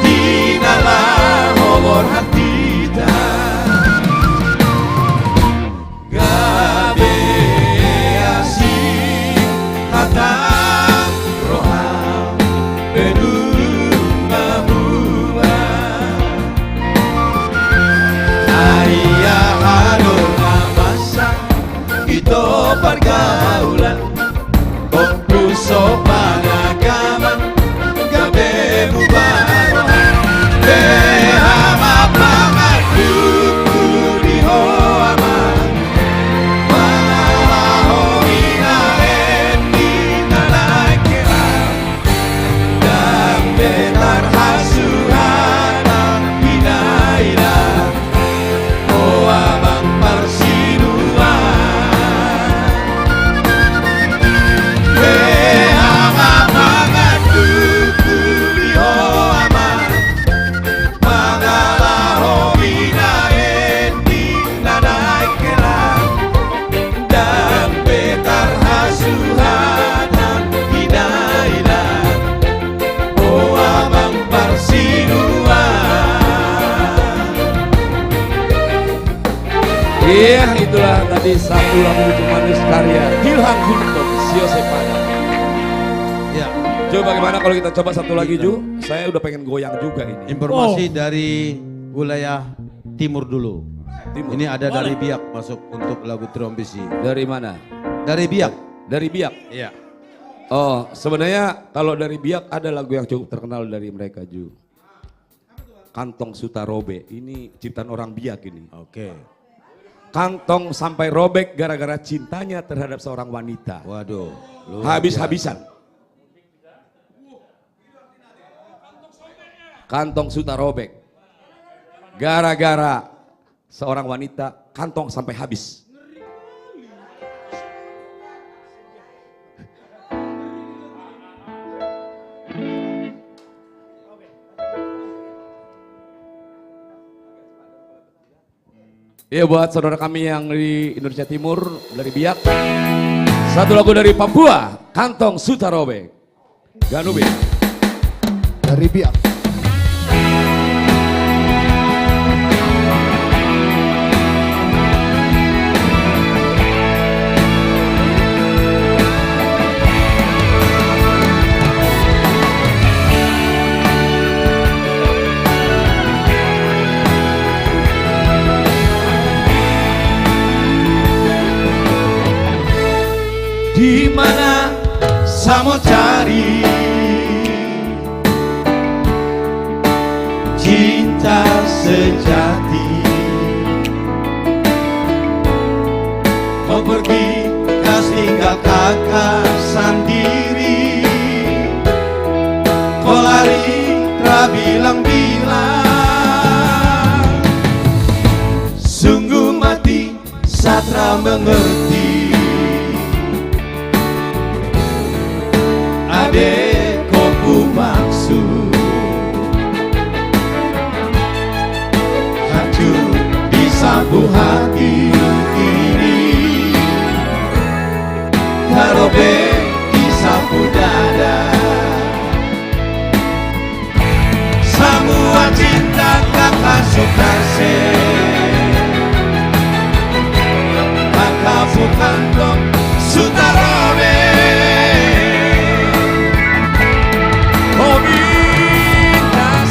Speaker 14: di dalam obor hati gabe asih kata roha bedu pergaulan Kopu sopan agaman Gabe bubarohan Behama pangaduku di hoama Malaho inaen di tanah kira Dan betar hasuhana inaira Oh abang parsinuan
Speaker 18: Iya, itulah tadi satu lagu lucu manis karya Ilham Guntur, Sio Sepana. Ya. Coba bagaimana kalau kita coba satu lagi Ju? Saya udah pengen goyang juga ini.
Speaker 10: Informasi dari wilayah timur dulu.
Speaker 18: Timur.
Speaker 10: Ini ada dari Biak masuk untuk lagu Trombisi.
Speaker 18: Dari mana?
Speaker 10: Dari Biak.
Speaker 18: Dari Biak?
Speaker 10: Iya.
Speaker 18: Oh, sebenarnya kalau dari Biak ada lagu yang cukup terkenal dari mereka Ju. Kantong Sutarobe, ini ciptaan orang Biak ini.
Speaker 10: Oke.
Speaker 18: Kantong sampai robek gara-gara cintanya terhadap seorang wanita.
Speaker 10: Waduh.
Speaker 18: Habis-habisan. Kantong suta robek. Gara-gara seorang wanita kantong sampai habis. Ya buat saudara kami yang di Indonesia Timur, dari Biak. Satu lagu dari Papua, Kantong Sutarobe. Ganube.
Speaker 11: Dari Biak.
Speaker 14: Di mana samo cari cinta sejati, kau pergi kas tinggal kakak sendiri, kau lari tak bilang-bilang, sungguh mati satra mengerti. Adek kopu maksud hancur di sapu hati ini. sukase kakak bukan dong sutarobe hobi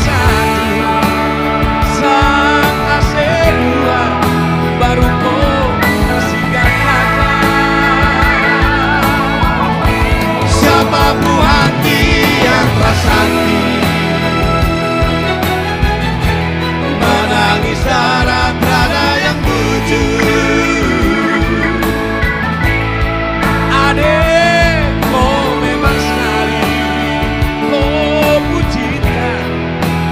Speaker 14: satu sang kasih dua baru kau kasih kakak siapa bu hati yang rasati menangis darah rada yang bujur adek kau memang sekali kau pujinya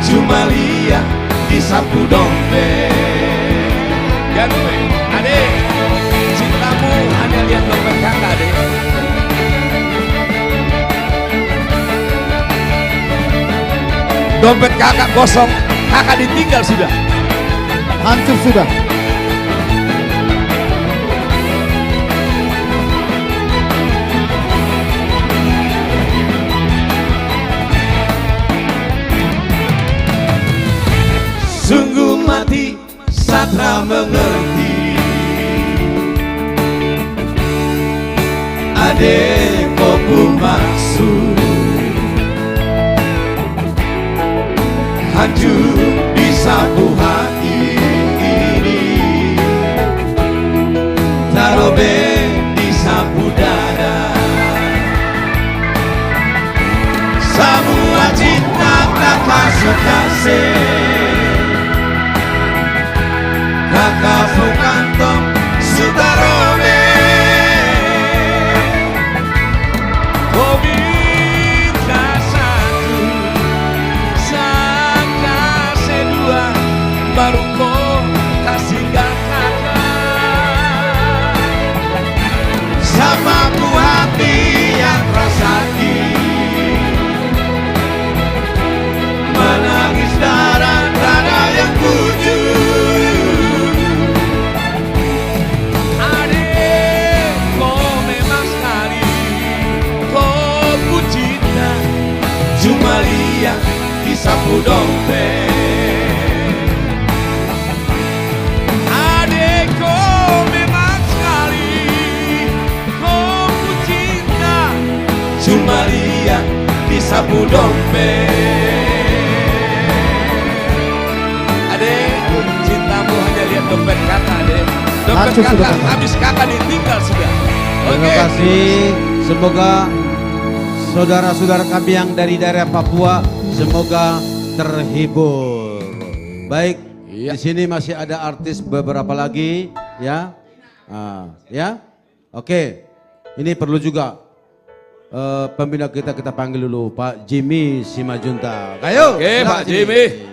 Speaker 14: cuma lihat disapu dompet ya gue adek cintamu hanya lihat dompet kakak adek dompet kakak kosong kakak ditinggal sudah hancur sudah sungguh mati satra mengerti adek kau maksud hancur disapu hati ini tarobe disapu dada semua cinta kakak sukase kakak bukan tong sutarobe hobi baru kau kasih kakak sama bu hati yang rasaki menangis darah yang bujur adek kau memang sekali kau pujinya cuma lihat disapu dompet cuma lihat disapu dompet adek cintamu hanya lihat dompet kakak adek dompet kakak habis kakak ditinggal sudah
Speaker 10: Terima kasih, semoga saudara-saudara kami yang dari daerah Papua semoga terhibur. Baik, di sini masih ada artis beberapa lagi ya. Ya. Oke. Ini perlu juga pembina kita panggil dulu Pak Jimmy Simajuntak. Ayo.
Speaker 18: Oke, Pak Jimmy.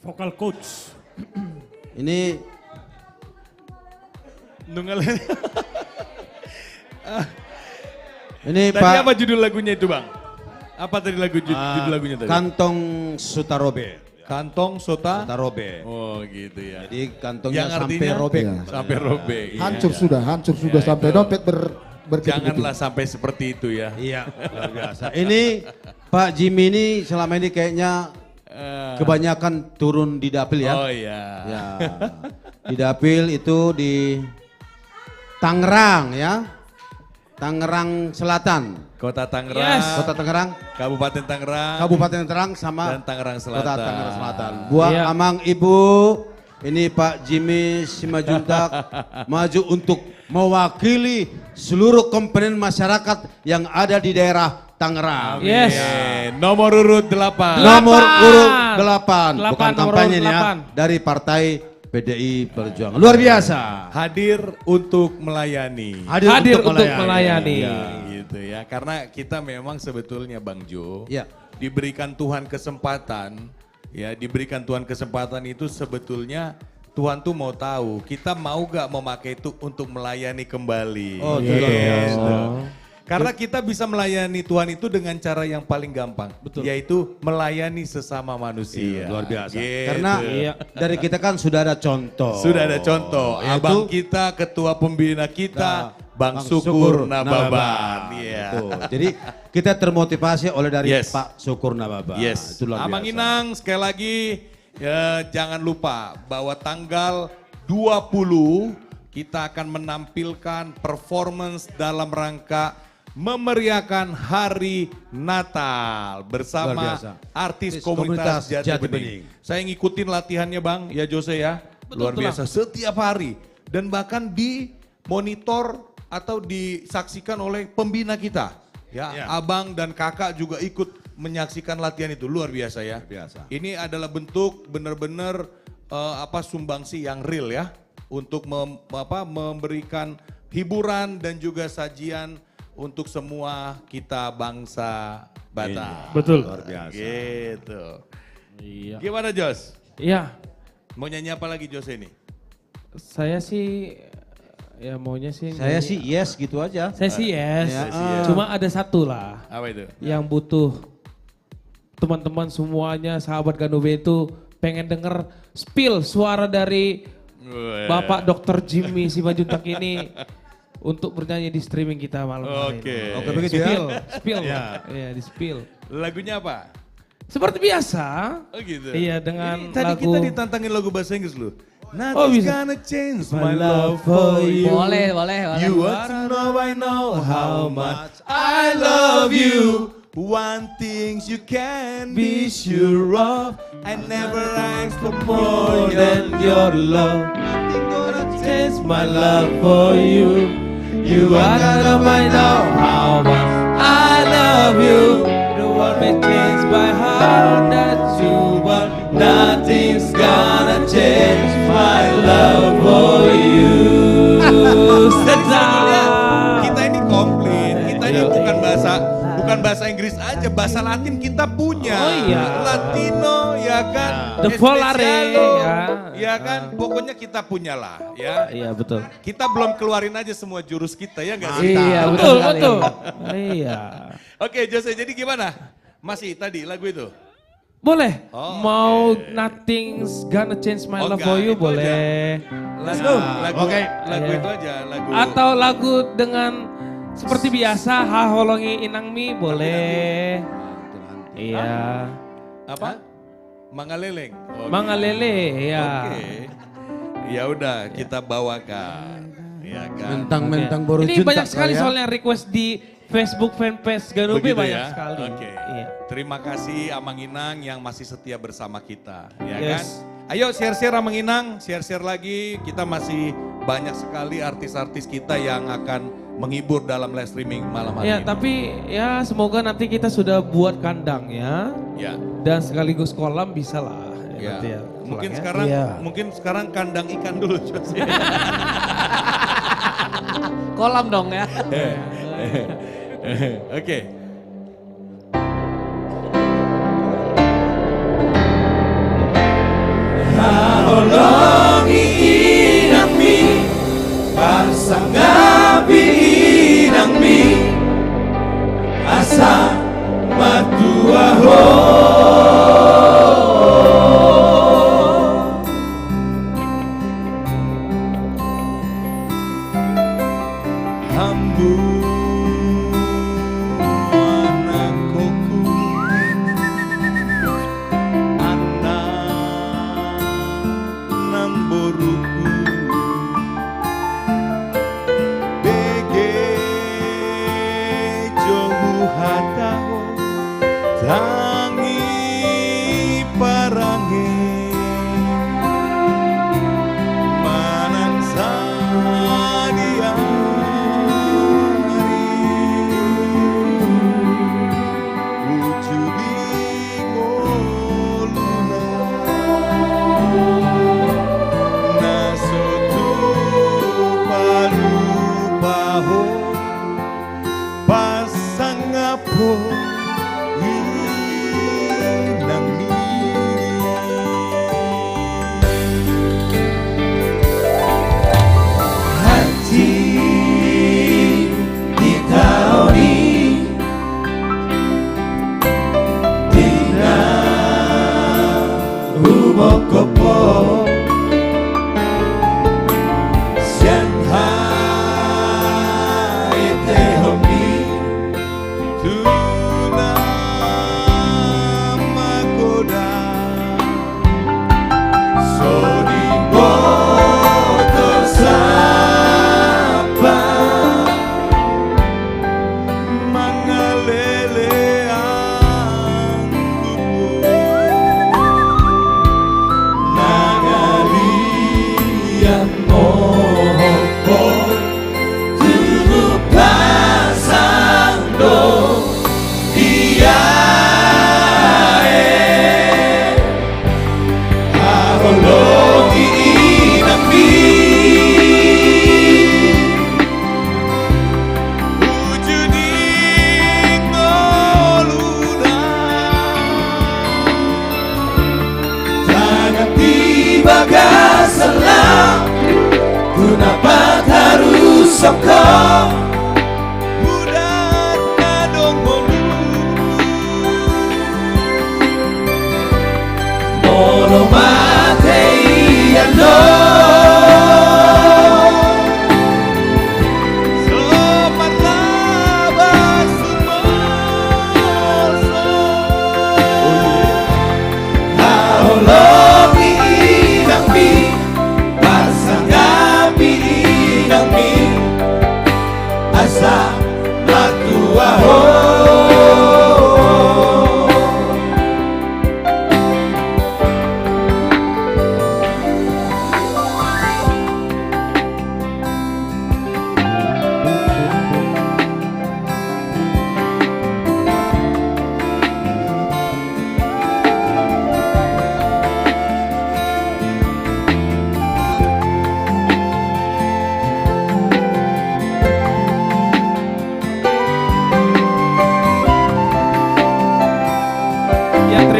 Speaker 15: Vokal coach.
Speaker 10: Ini
Speaker 15: Nunggal.
Speaker 10: Ini
Speaker 15: tadi
Speaker 10: Pak.
Speaker 15: apa judul lagunya itu, Bang? Apa tadi judul lagunya tadi?
Speaker 10: Kantong Sutarobe.
Speaker 15: Kantong
Speaker 10: Sutarobe.
Speaker 15: Oh gitu ya.
Speaker 10: Jadi kantongnya
Speaker 15: yang
Speaker 10: sampai
Speaker 15: artinya,
Speaker 10: robek.
Speaker 15: Sampai robek.
Speaker 19: Hancur
Speaker 15: iya.
Speaker 19: hancur sudah sampai dompet berkeput-keput.
Speaker 15: Janganlah sampai seperti itu ya.
Speaker 10: Iya, luar biasa. Ini Pak Jimmy ini selama ini kayaknya kebanyakan turun di dapil ya.
Speaker 15: Oh iya.
Speaker 10: Ya. Di dapil itu di Tangerang ya. Tangerang Selatan.
Speaker 15: Kota Tangerang.
Speaker 10: Yes. Kota Tangerang.
Speaker 15: Kabupaten Tangerang.
Speaker 10: Kabupaten Tangerang sama
Speaker 15: dan Tangerang Selatan.
Speaker 10: Kota Tangerang Selatan. Buat Amang Ibu, ini Pak Jimmy Simajuntak maju untuk mewakili seluruh komponen masyarakat yang ada di daerah Tangerang.
Speaker 15: Yes. Nomor urut 8.
Speaker 10: Nomor urut 8. Bukan
Speaker 15: nomor
Speaker 10: kampanye
Speaker 15: urut
Speaker 10: ya.
Speaker 15: 8.
Speaker 10: Dari Partai PDI Perjuangan. Luar biasa.
Speaker 15: Hadir untuk melayani.
Speaker 10: Hadir untuk melayani.
Speaker 15: Ya, gitu ya. Karena kita memang sebetulnya Bang Jo,
Speaker 10: ya.
Speaker 15: diberikan Tuhan kesempatan, ya diberikan Tuhan kesempatan itu sebetulnya Tuhan tuh mau tahu kita mau gak memakai itu untuk melayani kembali.
Speaker 10: Oh, luar biasa.
Speaker 15: Karena kita bisa melayani Tuhan itu dengan cara yang paling gampang, yaitu melayani sesama manusia.
Speaker 10: Iya, luar biasa.
Speaker 15: Gitu.
Speaker 10: Karena dari kita kan sudah ada contoh.
Speaker 15: Sudah ada contoh.
Speaker 10: Yaitu
Speaker 15: Abang kita, ketua pembina kita,
Speaker 20: Bang Syukur Nababan. Iya.
Speaker 10: Betul. Jadi kita termotivasi oleh dari
Speaker 20: Yes.
Speaker 10: Pak Syukur Nababan.
Speaker 20: Yes.
Speaker 10: Itu luar
Speaker 20: Amang
Speaker 10: biasa.
Speaker 20: Inang sekali lagi jangan lupa bahwa tanggal 20 kita akan menampilkan performance dalam rangka memeriahkan Hari Natal
Speaker 10: Luar
Speaker 20: bersama
Speaker 10: biasa.
Speaker 20: artis
Speaker 10: Komunitas
Speaker 20: komunitas Jati
Speaker 10: Jati
Speaker 20: Bening.
Speaker 10: Bening.
Speaker 20: Saya ngikutin latihannya Bang, ya Jose ya. Luar
Speaker 1: Betul,
Speaker 20: biasa setiap hari dan bahkan di monitor atau disaksikan oleh pembina kita. Ya, abang dan kakak juga ikut menyaksikan latihan itu, luar biasa ya.
Speaker 10: Biasa.
Speaker 20: Ini adalah bentuk benar-benar sumbangsi yang real ya untuk memberikan hiburan dan juga sajian untuk semua kita bangsa Batak.
Speaker 1: Betul.
Speaker 20: Luar biasa. Gitu.
Speaker 1: Iya.
Speaker 20: Gimana Jos?
Speaker 1: Iya.
Speaker 20: Mau nyanyi apa lagi Jos ini?
Speaker 1: Saya sih ya maunya sih.
Speaker 10: Saya sih yes gitu aja.
Speaker 1: Saya sih yes.
Speaker 10: Ya,
Speaker 1: Cuma ada satu lah.
Speaker 20: Apa itu?
Speaker 1: Yang butuh teman-teman semuanya sahabat Ganube itu pengen denger spill suara dari Bapak Dr. Jimmy Simanjuntak ini untuk bernyanyi di streaming kita malam hari.
Speaker 20: Oke,
Speaker 10: begitu ya.
Speaker 1: Spill.
Speaker 20: Ya.
Speaker 1: Iya, di spill.
Speaker 20: Lagunya apa?
Speaker 1: Seperti biasa.
Speaker 20: Oh gitu.
Speaker 1: Iya, dengan
Speaker 20: Ini tadi
Speaker 1: lagu.
Speaker 20: kita ditantangin lagu bahasa Inggris loh.
Speaker 1: Oh,
Speaker 20: Nothing's
Speaker 1: bisa.
Speaker 20: gonna change my love for you.
Speaker 4: Boleh.
Speaker 20: You want to know I know how much I love you. One thing you can be sure of, I never ask for more than your love. Nothing gonna change my love for you. You are gonna find out how much I love you. The world may change my heart that you want. Nothing's gonna change my love for you. Jadi sebetulnya kita ini komplit. Kita ini bukan bahasa Inggris aja, bahasa Latin kita punya.
Speaker 1: Oh iya.
Speaker 20: Latino ya kan.
Speaker 1: The Volare
Speaker 20: Especialo,
Speaker 1: ya.
Speaker 20: Ya kan, pokoknya kita punya lah ya.
Speaker 1: Iya, betul.
Speaker 20: Kita belum keluarin aja semua jurus kita ya nggak sih?
Speaker 4: Iya,
Speaker 1: Betul,
Speaker 4: sekali.
Speaker 1: betul. Iya.
Speaker 20: Oke Jose, jadi gimana? Masih tadi lagu itu?
Speaker 1: Boleh.
Speaker 20: Oh,
Speaker 1: Mau Nothing's Gonna Change My
Speaker 20: Oh,
Speaker 1: Love
Speaker 20: enggak,
Speaker 1: For You
Speaker 20: itu
Speaker 1: boleh.
Speaker 20: Lagu
Speaker 1: Iya.
Speaker 20: itu aja, lagu.
Speaker 1: Atau lagu dengan seperti biasa Haholongi Inangmi boleh. Iya.
Speaker 20: Apa? Mangaleleng. Oke.
Speaker 1: Mangalele ya.
Speaker 20: Oke. Ya udah kita bawakan. Ya kan.
Speaker 10: Mentang-mentang baru
Speaker 1: Ini
Speaker 10: juntak
Speaker 1: banyak sekali
Speaker 10: kau ya.
Speaker 1: soalnya request di Facebook fanpage Ganube
Speaker 20: Begitu
Speaker 1: banyak
Speaker 20: ya?
Speaker 1: sekali.
Speaker 20: Oke.
Speaker 1: Iya.
Speaker 20: Terima kasih Amang Inang yang masih setia bersama kita, ya
Speaker 1: Yes.
Speaker 20: kan? Ayo share-share Amang Inang, share-share lagi. Kita masih banyak sekali artis-artis kita yang akan menghibur dalam live streaming malam hari
Speaker 1: Ya,
Speaker 20: ini.
Speaker 1: tapi ya semoga nanti kita sudah buat kandang ya.
Speaker 20: Ya.
Speaker 1: Dan sekaligus kolam bisa lah.
Speaker 20: Ya.
Speaker 1: Nanti ya,
Speaker 20: Mungkin
Speaker 1: pulangnya.
Speaker 20: sekarang
Speaker 1: Iya.
Speaker 20: mungkin sekarang kandang ikan dulu.
Speaker 4: Kolam dong ya.
Speaker 20: Oke.
Speaker 14: Haholongi inangmi, pasangapi inangmi, asa matuaho.
Speaker 20: Hambu anakku anak namboruku bege jauh hataho tangi parange manang sadia
Speaker 14: Hati ditaoni di soko mudar nadong molu mono matei ando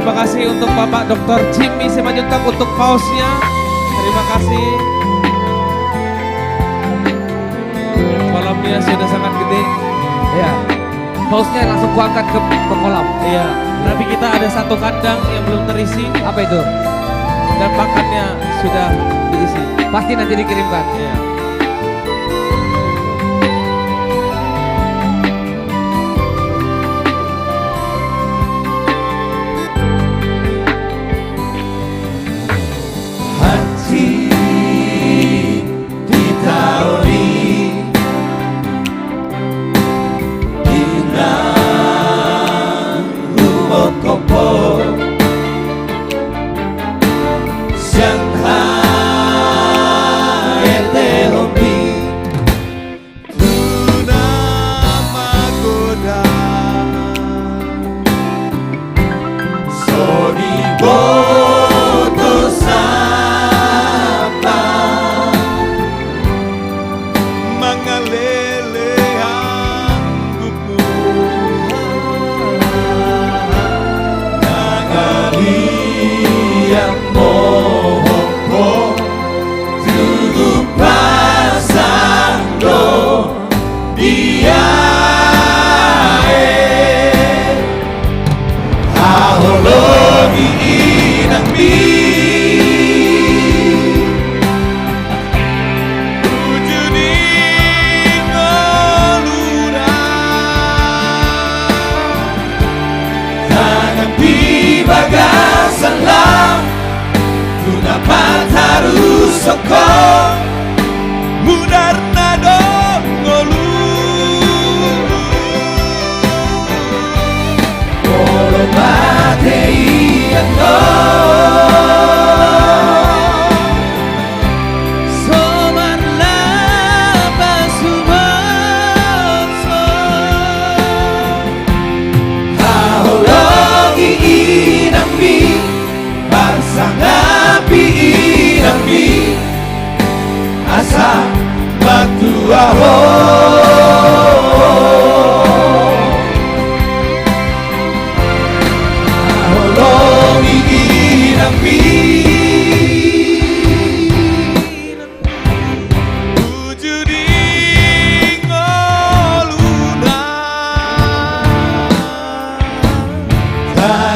Speaker 1: Terima kasih untuk Bapak Dr. Jimmy Simanjuntak untuk pausnya. Terima kasih. Kolamnya sudah sangat gede.
Speaker 4: Iya. Pausnya langsung kuangkat ke kolam.
Speaker 1: Iya. Tapi kita ada satu kandang yang belum terisi.
Speaker 4: Apa itu?
Speaker 1: Dan pakannya sudah diisi.
Speaker 4: Pasti nanti dikirimkan.
Speaker 1: Iya.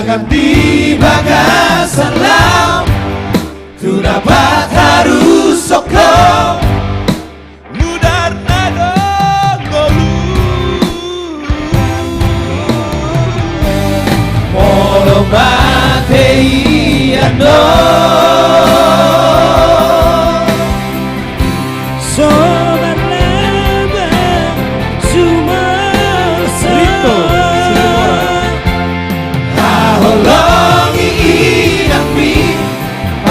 Speaker 14: Ganti bagasan lam tu dapat harus soko mudar nado golu molo matei ando sobat laba cuma Rito Holongi inang mi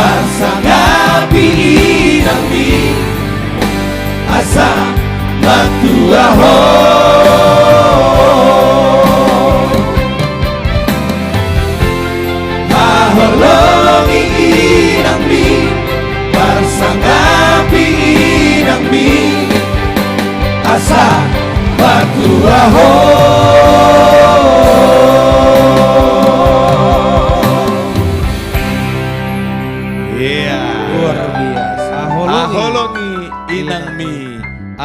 Speaker 14: Pasangapi inang mi Asa matua ho Holongi inang mi Pasangapi inang mi Asa matua ho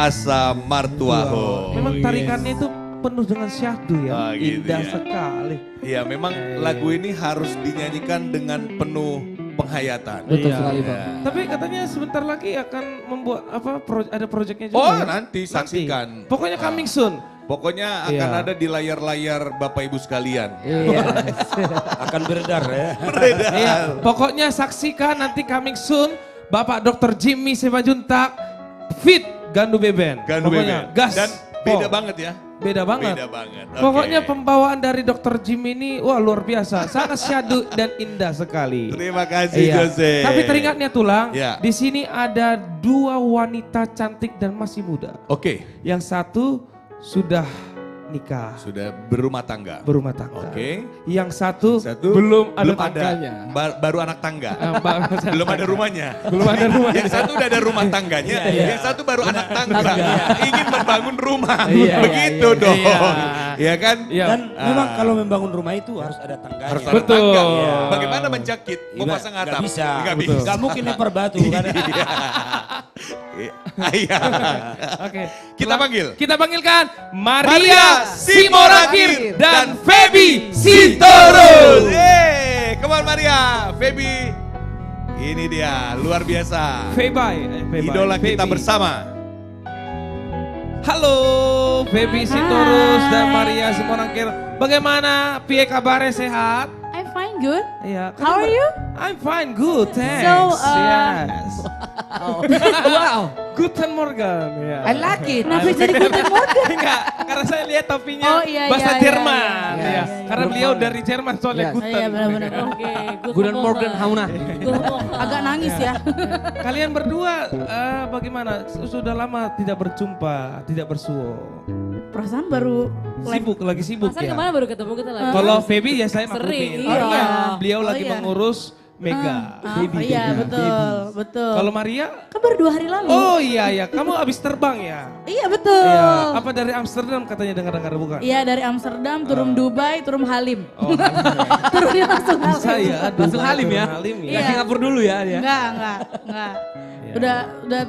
Speaker 20: asa martuaho.
Speaker 1: Memang tarikannya itu penuh dengan syahdu ya.
Speaker 20: Oh, gitu
Speaker 1: Indah
Speaker 20: ya.
Speaker 1: sekali.
Speaker 20: Iya, memang lagu ini harus dinyanyikan dengan penuh penghayatan.
Speaker 4: Betul
Speaker 20: Iya.
Speaker 4: sekali, Bang.
Speaker 1: Tapi katanya sebentar lagi akan membuat ada proyeknya juga.
Speaker 20: Oh,
Speaker 1: ya?
Speaker 20: nanti saksikan.
Speaker 1: Pokoknya coming soon.
Speaker 20: Pokoknya akan
Speaker 1: Iya.
Speaker 20: ada di layar-layar Bapak Ibu sekalian.
Speaker 1: Iya.
Speaker 18: Akan beredar ya.
Speaker 20: Beredar.
Speaker 1: Iya, pokoknya saksikan nanti coming soon Bapak Dr. Jimmy Simanjuntak fit Gandu Beben.
Speaker 20: Gandu
Speaker 1: Pokoknya
Speaker 20: Beben.
Speaker 1: gas.
Speaker 20: Dan beda banget ya.
Speaker 1: Beda banget.
Speaker 20: Beda banget. Oke.
Speaker 1: Pokoknya pembawaan dari Dr. Jimmy ini wah luar biasa, sangat syahdu dan indah sekali.
Speaker 20: Terima kasih Jose.
Speaker 1: Tapi teringatnya Tulang,
Speaker 20: Ya.
Speaker 1: di sini ada 2 wanita cantik dan masih muda.
Speaker 20: Oke.
Speaker 1: Yang satu sudah nikah.
Speaker 20: Sudah berumah tangga.
Speaker 1: Berumah tangga.
Speaker 20: Oke.
Speaker 1: Yang satu belum ada tangganya.
Speaker 20: Baru anak tangga.
Speaker 1: Belum
Speaker 20: belum ada rumahnya.
Speaker 1: Belum ada rumahnya.
Speaker 20: Yang satu udah ada rumah tangganya.
Speaker 1: Iya, iya.
Speaker 20: Yang satu baru anak tangga. Ingin membangun rumah.
Speaker 1: Iya,
Speaker 20: Begitu
Speaker 1: iya,
Speaker 20: dong.
Speaker 1: iya.
Speaker 20: Iya kan?
Speaker 21: Dan memang kalau membangun rumah itu harus ada tangganya.
Speaker 20: Harus ada tangga. Bagaimana mencakit? Mau
Speaker 21: Iya,
Speaker 20: pasang atap?
Speaker 21: nggak bisa.
Speaker 20: Nggak
Speaker 21: Betul.
Speaker 20: bisa.
Speaker 21: Nggak mungkin lempar batu kan.
Speaker 20: Iya.
Speaker 1: Oke.
Speaker 20: Kita panggil.
Speaker 1: Kita panggilkan Maria
Speaker 20: Maria
Speaker 1: Simorangkir dan Feby Sitorus.
Speaker 20: Come on Maria, Feby. Ini dia, luar biasa.
Speaker 1: Feby.
Speaker 20: Idola kita bersama.
Speaker 1: Halo Feby Sitorus dan Maria Simorangkir. Bagaimana? Piye kabarnya, sehat?
Speaker 22: I'm fine, good.
Speaker 1: Iya.
Speaker 22: How are you?
Speaker 1: I'm fine, good, thanks.
Speaker 22: So,
Speaker 1: yes.
Speaker 22: Wow.
Speaker 1: Guten Morgen. Ya.
Speaker 22: I like it. Kenapa jadi Guten Morgen?
Speaker 1: Enggak, karena saya lihat topinya
Speaker 22: Oh, iya,
Speaker 1: bahasa
Speaker 22: iya,
Speaker 1: Jerman.
Speaker 22: iya,
Speaker 1: Ya.
Speaker 22: iya.
Speaker 1: Karena beliau dari Jerman soalnya Guten.
Speaker 22: Iya, benar-benar. Oke,
Speaker 4: Guten Morgen, Hauna.
Speaker 22: Agak nangis ya.
Speaker 1: Kalian berdua bagaimana? Sudah lama tidak berjumpa, tidak bersuo.
Speaker 22: Perasaan baru
Speaker 1: Lagi sibuk
Speaker 22: Perasaan
Speaker 1: ya.
Speaker 22: kemana baru ketemu kita lagi?
Speaker 1: Kalau Feby ya saya
Speaker 22: Sering,
Speaker 1: maklumin.
Speaker 22: iya.
Speaker 1: Karena beliau
Speaker 22: Oh,
Speaker 1: lagi
Speaker 22: iya.
Speaker 1: mengurus Mega.
Speaker 22: Oh iya, betul, betul.
Speaker 1: Kalau Maria?
Speaker 22: Kan baru 2 hari lalu.
Speaker 1: Oh iya, kamu habis terbang ya?
Speaker 22: Iya, betul.
Speaker 1: Iya. Apa dari Amsterdam katanya dengar-dengar bukan?
Speaker 22: Iya, dari Amsterdam, turun Dubai, turun Halim. Turunnya langsung Halim.
Speaker 1: Saya
Speaker 4: Langsung Halim ya?
Speaker 1: Halim ya.
Speaker 4: Nggak Singapura dulu ya dia?
Speaker 22: Enggak. Udah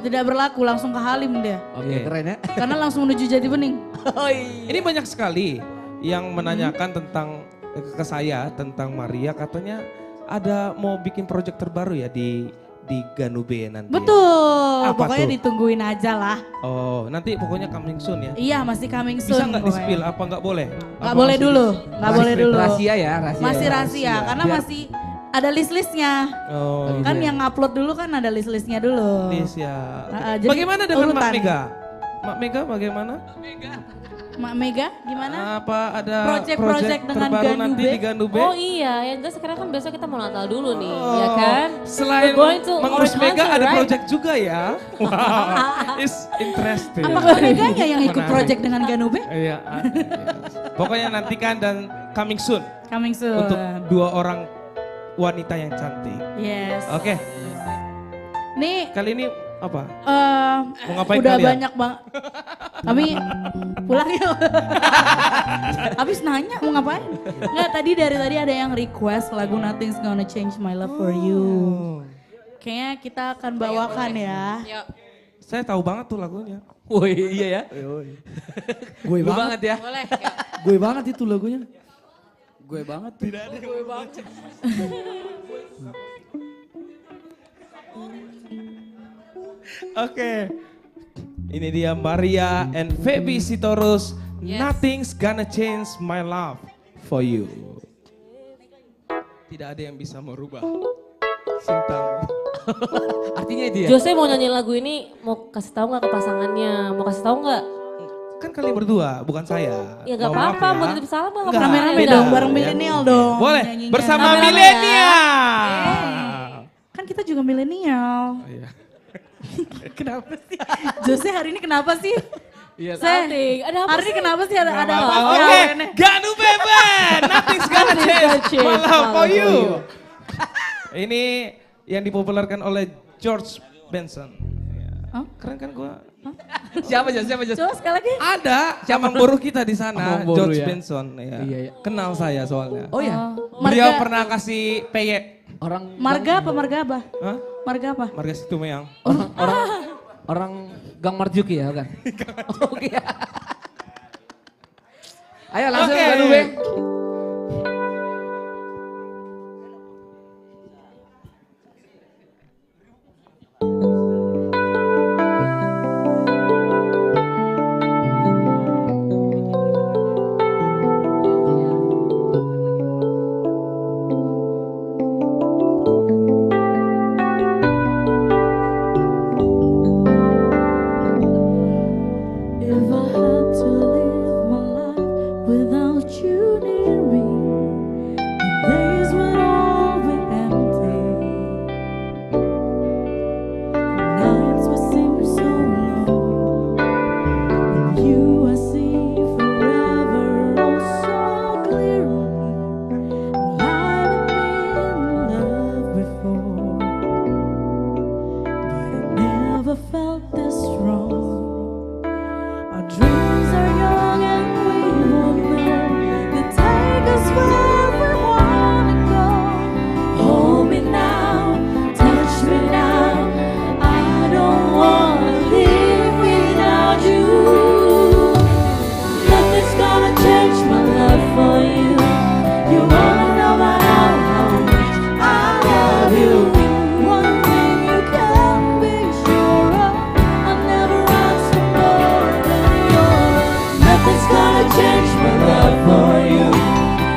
Speaker 22: tidak berlaku, langsung ke Halim dia.
Speaker 4: Oke, keren ya.
Speaker 22: Karena langsung menuju Jati Bening.
Speaker 1: Ini banyak sekali yang menanyakan tentang ke saya tentang Maria, katanya ada mau bikin proyek terbaru ya di Ganube nanti.
Speaker 22: Betul,
Speaker 1: Apa
Speaker 22: pokoknya
Speaker 1: tuh?
Speaker 22: ditungguin aja lah.
Speaker 1: Oh, nanti pokoknya coming soon ya?
Speaker 22: Iya, masih coming
Speaker 1: Bisa
Speaker 22: soon.
Speaker 1: nggak di-spill apa nggak boleh?
Speaker 22: Nggak boleh dulu, nggak boleh dulu.
Speaker 4: Rahasia ya, rahasia.
Speaker 22: Masih
Speaker 4: ya.
Speaker 22: rahasia, karena
Speaker 4: Biar-
Speaker 22: masih ada list-listnya.
Speaker 1: Oh,
Speaker 22: Kan yang upload dulu kan ada list-listnya dulu.
Speaker 1: List ya.
Speaker 22: Jadi
Speaker 1: Bagaimana dengan Mak
Speaker 22: urutan.
Speaker 1: Mega? Mak Mega bagaimana?
Speaker 22: Mak Mega gimana?
Speaker 1: Apa ada
Speaker 22: Project-project dengan
Speaker 1: terbaru nanti
Speaker 22: Ganube?
Speaker 1: di Ganube?
Speaker 22: Oh
Speaker 23: Iya, yang jelas sekarang kan besok kita mau Natal dulu nih,
Speaker 1: Oh,
Speaker 23: ya kan?
Speaker 1: Selain
Speaker 23: We're going to
Speaker 1: mengurus
Speaker 23: Orange
Speaker 1: Mega
Speaker 23: Mountain,
Speaker 1: ada
Speaker 23: right?
Speaker 1: project juga ya. Wow, it's interesting.
Speaker 22: Apa keluarganya yang ikut
Speaker 1: Menarik.
Speaker 22: project dengan Ganube?
Speaker 1: Iya. Pokoknya nantikan dan coming soon.
Speaker 22: Coming soon.
Speaker 1: Untuk 2 orang wanita yang cantik.
Speaker 22: Yes.
Speaker 1: Oke.
Speaker 22: Nih
Speaker 1: Kali ini apa? Mau ngapain
Speaker 22: udah
Speaker 1: kalian?
Speaker 22: banyak banget. Kami pulang yuk. Habis nanya mau ngapain? Enggak, dari tadi ada yang request lagu Nothing's Gonna Change My Love For You. Kayaknya kita akan bawakan ya.
Speaker 1: Saya tahu banget tuh lagunya.
Speaker 4: Woi, iya ya.
Speaker 8: Gue
Speaker 4: banget ya.
Speaker 23: Boleh.
Speaker 8: Gue banget itu lagunya. Gue banget.
Speaker 1: Tidak ada
Speaker 23: Gue banget.
Speaker 1: Oke. Ini dia Maria and Feby Sitorus.
Speaker 23: Yes.
Speaker 1: Nothing's gonna change my love for you. Tidak ada yang bisa merubah cintamu.
Speaker 4: Artinya itu ya?
Speaker 23: Jose mau nyanyi lagu ini, mau kasih tahu nggak ke pasangannya? Mau kasih tahu nggak?
Speaker 1: Kan kalian berdua, bukan saya.
Speaker 23: Ya nggak
Speaker 1: Mohon maaf
Speaker 23: apa-apa,
Speaker 1: ya.
Speaker 23: mau titip salam nggak?
Speaker 1: Nggak.
Speaker 22: Rame-rame
Speaker 1: Beda.
Speaker 22: dong, bareng milenial dong.
Speaker 1: Boleh,
Speaker 22: nyanyinya.
Speaker 1: bersama
Speaker 22: Rame-rame ya.
Speaker 1: milenial.
Speaker 22: Kan kita juga milenial. Kenapa sih? Jose hari ini kenapa sih?
Speaker 4: Iya,
Speaker 23: Salting. Ada apa
Speaker 22: Hari ini
Speaker 23: sih?
Speaker 22: kenapa sih ada
Speaker 1: Apa-apa.
Speaker 22: apa?
Speaker 1: Oke, Ganu Beben. Nothing's gonna change my love for you. Ini yang dipopulerkan oleh George Benson. Ya. Keren kan gua?
Speaker 4: Siapa Jos?
Speaker 22: Coba sekali lagi.
Speaker 1: Ada Amang Boru kita di sana,
Speaker 4: Amang Boru
Speaker 1: George
Speaker 4: ya.
Speaker 1: Benson. Ya.
Speaker 4: Iya, iya.
Speaker 1: Kenal saya soalnya.
Speaker 4: Oh ya?
Speaker 1: Beliau
Speaker 22: Marga-
Speaker 1: pernah kasih peye.
Speaker 4: Orang
Speaker 22: Marga apa? Marga apa?
Speaker 1: Hah?
Speaker 22: Marga apa?
Speaker 1: Marga Situmeang.
Speaker 4: orang Gang Marjuki ya kan? Oke. Ayo langsung
Speaker 1: Oke.
Speaker 4: Ganube.
Speaker 5: If I had to live my life without you near me, the days would all be empty. The nights would seem so long. With you I see forever oh so clearly. I've been in love before, but I never felt this strong. Our dreams are young and we won't know. They take us where we wanna go. Hold me now, touch me now. I don't wanna live without you. Nothing's gonna change my love for you. You wanna know about how much I love you. One thing you can be sure of, I'll never ask for more than yours. Nothing's gonna change my love for you.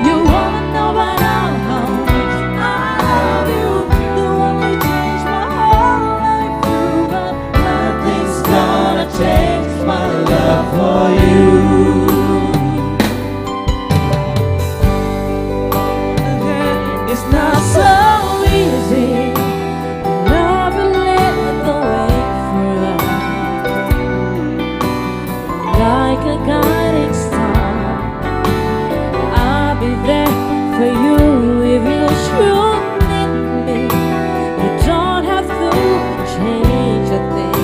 Speaker 5: You wanna know about how much I love you. The one who changed my whole life through, but nothing's gonna change my love for you. It's not so easy. Love and let the way through. Like a guiding star, I'll be there for you if you should need me. You don't have to change a thing.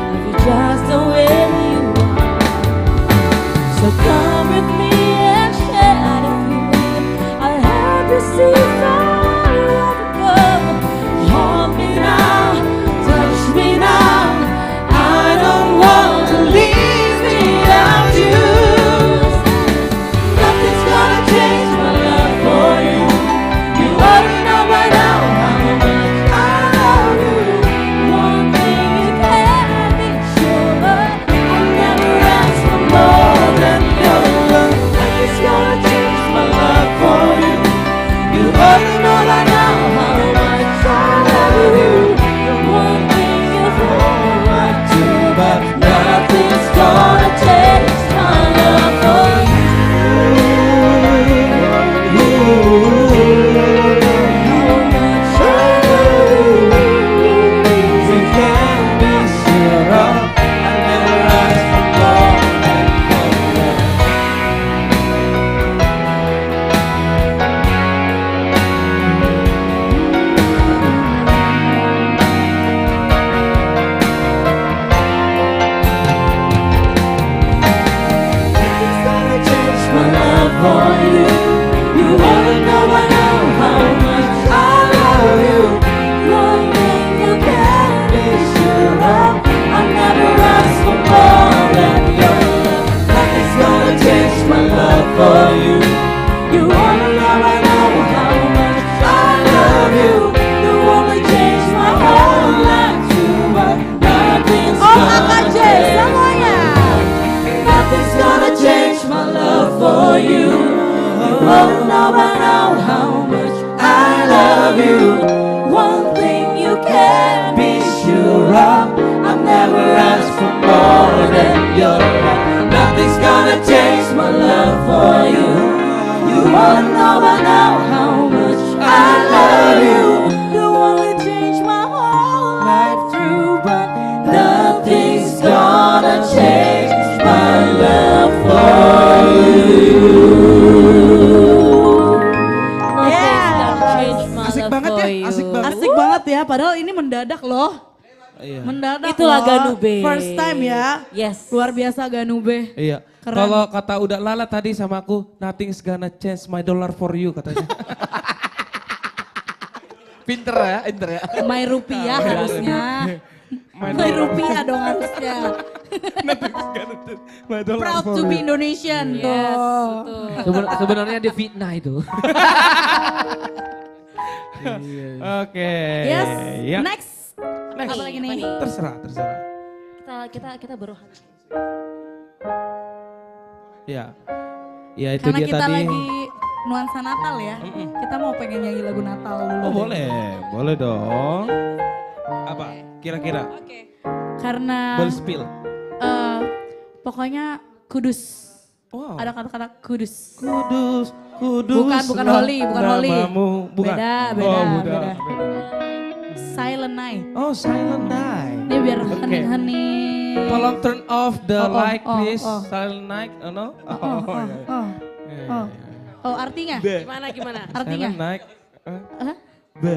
Speaker 5: If you're just the way you are, so come with me and share the feeling. I'll help you see far above. Hold me now, touch me now. I don't want to leave without you. Nothing's gonna change my love for you. You already know by now how much I love you. One thing you can be sure of, I'll never ask for more than your love. Nothing's gonna change my love for you. You already know by now how much I love you. One thing you don't want to, but nothing's gonna change my love for you. How much I love you. You can be sure of, I'll never ask for more than your love. Nothing's gonna change my love for you. You already know by now how much I love you. One thing you can be sure of, I'll never ask for more than your love. Nothing's gonna change my love for you. You already know by now how much I love you. You only change my whole life too, but nothing's gonna change. Nothing's gonna change my love for you. You won't know by now how much I love you. One thing you can be sure of, I'll never ask for more than your love. Nothing's gonna change my love for you. You won't know by now how much I love you. You only change my whole life through, but nothing's gonna change my love for you.
Speaker 22: Asik banget ya, asik banget ya. Padahal ini mendadak loh.
Speaker 1: Iya.
Speaker 22: Mendadak
Speaker 23: Itulah
Speaker 22: loh.
Speaker 23: Ganube.
Speaker 22: First time ya.
Speaker 23: Yes.
Speaker 22: Luar biasa Ganube.
Speaker 1: Iya.
Speaker 22: Keren.
Speaker 1: Kalau kata udah Lala tadi sama aku, nothing's gonna change my dollar for you katanya.
Speaker 4: Pinter ya, pinter ya.
Speaker 22: My rupiah harusnya. My rupiah dong harusnya. Proud to be Indonesian.
Speaker 23: Yes,
Speaker 22: tuh.
Speaker 23: betul.
Speaker 4: Sebenarnya dia fitnah itu.
Speaker 1: Oke.
Speaker 22: Yes,
Speaker 1: Ya.
Speaker 22: next. Apa lagi nih?
Speaker 1: Terserah.
Speaker 23: Kita beruhan.
Speaker 1: Ya. Ya itu
Speaker 22: Karena
Speaker 1: dia
Speaker 22: kita
Speaker 1: tadi.
Speaker 22: lagi nuansa Natal ya. Kita mau pengen nyanyi lagu Natal dulu.
Speaker 1: Oh
Speaker 22: deh.
Speaker 1: boleh dong. Apa kira-kira?
Speaker 22: Karena
Speaker 1: Boleh spill.
Speaker 22: pokoknya kudus.
Speaker 1: Wow.
Speaker 22: Ada kata-kata kudus.
Speaker 1: Kudus.
Speaker 22: Bukan holy, bukan holy.
Speaker 1: Namamu. Bukan.
Speaker 22: Beda. Silent night.
Speaker 1: Oh, silent night.
Speaker 22: Ini biar hening-hening.
Speaker 1: Tolong turn off the light please.
Speaker 22: oh.
Speaker 1: Silent night. Oh no.
Speaker 22: Oh, artinya?
Speaker 23: Gimana?
Speaker 22: Artinya?
Speaker 1: Silent night.
Speaker 22: Be.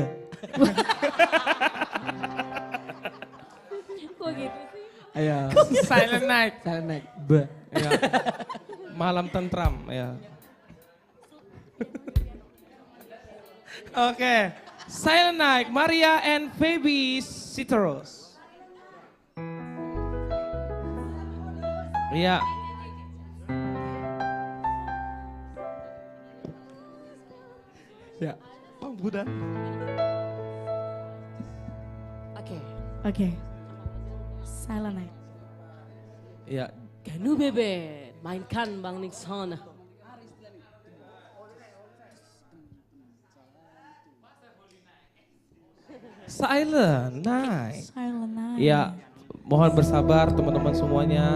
Speaker 23: Kok gitu sih?
Speaker 1: Ayo. Silent night.
Speaker 4: Silent night.
Speaker 1: Ya. Malam tentram ya. Oke. Silent Night, Maria and Feby Citrus. Iya. Ya, Bang Budan.
Speaker 22: Oke. Silent night.
Speaker 1: Iya.
Speaker 23: Ganu Bebe, mainkan Bang Nixon.
Speaker 1: Silent Night.
Speaker 22: Silent night.
Speaker 1: Iya, mohon bersabar teman-teman semuanya.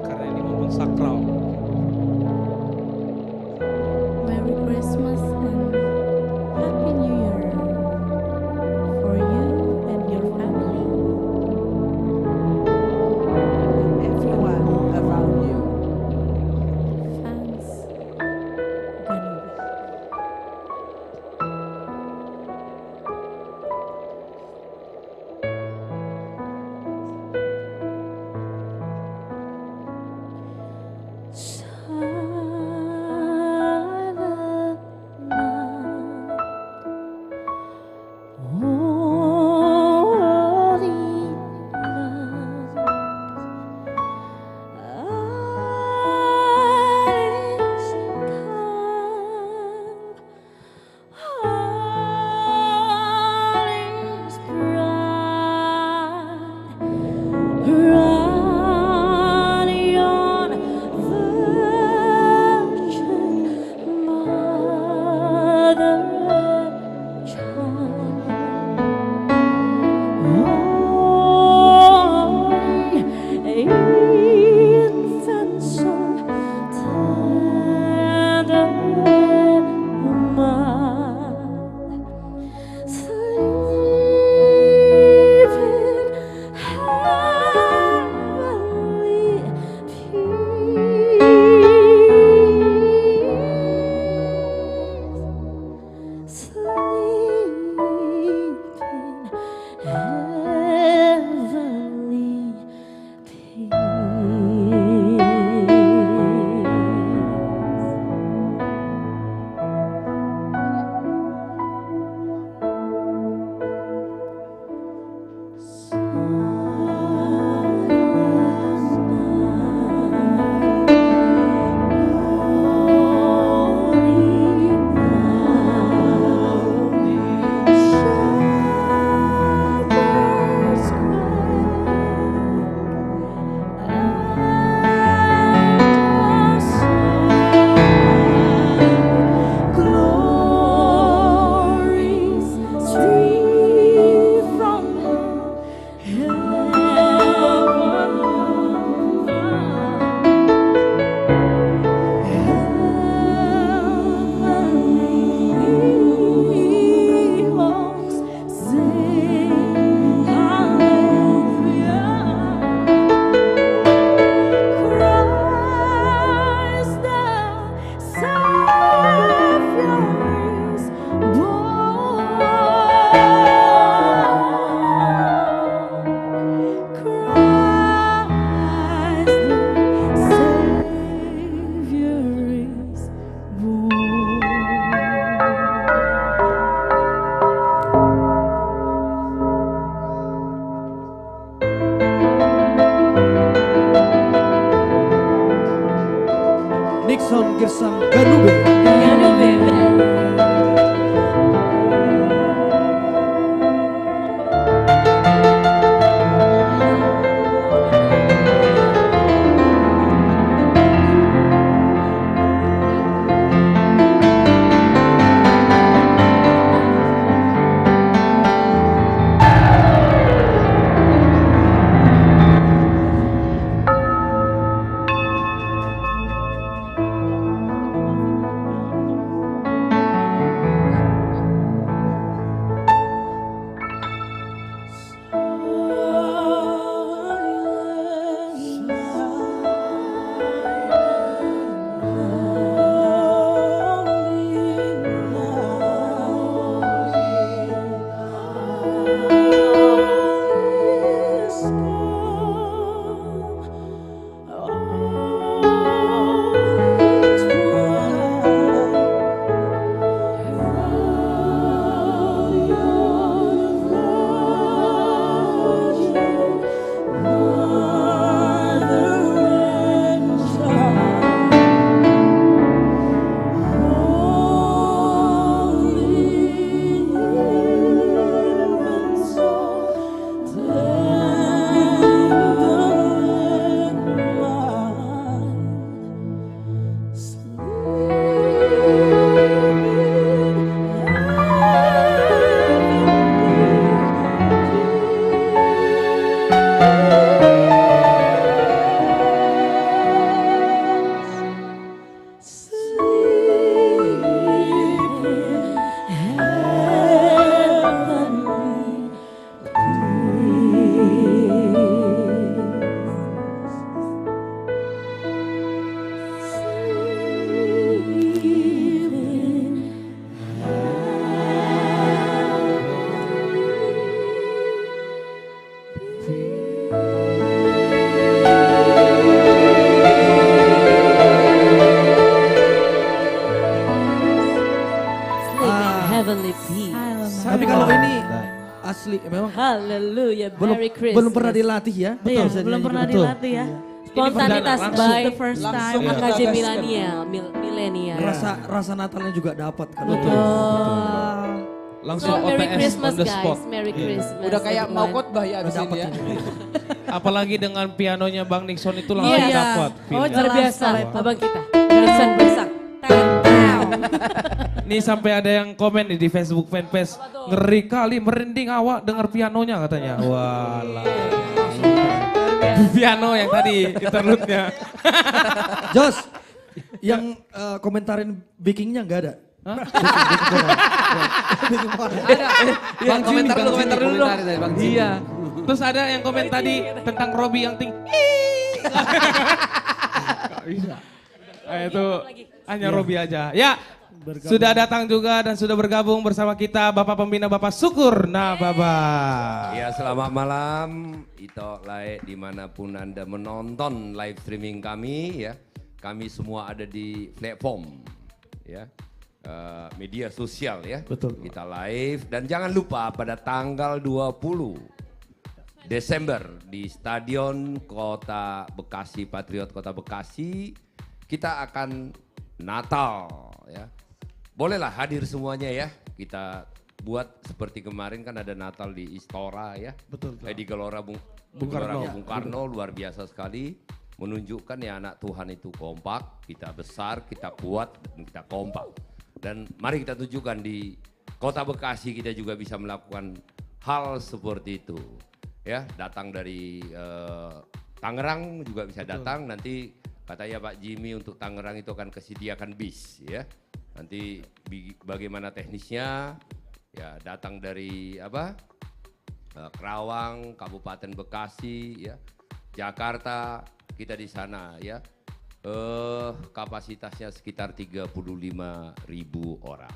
Speaker 1: Karena ini momen sakral.
Speaker 22: Merry Christmas and Happy New Year for you and your family. And everyone around you. Fans. Ganu.
Speaker 23: Heavenly Peace.
Speaker 16: Tapi kalau ini asli memang
Speaker 23: Hallelujah, Merry Christmas.
Speaker 16: belum pernah dilatih ya.
Speaker 22: Iya,
Speaker 16: Bisa
Speaker 22: belum
Speaker 16: nyanyi
Speaker 22: pernah
Speaker 16: betul.
Speaker 22: dilatih ya.
Speaker 23: Spontanitas
Speaker 22: Ini
Speaker 23: by
Speaker 22: the first time.
Speaker 23: AKJ Milenial.
Speaker 16: Rasa Natalnya juga dapat kan.
Speaker 1: Langsung
Speaker 23: So, Merry
Speaker 1: OTS
Speaker 23: Christmas
Speaker 1: on the spot.
Speaker 23: guys, Merry Christmas.
Speaker 8: Udah kayak mau
Speaker 23: everyone.
Speaker 8: khotbah ya abis ini ya.
Speaker 1: Apalagi dengan pianonya Bang Nixon itu langsung
Speaker 23: Iya.
Speaker 1: dapat.
Speaker 23: Oh
Speaker 1: feel-nya.
Speaker 23: luar biasa, abang kita. Nixon besak.
Speaker 1: Nih sampai ada yang komen nih di Facebook fanpage. Ngeri kali merinding awak denger pianonya katanya. Walah. Piano yang tadi interlude-nya.
Speaker 16: Jos, yang komentarin bakingnya nggak ada?
Speaker 1: Bang
Speaker 4: komentar
Speaker 1: Jimmy,
Speaker 4: dulu, komentar dulu dong.
Speaker 1: dari Bang Jimmy. Iya. Terus ada yang komen tadi tentang Robby yang tinggi. Gak bisa. Itu hanya Robby aja. Ya, sudah datang juga dan sudah bergabung bersama kita Bapak Pembina Bapak Syukur Nababa.
Speaker 6: Ya, selamat malam. Ito lae dimanapun Anda menonton live streaming kami ya. Kami semua ada di platform ya. Media sosial ya.
Speaker 16: Betul.
Speaker 6: Kita live dan jangan lupa pada tanggal 20 Desember di Stadion Kota Bekasi, Patriot Kota Bekasi, kita akan Natal ya. Bolehlah hadir semuanya ya. Kita buat seperti kemarin kan ada Natal di Istora ya.
Speaker 16: Betul.
Speaker 6: Di Gelora Bung Karno luar biasa sekali. Menunjukkan ya anak Tuhan itu kompak, kita besar, kita kuat, dan kita kompak. Dan mari kita tunjukkan di Kota Bekasi kita juga bisa melakukan hal seperti itu. Ya, datang dari Tangerang juga bisa datang. Nanti katanya Pak Jimmy untuk Tangerang itu akan kesediakan bis ya. Nanti bagaimana teknisnya? Ya, datang dari Kerawang, Kabupaten Bekasi ya. Jakarta, kita di sana ya. Kapasitasnya sekitar 35.000 orang.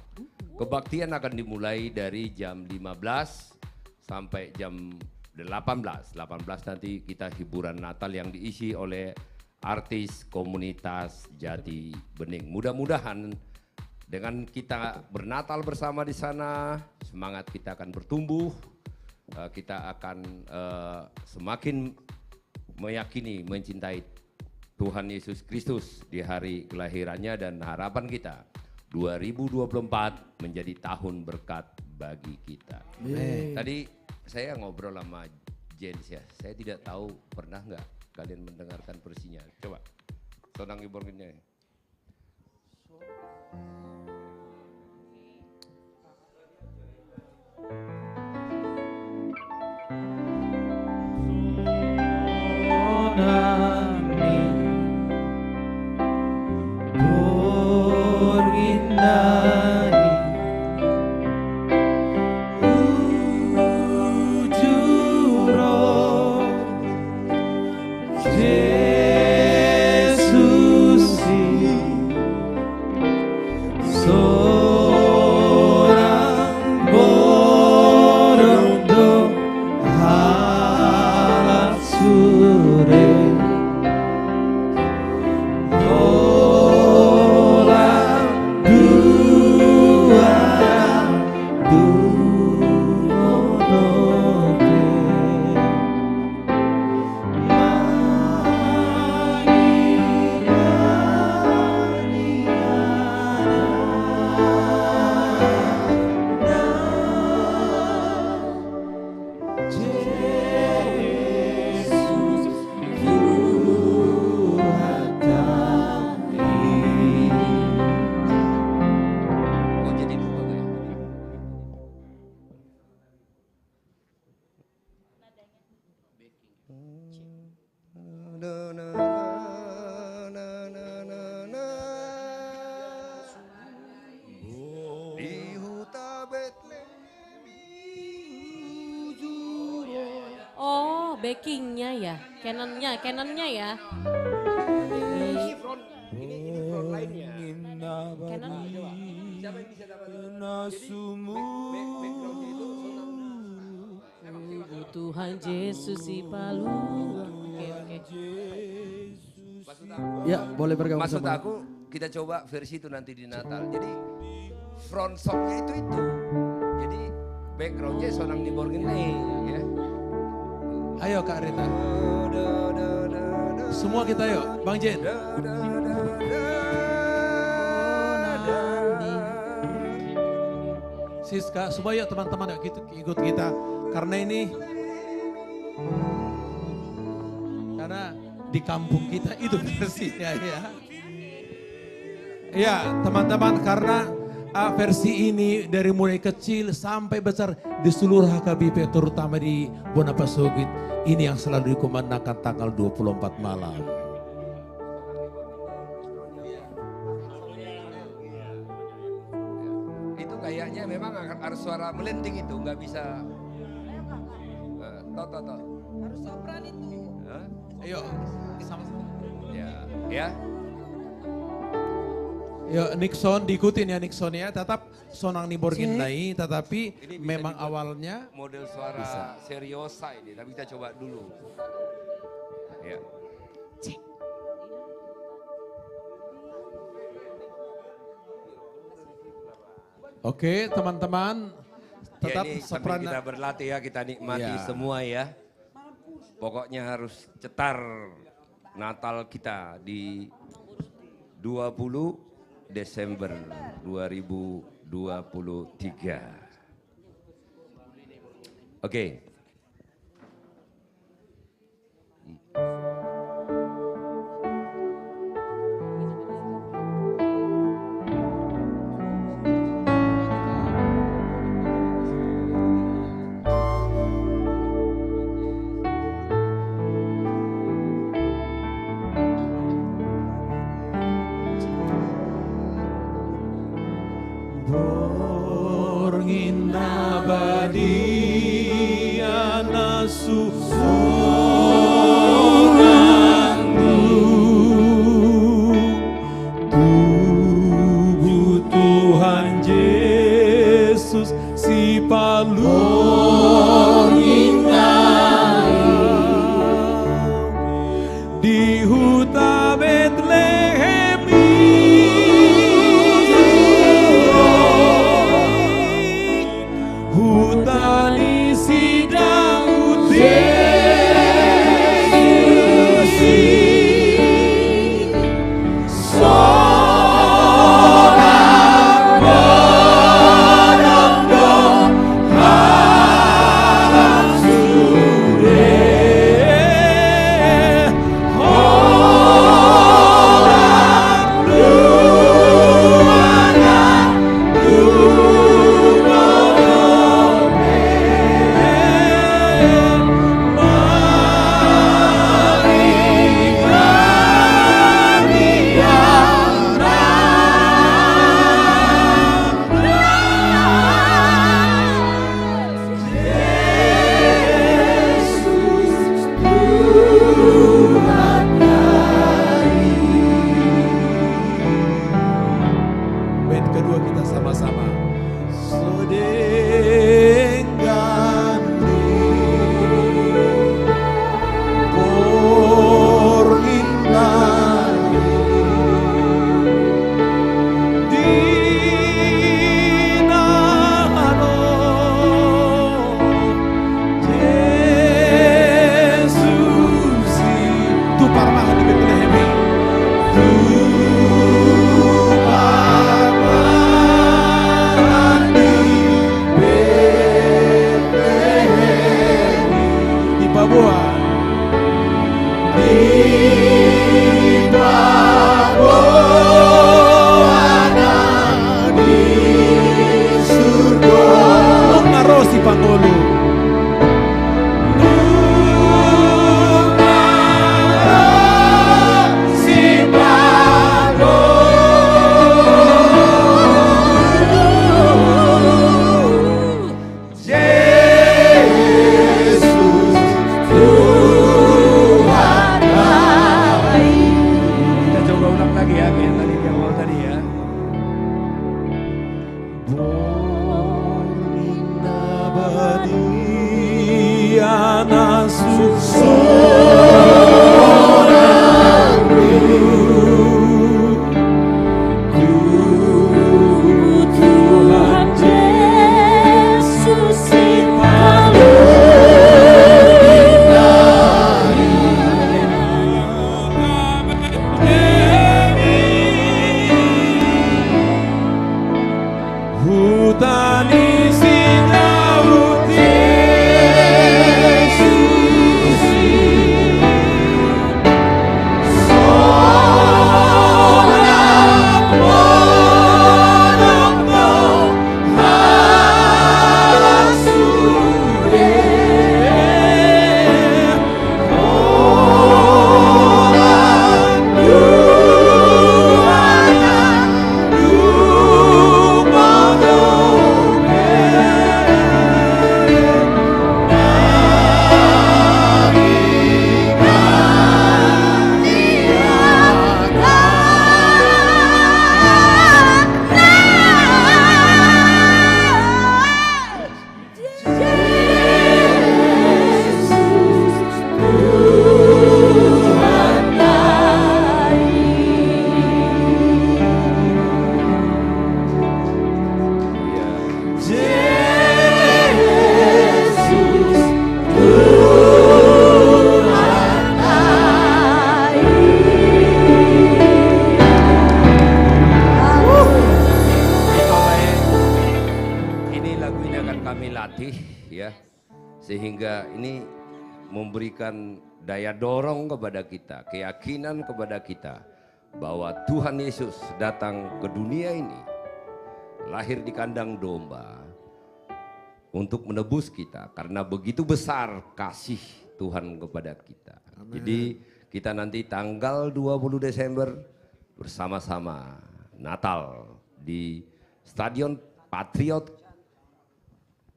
Speaker 6: Kebaktian akan dimulai dari jam 15 sampai jam 18. 18 nanti kita hiburan Natal yang diisi oleh artis komunitas Jati Bening. Mudah-mudahan dengan kita bernatal bersama di sana, semangat kita akan bertumbuh. Kita akan semakin meyakini, mencintai Tuhan Yesus Kristus di hari kelahirannya dan harapan kita 2024 menjadi tahun berkat bagi kita. Tadi saya ngobrol sama Jens ya, saya tidak tahu pernah nggak kalian mendengarkan versinya. Coba, sonang ibornya.
Speaker 23: Oh, backingnya ya, Canonnya ya.
Speaker 6: Ini front line-nya.
Speaker 23: Canon coba.
Speaker 6: Siapa yang bisa dapat?
Speaker 23: Tuhan Yesus di Palu. Oke.
Speaker 16: Ya, boleh bergabung
Speaker 6: Maksud
Speaker 16: sama.
Speaker 6: aku kita coba versi itu nanti di Natal. Jadi front songnya itu. Jadi backgroundnya Sonang Niborgene ya.
Speaker 9: Ayo Kak Rita. Semua kita yuk, Bang Jen. Siska, semua yuk teman-teman yuk ikut kita. Karena di kampung kita itu versinya ya. Ya teman-teman, karena versi ini dari mulai kecil sampai besar di seluruh HKBP, terutama di Bonapasugit, ini yang selalu dikumandangkan tanggal 24 malam.
Speaker 6: Itu kayaknya memang harus suara melenting itu, nggak bisa. Toh.
Speaker 22: Harus sopran itu.
Speaker 9: Ayo,
Speaker 6: Ya.
Speaker 9: Yuk Nixon diikutin ya Nixon ya, tetap Sonang Niborgine, tetapi memang awalnya
Speaker 6: model suara seriosa ini, tapi kita coba dulu. Ya.
Speaker 9: Oke teman-teman, tetap
Speaker 6: ini sambil
Speaker 9: soprano.
Speaker 6: kita berlatih ya, kita nikmati
Speaker 9: Ya.
Speaker 6: semua ya. Pokoknya harus cetar Natal kita di 20 Desember 2023. Oke.
Speaker 20: Tubuh Tuhan Yesus si palung indah di huta Betlehem hutan isi Daud
Speaker 6: berlatih ya, sehingga ini memberikan daya dorong kepada kita, keyakinan kepada kita bahwa Tuhan Yesus datang ke dunia ini, lahir di kandang domba untuk menebus kita karena begitu besar kasih Tuhan kepada kita.
Speaker 7: Amen.
Speaker 6: Jadi kita nanti tanggal 20 Desember bersama-sama Natal di Stadion Patriot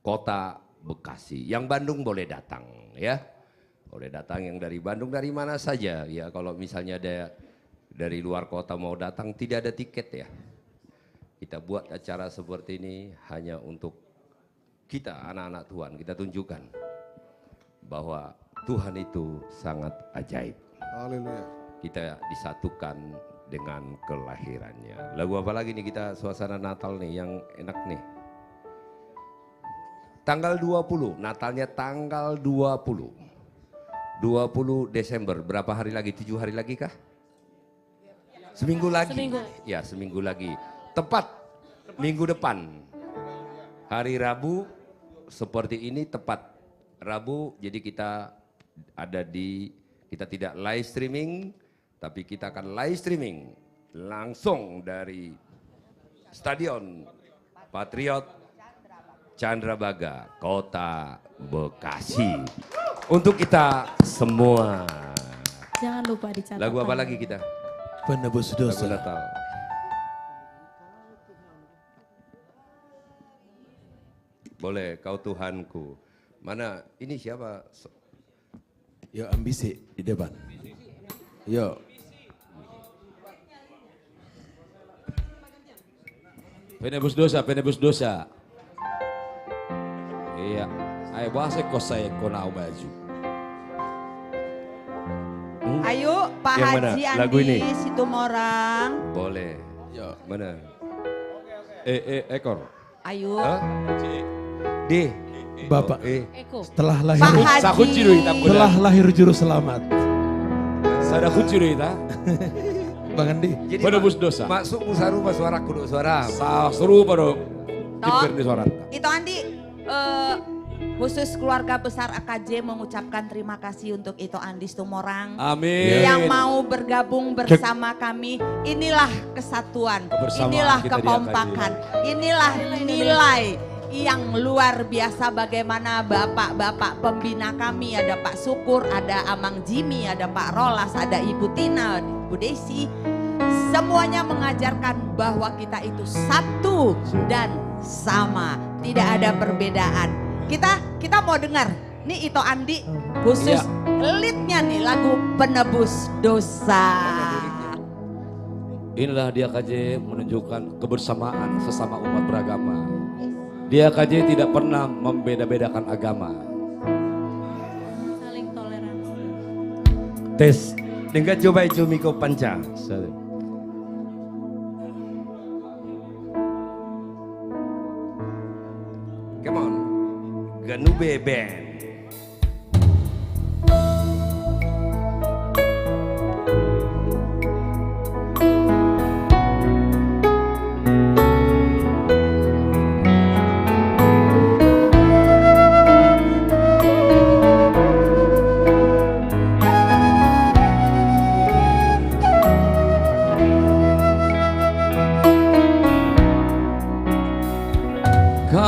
Speaker 6: Kota Bekasi. Yang Bandung boleh datang ya. Boleh datang yang dari Bandung, dari mana saja ya. Kalau misalnya ada dari luar kota mau datang, tidak ada tiket ya. Kita buat acara seperti ini hanya untuk kita anak-anak Tuhan. Kita tunjukkan bahwa Tuhan itu sangat ajaib.
Speaker 7: Haleluya.
Speaker 6: Kita disatukan dengan kelahirannya. Lagu apa lagi nih kita suasana Natal nih yang enak nih. Tanggal 20, Natalnya tanggal 20 Desember, berapa hari lagi? 7 hari lagi kah? Seminggu lagi.
Speaker 23: Seminggu.
Speaker 6: Ya, seminggu lagi. Tepat minggu depan. Hari Rabu seperti ini tepat Rabu, jadi kita ada kita tidak live streaming, tapi kita akan live streaming langsung dari Stadion Patriot Candrabaga, Kota Bekasi. Untuk kita semua.
Speaker 22: Jangan lupa dicatat.
Speaker 6: Lagu apa lagi kita?
Speaker 9: Penebus dosa.
Speaker 6: Lagu Natal. Boleh, Kau Tuhanku. Mana, ini siapa?
Speaker 9: Yo ambisi di depan. Yo.
Speaker 18: Penebus dosa, penebus dosa. Iya, ayo bahasa kau saya kau nak maju.
Speaker 2: Ayo Pak
Speaker 6: Yang mana?
Speaker 2: Haji
Speaker 6: Lagu ini?
Speaker 2: Andi Situmorang.
Speaker 6: Boleh. Yo, mana?
Speaker 18: Ekor.
Speaker 2: Ayo.
Speaker 6: Hah? D.
Speaker 9: Bapak,
Speaker 23: Eko.
Speaker 9: setelah lahir,
Speaker 2: Pak Haji.
Speaker 9: setelah lahir juru selamat.
Speaker 18: Sada kucuri ta.
Speaker 9: Bang Andi.
Speaker 6: Jadi
Speaker 18: Penebus dosa.
Speaker 6: Masuk musaru pas suara kudu suara.
Speaker 18: Seru pada
Speaker 2: Toh,
Speaker 18: di suara.
Speaker 2: itu Andi khusus keluarga besar AKJ mengucapkan terima kasih untuk Ito Andi Situmorang.
Speaker 18: Amin.
Speaker 2: Yang mau bergabung bersama kami. Inilah kesatuan,
Speaker 18: Kebersamaan
Speaker 2: inilah
Speaker 18: kita di
Speaker 2: kekompakan, inilah nilai yang luar biasa bagaimana bapak-bapak pembina kami, ada Pak Syukur, ada Amang Jimmy, ada Pak Rolas, ada Ibu Tina, Bu Desi, semuanya mengajarkan bahwa kita itu satu dan sama, tidak ada perbedaan. Kita mau dengar nih Ito Andi khusus leadnya nih lagu Penebus Dosa.
Speaker 18: Inilah dia KJ menunjukkan kebersamaan sesama umat beragama. Dia KJ tidak pernah membeda-bedakan agama.
Speaker 22: Saling toleransi.
Speaker 21: Tes, dengan coba itu Miko Panca.
Speaker 6: Come on. Ganube Band.
Speaker 18: Kau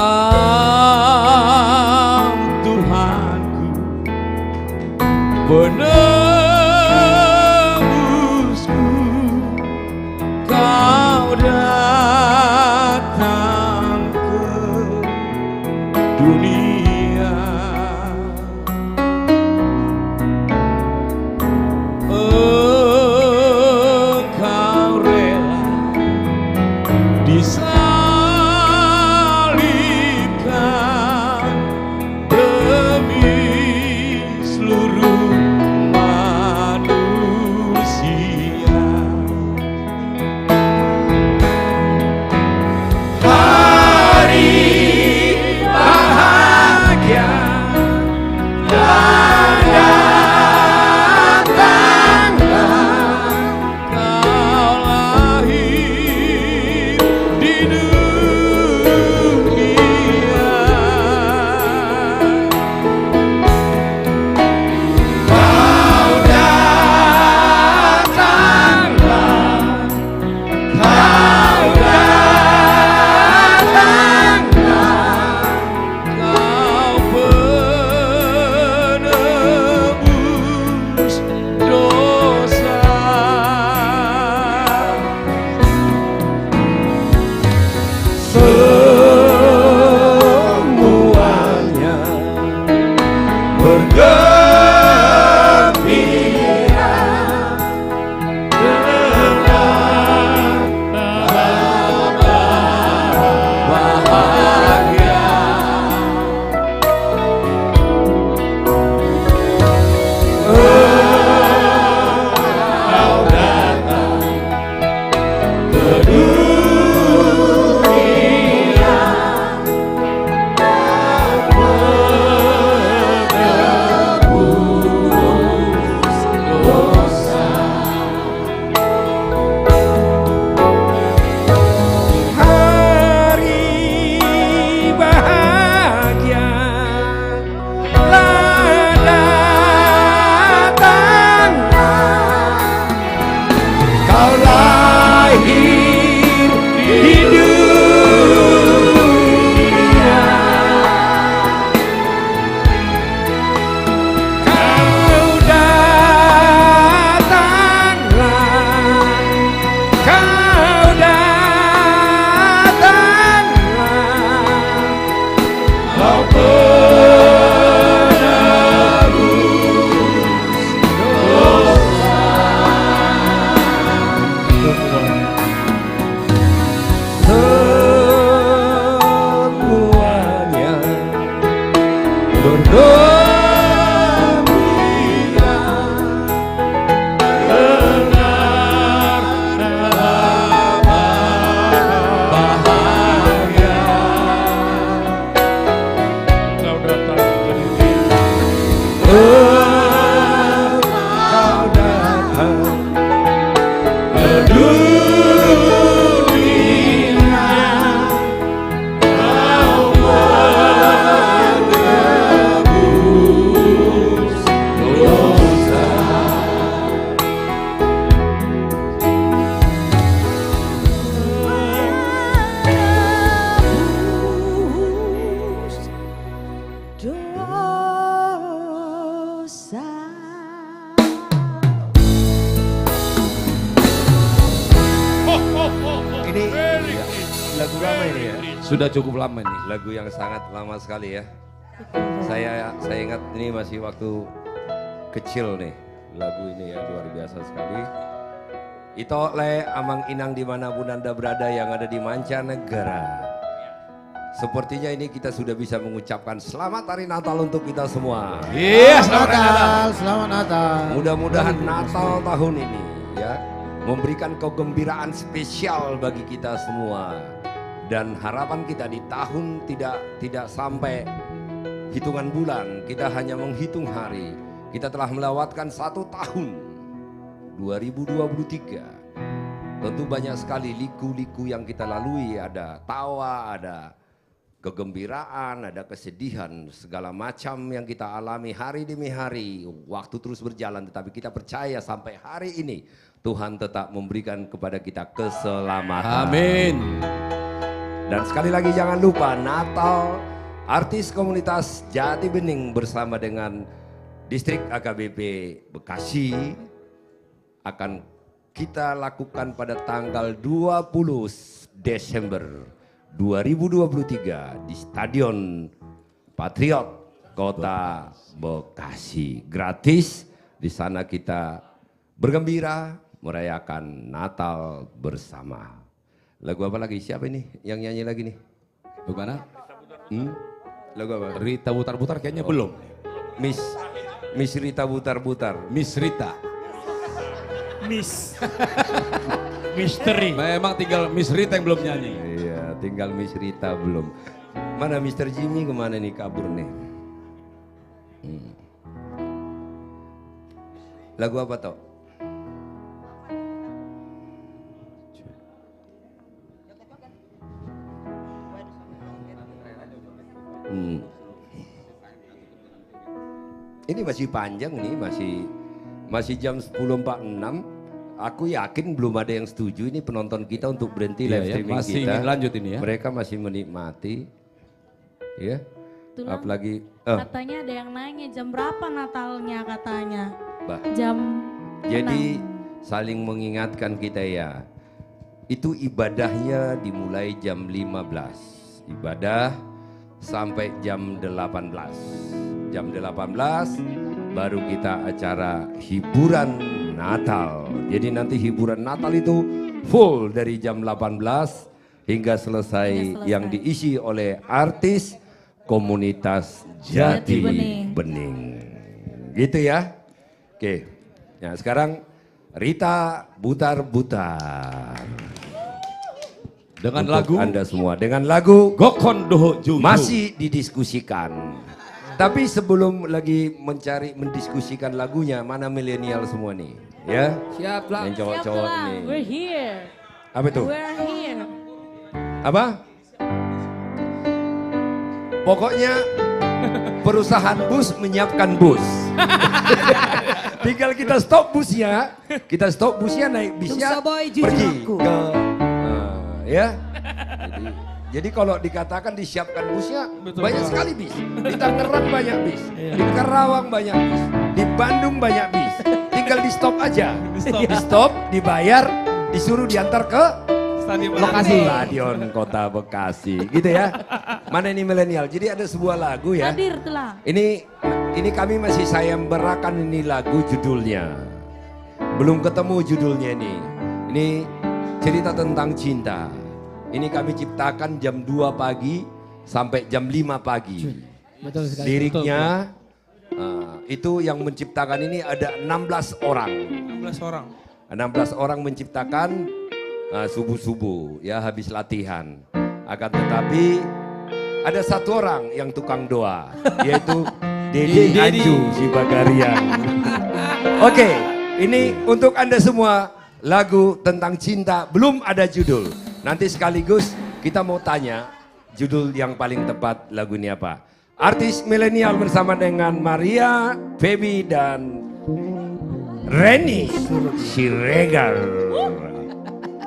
Speaker 6: lagu lama ini ya?
Speaker 18: Sudah cukup lama ini.
Speaker 6: Lagu yang sangat lama sekali ya. Saya ingat ini masih waktu kecil nih. Lagu ini ya luar biasa sekali. Ito le amang inang dimanapun Anda berada yang ada di mancanegara. Sepertinya ini kita sudah bisa mengucapkan selamat hari Natal untuk kita semua.
Speaker 18: Iya,
Speaker 11: selamat Natal, selamat Natal.
Speaker 6: Mudah-mudahan Natal tahun ini ya memberikan kegembiraan spesial bagi kita semua. Dan harapan kita di tahun tidak sampai hitungan bulan, kita hanya menghitung hari. Kita telah melewatkan 1 tahun 2023. Tentu banyak sekali liku-liku yang kita lalui, ada tawa, ada kegembiraan, ada kesedihan, segala macam yang kita alami hari demi hari. Waktu terus berjalan, tetapi kita percaya sampai hari ini Tuhan tetap memberikan kepada kita keselamatan.
Speaker 18: Amin.
Speaker 6: Dan sekali lagi jangan lupa Natal artis komunitas Jati Bening bersama dengan Distrik AKBP Bekasi akan kita lakukan pada tanggal 20 Desember 2023 di Stadion Patriot Kota Bekasi. Gratis, di sana kita bergembira merayakan Natal bersama. Lagu apa lagi? Siapa ini yang nyanyi lagi nih?
Speaker 18: Lagu mana?
Speaker 6: Lagu apa?
Speaker 18: Rita Butar-Butar kayaknya belum.
Speaker 6: Miss Rita Butar-Butar.
Speaker 18: Miss Rita.
Speaker 15: Miss. Misteri.
Speaker 18: Memang tinggal Miss Rita yang belum nyanyi.
Speaker 6: Iya, tinggal Miss Rita belum. Mana Mr. Jimmy kemana nih kabur nih? Lagu apa toh? Ini masih panjang nih, masih jam 10.46. Aku yakin belum ada yang setuju ini penonton kita untuk berhenti live streaming
Speaker 18: masih
Speaker 6: kita.
Speaker 18: ingin lanjut ini ya.
Speaker 6: Mereka masih menikmati. Ya.
Speaker 22: Tulang,
Speaker 6: Apalagi
Speaker 22: katanya ada yang nanya jam berapa Natalnya katanya.
Speaker 6: Bah.
Speaker 22: Jam
Speaker 6: Jadi saling mengingatkan kita ya. Itu ibadahnya dimulai jam 15. Ibadah sampai jam 18. Jam 18 baru kita acara hiburan Natal. Jadi nanti hiburan Natal itu full dari jam 18 hingga selesai yang diisi oleh artis komunitas Jati Bening. Gitu ya. Oke. Nah, sekarang Rita Butar-Butar.
Speaker 18: Dengan
Speaker 6: untuk
Speaker 18: lagu
Speaker 6: Anda semua, dengan lagu
Speaker 18: Gokon Doho Juju.
Speaker 6: masih didiskusikan. Tapi sebelum lagi mendiskusikan lagunya, mana milenial semua nih, ya?
Speaker 4: Siap lah.
Speaker 6: Yang cowok-cowok ini.
Speaker 22: We're here.
Speaker 6: Apa itu?
Speaker 22: We're here.
Speaker 6: Apa? Pokoknya perusahaan bus menyiapkan bus. Tinggal kita stop busnya, naik bisnya pergi ke ya. Jadi kalau dikatakan disiapkan busnya, banyak sekali bis. Di Tangerang banyak bis, di Karawang banyak bis, di Bandung banyak bis. Tinggal di stop aja, di stop, dibayar, disuruh diantar ke lokasi Stadion Kota Bekasi, gitu ya. Mana ini milenial? Jadi ada sebuah lagu ya.
Speaker 22: Hadir telah.
Speaker 6: Ini kami masih sayembarakan ini lagu judulnya. Belum ketemu judulnya ini. Ini cerita tentang cinta. Ini kami ciptakan jam 2 pagi sampai jam 5 pagi.
Speaker 4: Betul sekali.
Speaker 6: Liriknya itu yang menciptakan ini ada 16 orang. 16 orang menciptakan subuh-subuh ya habis latihan. Akan tetapi ada satu orang yang tukang doa, yaitu Dedi Anju si Bagarian. Oke, ini untuk Anda semua lagu tentang cinta belum ada judul. Nanti sekaligus kita mau tanya judul yang paling tepat lagu ini apa. Artis milenial bersama dengan Maria, Feby dan Reni Siregar.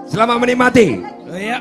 Speaker 6: Selamat menikmati.
Speaker 15: Iya.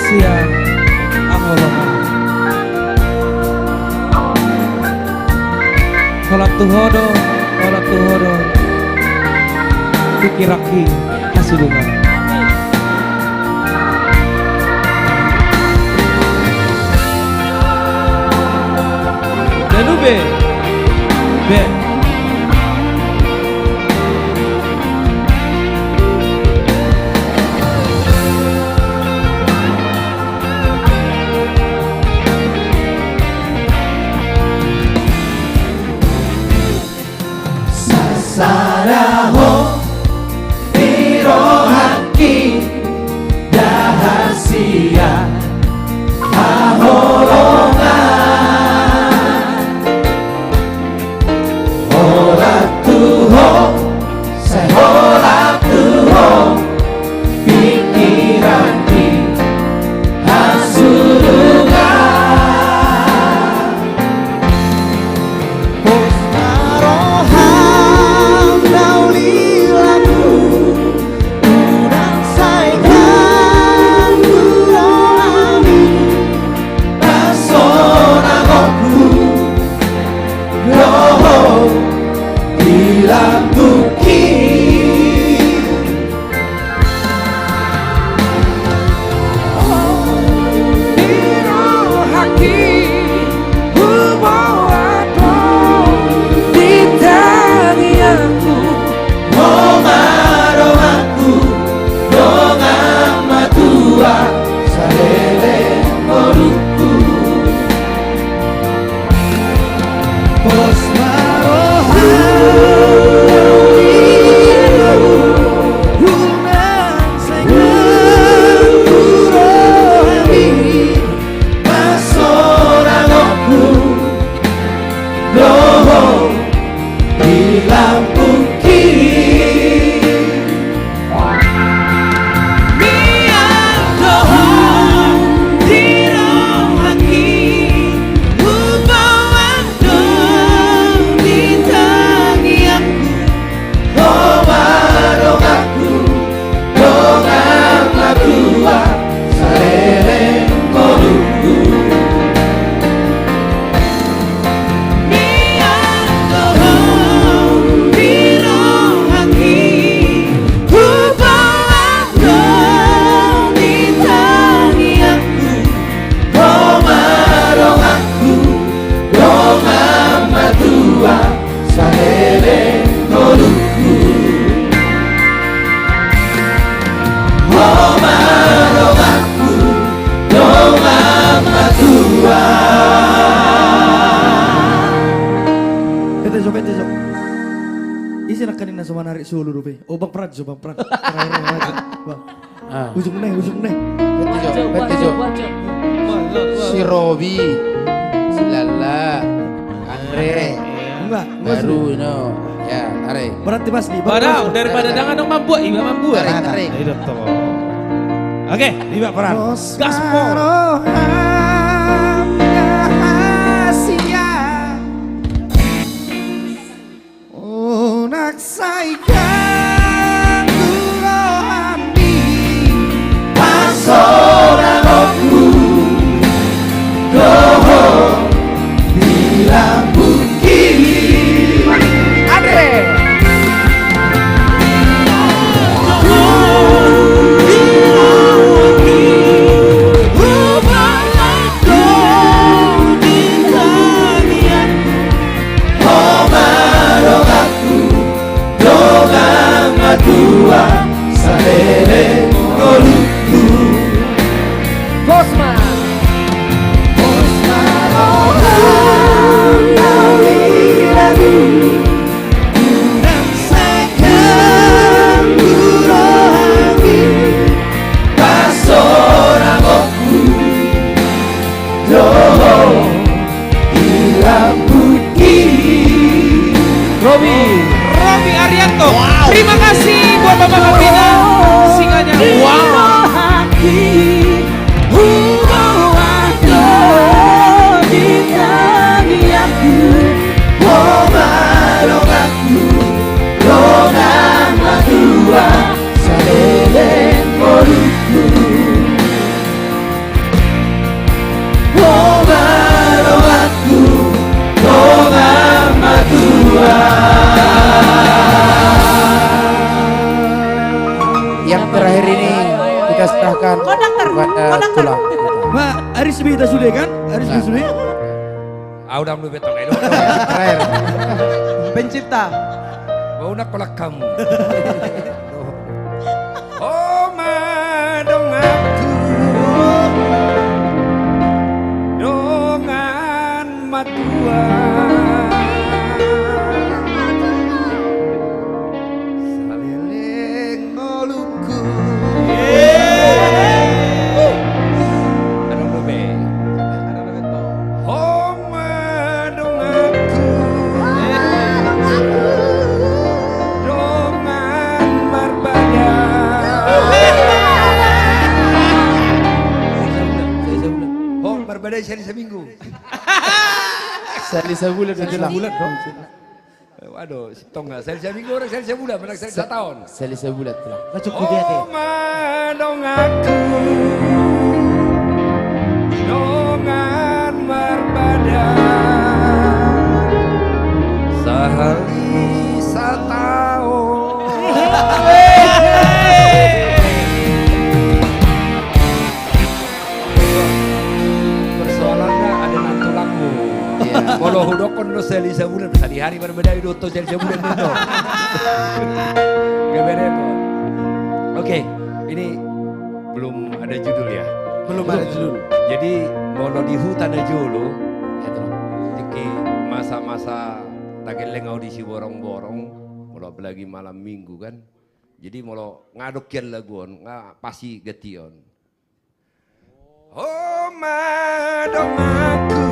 Speaker 1: rahasia angolongan. Kolak tuhodo, pikiraki kasih bunga. Danube, be.
Speaker 14: Sasaraho Pirohaki Dahasia Haholongan Hola tuho Sehola tuho Pikiran di Hasulungan
Speaker 16: Solo rupe. Oh bang Prat. Bang. Ujung neh.
Speaker 11: Betul. Si Robi, si Lala, Andre.
Speaker 16: Enggak.
Speaker 11: Baru no. Ya, are.
Speaker 16: Berarti Mas di.
Speaker 1: Padahal daripada dangan dong mampu, iba mampu.
Speaker 11: Tarik.
Speaker 1: Oke, iba peran. Gaspol. Robi Arianto. Terima kasih buat Bapak Kapina. Singanya wow.
Speaker 16: Gusude kan? Aris Gusude.
Speaker 18: Udah belum betul.
Speaker 11: Terakhir.
Speaker 16: Pencipta.
Speaker 18: Mau nak kolak kamu. Oh madong aku dongan matua saleleng ngoluku. Anong bebe? Oh madong aku dongan marbaya. Oh marbaya sehari seminggu.
Speaker 16: Sehari sebulan saja lah.
Speaker 18: Waduh, tau nggak? Sehari seminggu orang sehari sebulan, mana sehari setahun.
Speaker 16: Sehari sebulan pulang.
Speaker 18: Oh madong aku dongan marbada sehari setahun. Persoalannya ada nanti lagu. Kalau hudokon lo sehari sebulan, sehari-hari berbeda itu sehari sebulan itu. Gak beda kok. Oke, ini belum ada judul ya?
Speaker 16: Belum ada judul.
Speaker 18: Jadi mau di hutan aja dulu, di masa-masa tageleng audisi borong-borong, mau apalagi malam minggu kan. Jadi mau ngadokian laguan, pasti getion. Oh madong aku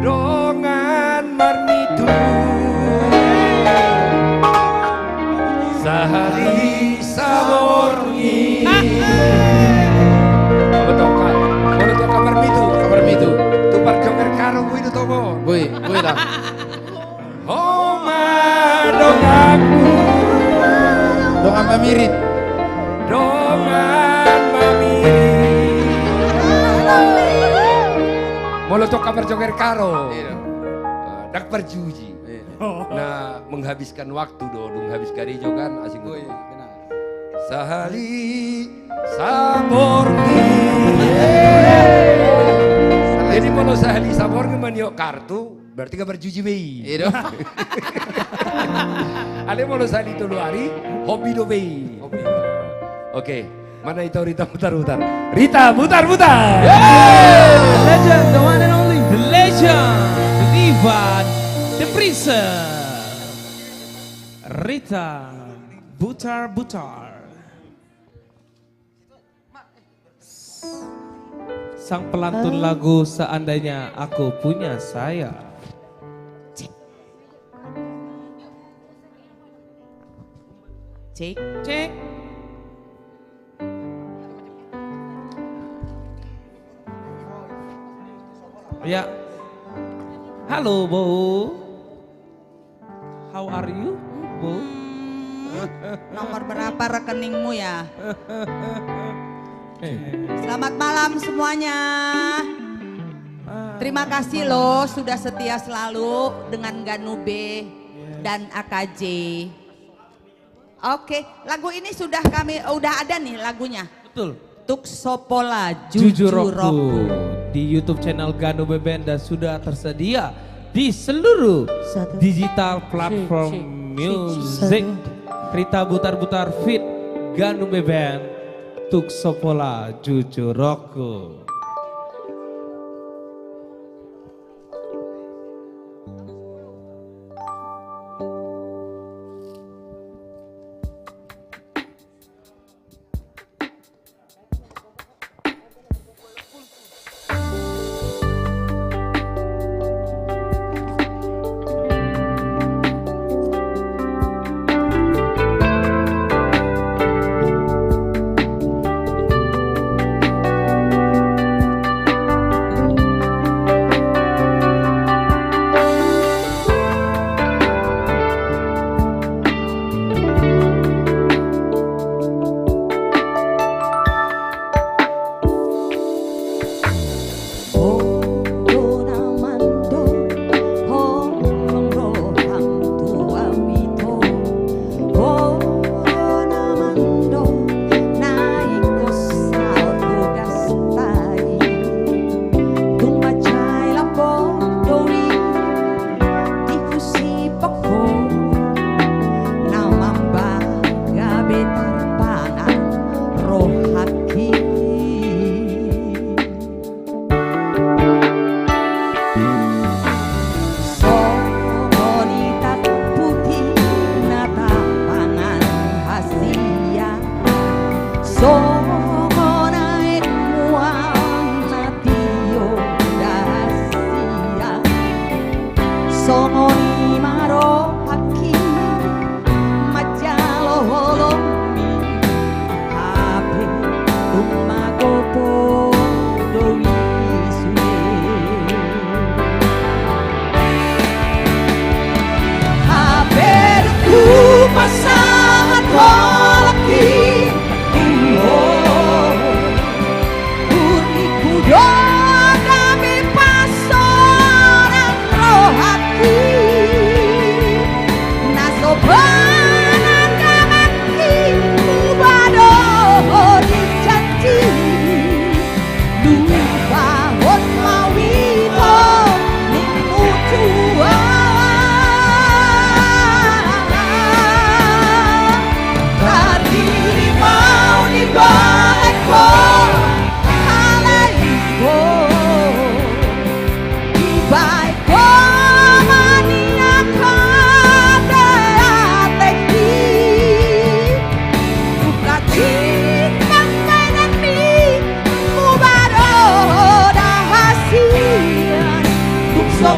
Speaker 18: dongan marmitu sehari saborngi. Betul kan? Betul kabar mitu. Tupar joker karo gue itu tomo.
Speaker 4: Boy lah.
Speaker 18: Oh madong aku
Speaker 11: Dongan pamirit.
Speaker 18: dongan mamirit. Molo tok kabar joker karo. Dak perjuji. Nah, menghabiskan waktu dong, menghabiskan hijau kan asing. Sehari saborni. Jadi kalau sehari saborni maniok kartu, berarti kabar juji bei. Ada mau sehari itu 2 hari, hobi do bei. Oke, mana itu Rita putar-putar? Rita putar-putar.
Speaker 1: The legend, the one and only, the legend, the diva, the princess, Rita Butar-Butar. Sang pelantun lagu Seandainya Aku Punya Saya.
Speaker 2: Cek.
Speaker 1: Ya. Halo, Bo. How are you, Bo?
Speaker 2: Nomor berapa rekeningmu ya? Selamat malam semuanya. Terima kasih loh sudah setia selalu dengan Ganube dan AKJ. Oke, lagu ini udah ada nih lagunya.
Speaker 1: Betul.
Speaker 2: Tuk Sopola
Speaker 1: Jujur
Speaker 2: Jujur
Speaker 1: Roku
Speaker 2: Roku.
Speaker 1: di YouTube channel Ganube Band dan sudah tersedia di seluruh digital platform music. Rita Butar-Butar fit Ganube Band Tuk Sopola Jujur Roku.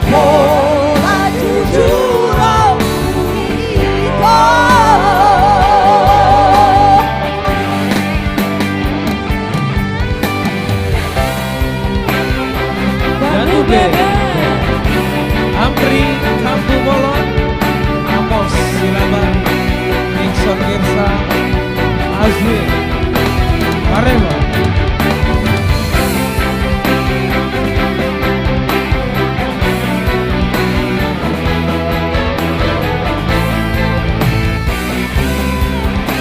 Speaker 14: pola jujur
Speaker 1: Ganu Bebe, Amri Kampu Bolon, Amos Silaban, Nixon Girsa, Azwin, Arema.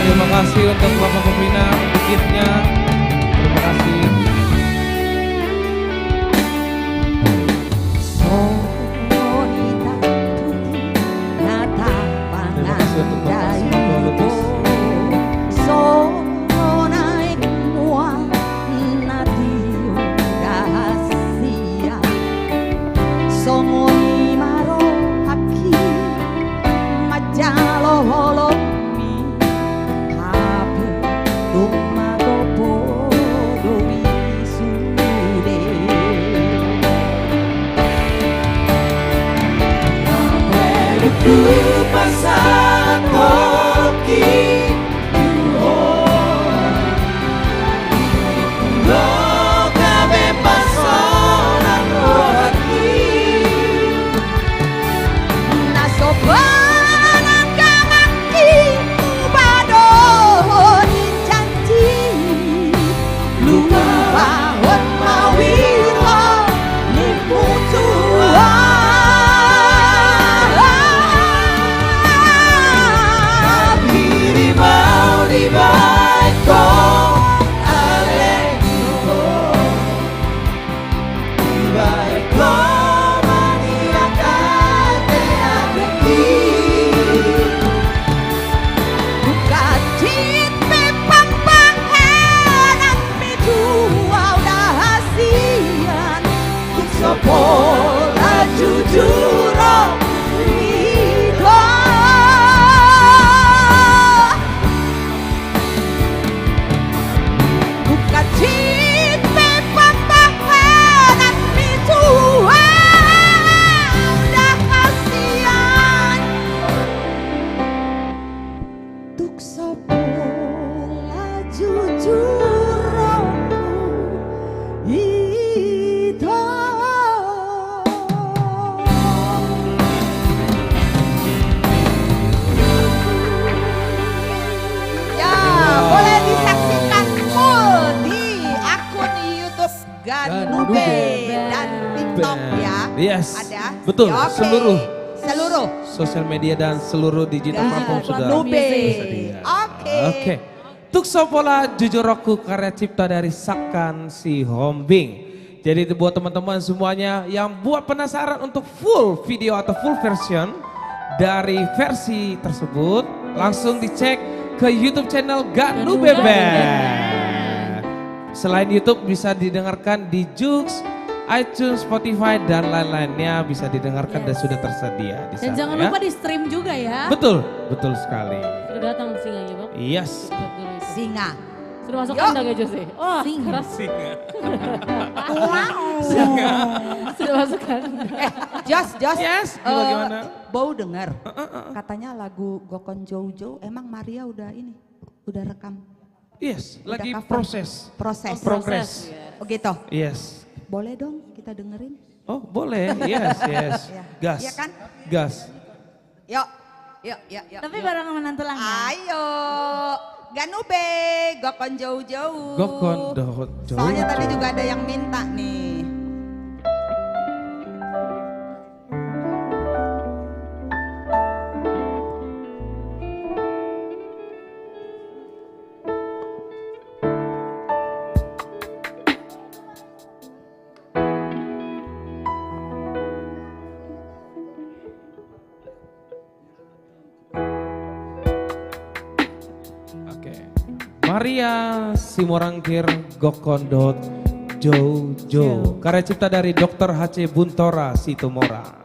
Speaker 1: Terima kasih untuk Bapak Pembina Bukitnya. Terima kasih. Terima kasih untuk Bapak Siko Lubis.
Speaker 14: Pasang hoki lo kabe pasoran hoki nasobanan kamaki badon janji lupa bahon mawiro nipu tua pola jujur buka cinta pembahanan mituan udah kasihan tuk pola jujur Ganu Bebe dan TikTok ya.
Speaker 1: Yes.
Speaker 14: Ada.
Speaker 1: Betul.
Speaker 14: Ya, oke. Seluruh
Speaker 1: sosial media dan seluruh digital platform sudah
Speaker 14: Ganu Bebe.
Speaker 1: tersedia.
Speaker 14: Oke.
Speaker 1: Oke. Tukso Pola Jujur Roku karya cipta dari Sakan Si Hombing. Jadi buat teman-teman semuanya yang buat penasaran untuk full video atau full version dari versi tersebut, langsung dicek ke YouTube channel Ganu Bebe. Selain YouTube bisa didengarkan di Joox, iTunes, Spotify dan lain-lainnya bisa didengarkan dan sudah tersedia di sana.
Speaker 22: Dan jangan
Speaker 1: ya.
Speaker 22: lupa di stream juga ya.
Speaker 1: Betul, betul sekali.
Speaker 23: Sudah datang singanya bang?
Speaker 1: Yes.
Speaker 2: Singa.
Speaker 23: Sudah masuk
Speaker 2: Yuk.
Speaker 23: kandang ya Jose? Oh keras. Sudah masuk kandang.
Speaker 2: Jos.
Speaker 1: Yes, gimana?
Speaker 2: Bau dengar. Katanya lagu Gokon Jojo emang Maria udah rekam.
Speaker 1: Yes,
Speaker 2: Udah
Speaker 1: lagi
Speaker 2: cover.
Speaker 1: proses.
Speaker 2: Progress. Oh gitu.
Speaker 1: Yes.
Speaker 2: Boleh dong kita dengerin.
Speaker 1: Oh boleh, yes. Gas.
Speaker 2: Iya kan?
Speaker 1: Gas.
Speaker 2: Yuk.
Speaker 22: Tapi bareng menantu langit.
Speaker 2: Ayo. Ganu Be, Gokon jauh-jauh.
Speaker 1: Gokon jauh.
Speaker 2: Soalnya tadi juga ada yang minta nih.
Speaker 1: Maria Simorangkir Gokondot Jojo. Karya cipta dari Dr. H.C. Buntora Situmora.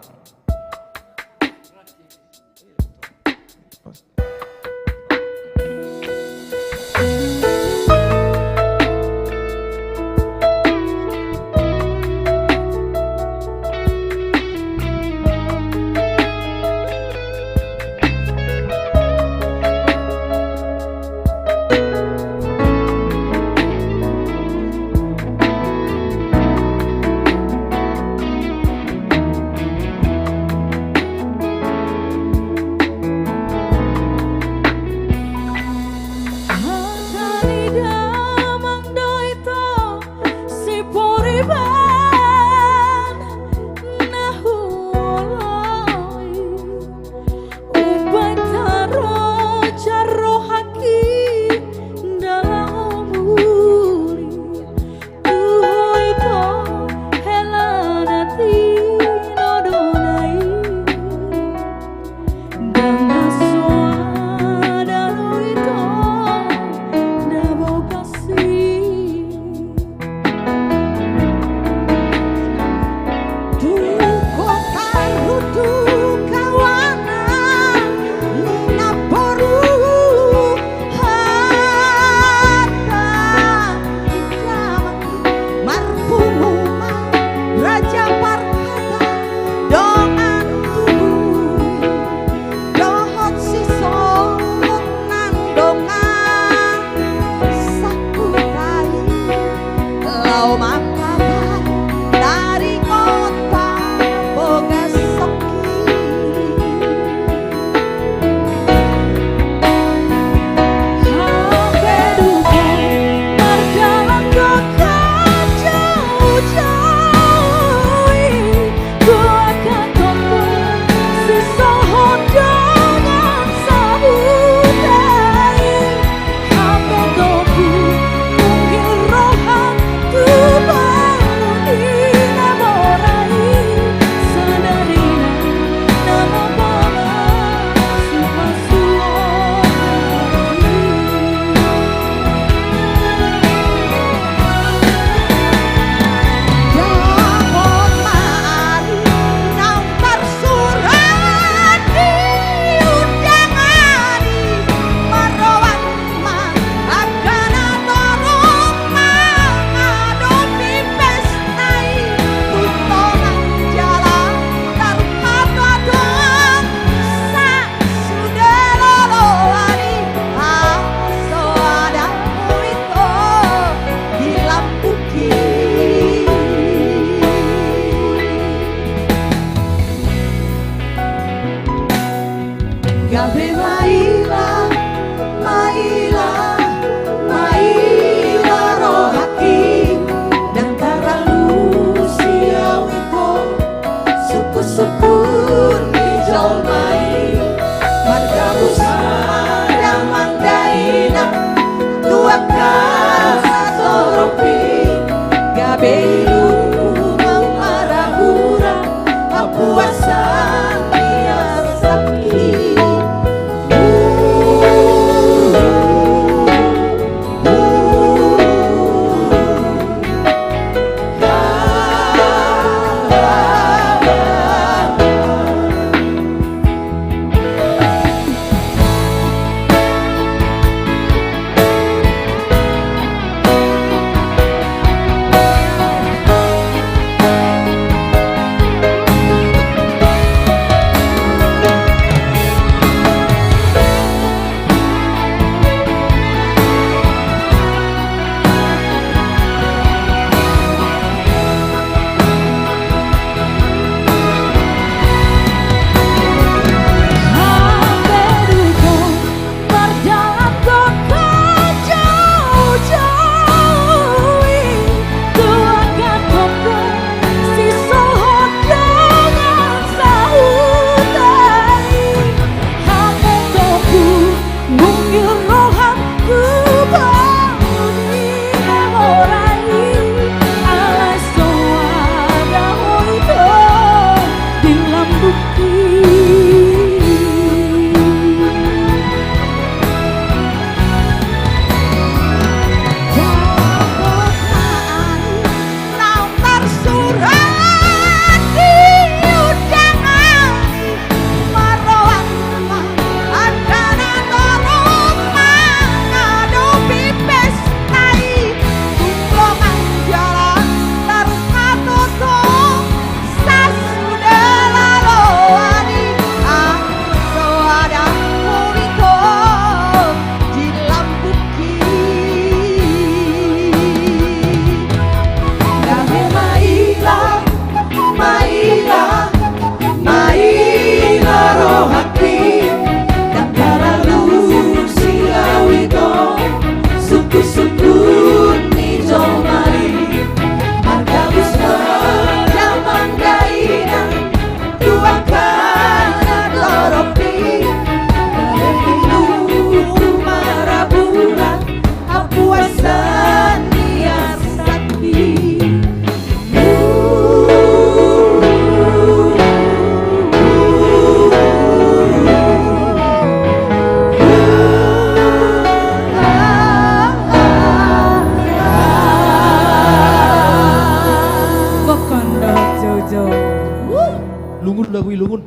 Speaker 10: Lungun lagu lungun.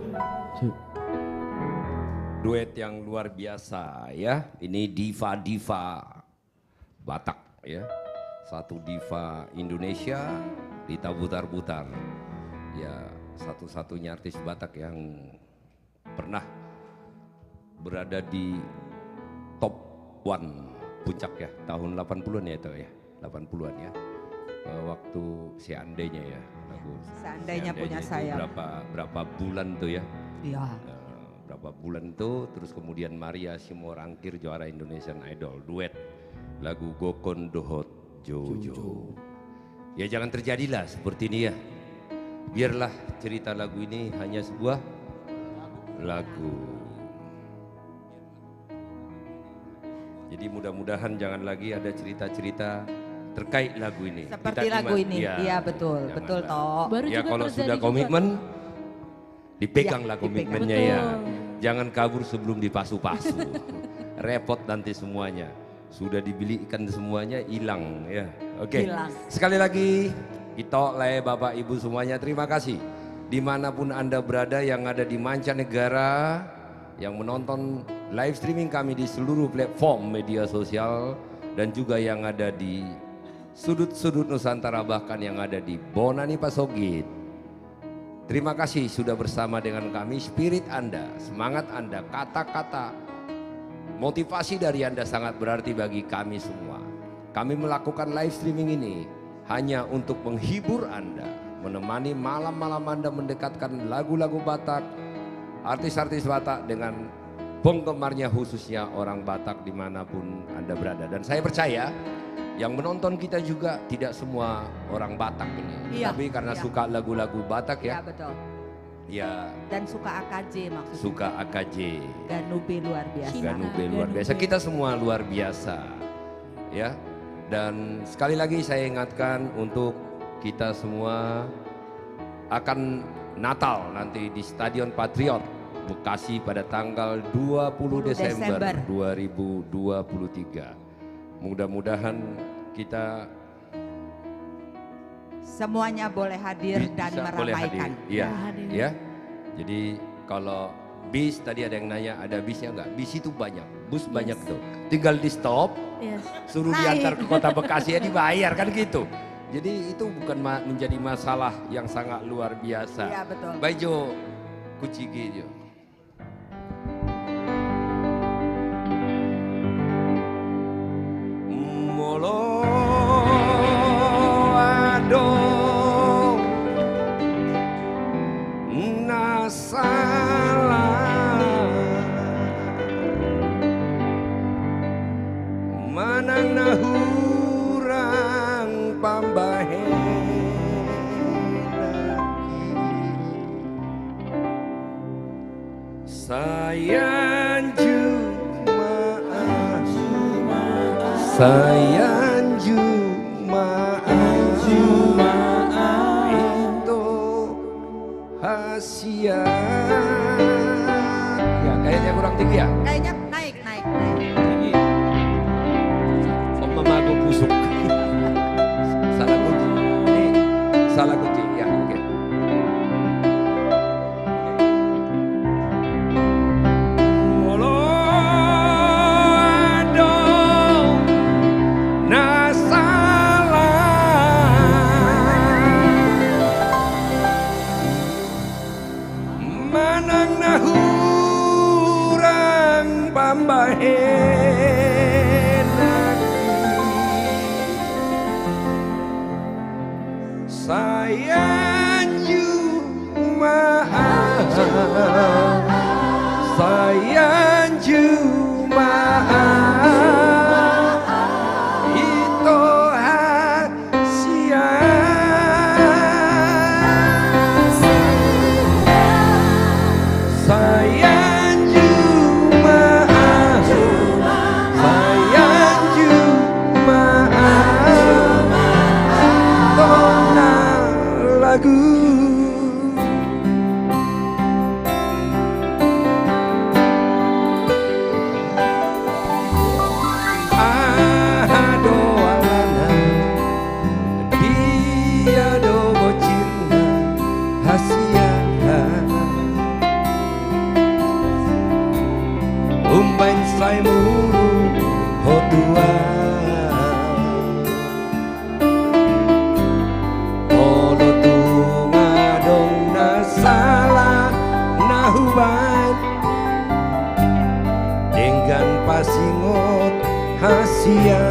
Speaker 6: Duet yang luar biasa ya. Ini diva-diva Batak ya. Satu diva Indonesia diputar-putar. Ya, satu-satunya artis Batak yang pernah berada di top 1 puncak ya. Tahun 80-an ya itu ya. 80-an ya. Waktu seandainya ya. Lagu
Speaker 2: Seandainya punya
Speaker 6: itu
Speaker 2: saya.
Speaker 6: Berapa bulan tuh ya.
Speaker 2: Iya.
Speaker 6: Berapa bulan itu, terus kemudian Maria Simorangkir juara Indonesian Idol, duet lagu Gokon Dohot Jojo. Ya jangan terjadilah seperti ini ya. Biarlah cerita lagu ini hanya sebuah lagu. Jadi mudah-mudahan jangan lagi ada cerita-cerita terkait lagu ini.
Speaker 2: Seperti lagu ini, iya betul, betul toh.
Speaker 6: Ya kalau sudah komitmen, dipeganglah komitmennya ya. Jangan kabur sebelum dipasu-pasu. Repot nanti semuanya. Sudah dibilikan semuanya hilang ya. Oke. Sekali lagi kita oleh Bapak Ibu semuanya terima kasih. Dimanapun Anda berada yang ada di mancanegara, yang menonton live streaming kami di seluruh platform media sosial, dan juga yang ada di sudut-sudut Nusantara, bahkan yang ada di Bonani Pasogit. Terima kasih sudah bersama dengan kami. Spirit Anda, semangat Anda, kata-kata, motivasi dari Anda sangat berarti bagi kami semua. Kami melakukan live streaming ini hanya untuk menghibur Anda, menemani malam-malam Anda mendekatkan lagu-lagu Batak, artis-artis Batak dengan penggemarnya khususnya orang Batak dimanapun Anda berada. Dan saya percaya yang menonton kita juga tidak semua orang Batak ini, tapi karena suka lagu-lagu Batak ya.
Speaker 2: Iya betul.
Speaker 6: Ya.
Speaker 2: Dan suka AKJ maksudnya.
Speaker 6: Suka AKJ.
Speaker 2: Ganube luar biasa.
Speaker 6: Ganube luar biasa. Kita semua luar biasa. Ya. Dan sekali lagi saya ingatkan untuk kita semua akan Natal nanti di Stadion Patriot Bekasi pada tanggal 20 Desember 2023. Mudah-mudahan kita
Speaker 2: semuanya boleh hadir dan meramaikan.
Speaker 6: Iya, ya. Jadi kalau bis tadi ada yang nanya ada bisnya enggak? Bis itu banyak, bus banyak tuh. Tinggal di stop, suruh diantar ke kota Bekasi ya dibayar kan gitu. Jadi itu bukan menjadi masalah yang sangat luar biasa.
Speaker 2: Iya betul.
Speaker 6: Baijo kucigi jo. Molo ado nasalah manang nahurang pambahe sayang jumaah sayang jumaah itu hasia. Ya kayaknya kurang tinggi ya.
Speaker 2: Kayaknya naik.
Speaker 6: Tinggi. Mama aku busuk. Salah kunci. Ini salah kunci ya. Oke. Sayang jumaah, sayang jumaah itu hasia. Sayang jumaah, sayang jumaah tona lagu. Dia do bocilna hasia.
Speaker 21: sia.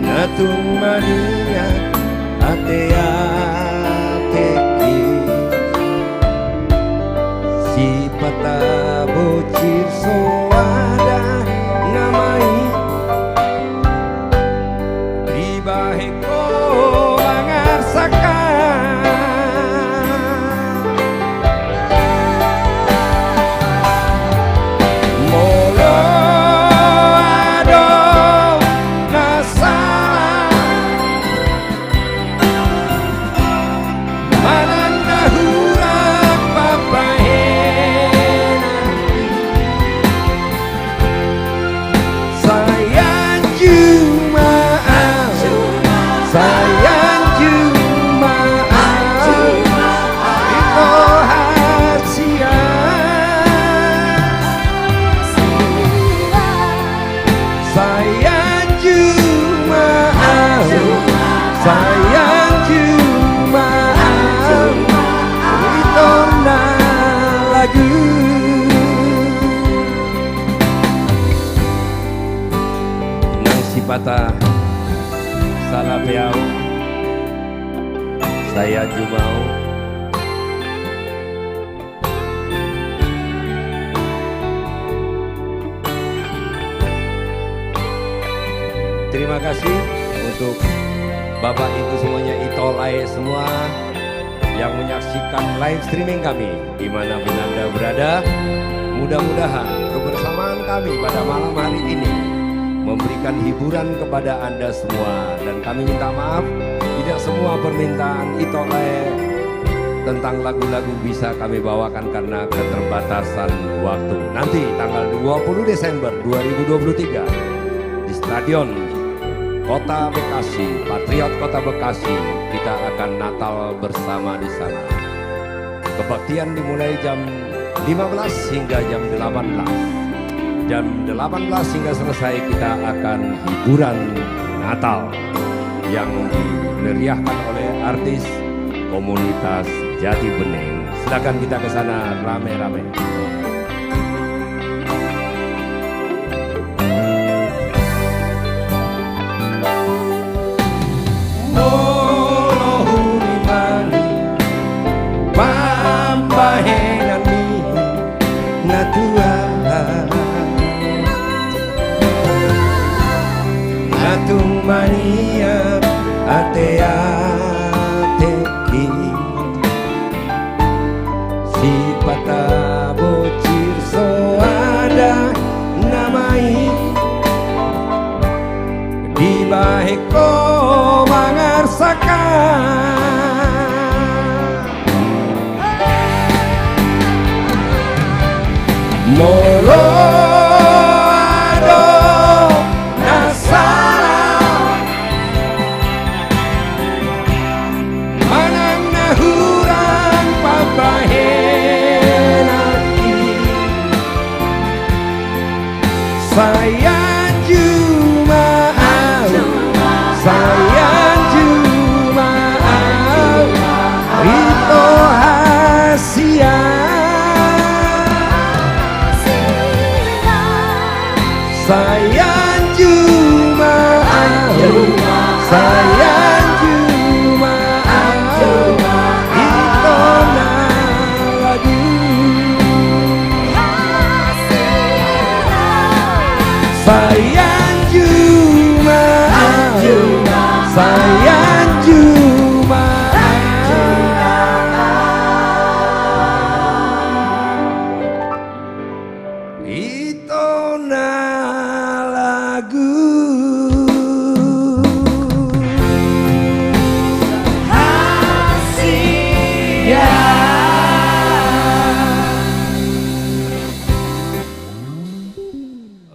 Speaker 21: Natung mania atea teki si pata bocir soada namai ribaheko mangarsakan molo ado nasara mananda hurak papahena sayang cuma sayang cuma itu hasia sayang cuma sayang cuma itu lagu nang sipata salah beau saya jumau terima kasih untuk Bapak Ibu semuanya, Itolai semua yang menyaksikan live streaming kami dimanapun Anda berada. Mudah-mudahan kebersamaan kami pada malam hari ini memberikan hiburan kepada Anda semua. Dan kami minta maaf, tidak semua permintaan Itolai tentang lagu-lagu bisa kami bawakan karena keterbatasan waktu. Nanti tanggal 20 Desember 2023 di Stadion Kota Bekasi, Patriot Kota Bekasi, kita akan Natal bersama di sana. Kebaktian dimulai jam 15 hingga jam 18. Jam 18 hingga selesai kita akan hiburan Natal yang dimeriahkan oleh artis komunitas Jati Bening. Silakan kita ke sana rame-rame. Natung mania atea teki si pata bocir soada namai di baheko mangarsakan molo ado nasara manangna hurang papahenaki sayang cuma sayang cuma itu hasia sayang cuma sayang cuma itu lagu sayang cuma sayang cuma itu lagu hasia.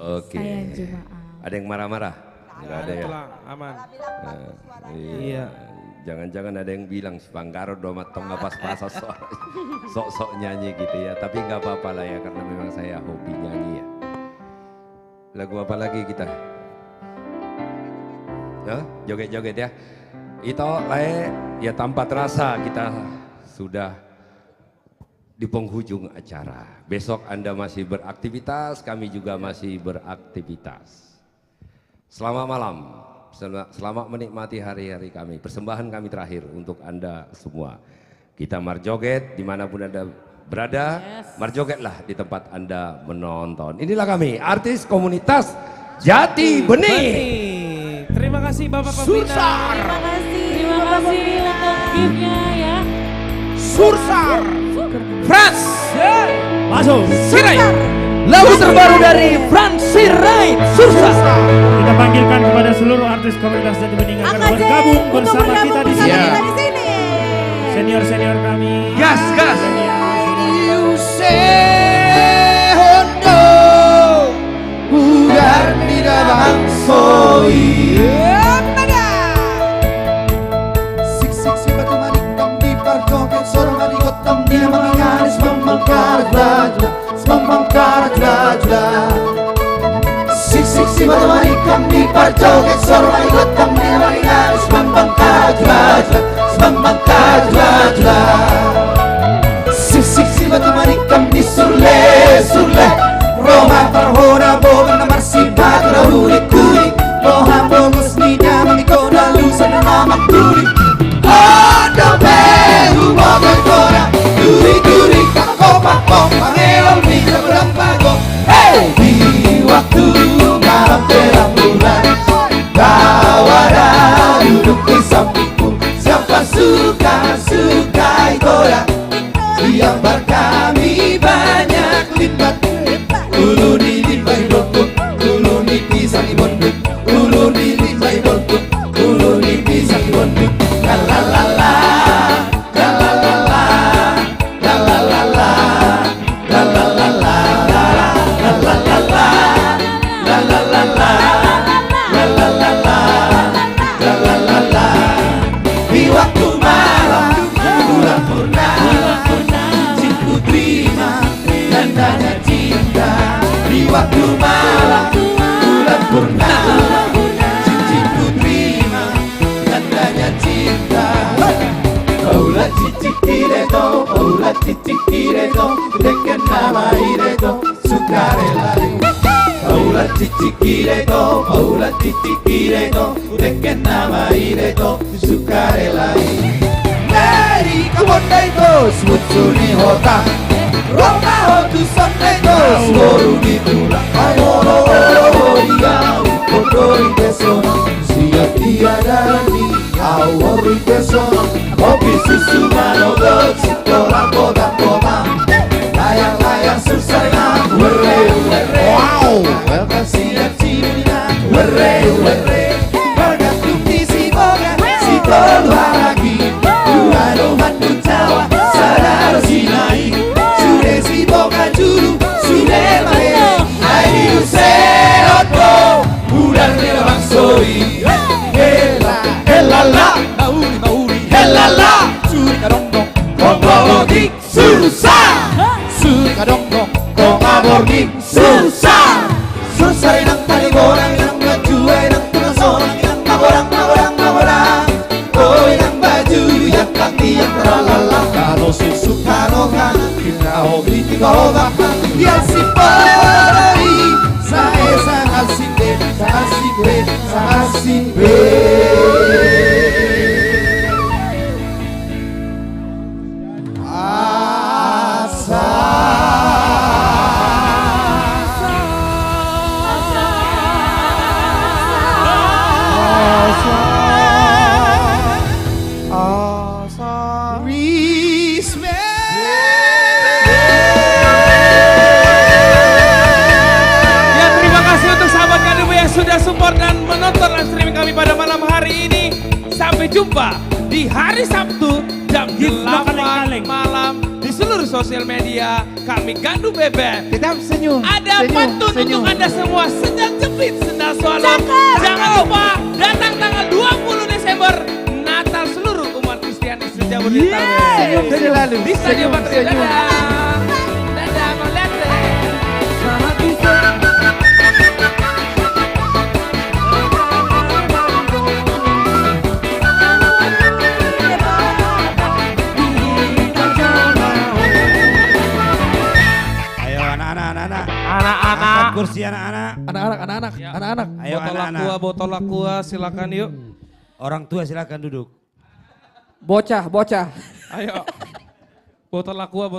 Speaker 21: Oke. Ada yang marah-marah? Enggak ada ya.
Speaker 1: Aman.
Speaker 6: Iya.
Speaker 21: Jangan-jangan ada yang bilang si Panggaro doma tong nggak pas-pasan sok-sok nyanyi gitu ya. Tapi nggak apa-apa lah ya karena memang saya hobi nyanyi ya. Lagu apa lagi kita? Nah, joget-joget ya. Itu lae ya tanpa terasa kita sudah di penghujung acara. Besok Anda masih beraktivitas, kami juga masih beraktivitas. Selamat malam. Selamat menikmati hari-hari kami. Persembahan kami terakhir untuk Anda semua. Kita marjoget dimanapun Anda berada. Marjogetlah di tempat Anda menonton. Inilah kami, artis komunitas Jati Bening.
Speaker 1: Terima kasih Bapak Pembina.
Speaker 21: Sursar.
Speaker 23: Terima kasih untuk gift-nya ya.
Speaker 14: Sursar.
Speaker 23: Frans.
Speaker 14: Masuk.
Speaker 23: Sirait.
Speaker 14: Lagu terbaru dari Frans Sirait, Sursar.
Speaker 3: Kita panggilkan kepada seluruh artis komunitas Jati Bening agar bergabung bersama kita di sini. Senior-senior kami.
Speaker 14: Gas.
Speaker 3: You
Speaker 14: say hondo, bugar tidak bangsoi. Sik batu manikam di parjoget, sorong aligotam dia mengaris membangkar jela. Sik batu manikam di parjoget, sorong aligotam dia mengaris membangkar jela. Sik batu manikam di surle Roma parhona boga na marsipat na huli-kulik Loha bongos niya mamikona lusa na namaktulik Odo behu boga kora Duri kakopakong pangelong di kaberangpago Hey! Di waktu malam terang bulan Tawara duduk di sampingku Siapa suka ikola Diambar kami banyak limbat Ulu di limbai bonduk Ulu di pisang bonduk Ulu di limbai bonduk Ulu di pisang bonduk La la la la La la la la La la la la La la la la La la la la La la la la La la la la La la la la Di waktu malam bulan purnama Cintu terima tandanya cinta Di waktu malam bulan purnama Cintu terima tandanya cinta Paula cicikiredo Deken nama iredo sukarelari Paula cicikiredo Deken nama iredo sukarelari Dari kabotaito Smutsuni hota Roma hotu sondaito Suoru di tulang Ayono dia Kotori pesona Siap tiada lagi Awori pesona Kopi susu manogot Sitola kodang-kodang Layang-layang susana Were Wow Siap cimina Were Bergantung di si boga Si tolua lagi Duadohan Jawa Sadaro sinai Sude si boga juru Sude mareo Airi useroto Bulan nila bangsoi Helala Helala Suri kadongdong Kongaborging susah Suri kadongdong Kongaborging susah Susah inang taliborang Inang baju Inang tunasorang Inang maborang Oh inang baju Yang kaki yang teralala Kano susu kano kan Kinao biti kaogahan Yang si parari Sae sangat simpe
Speaker 1: sudah support dan menonton live streaming kami pada malam hari ini. Sampai jumpa di hari Sabtu jam 8 malam di seluruh sosial media kami Gandu Bebek.
Speaker 16: Tetap senyum.
Speaker 1: Ada pantun untuk Anda semua, sendal jepit, sendal swallow. Jangan lupa datang tanggal 20 Desember Natal seluruh Jabodetabek.
Speaker 16: Senyum selalu.
Speaker 1: Di Stadion Patriot.
Speaker 16: Senyum.
Speaker 1: Dadah. Dadah, Kolete.
Speaker 10: Ayo anak-anak.
Speaker 1: Anak-anak.
Speaker 10: Angkat kursi anak-anak.
Speaker 16: Anak-anak.
Speaker 10: Ayo anak-anak.
Speaker 1: Botol aqua, silakan yuk.
Speaker 10: Orang tua silakan duduk.
Speaker 4: Bocah.
Speaker 1: Ayo. Botol aqua.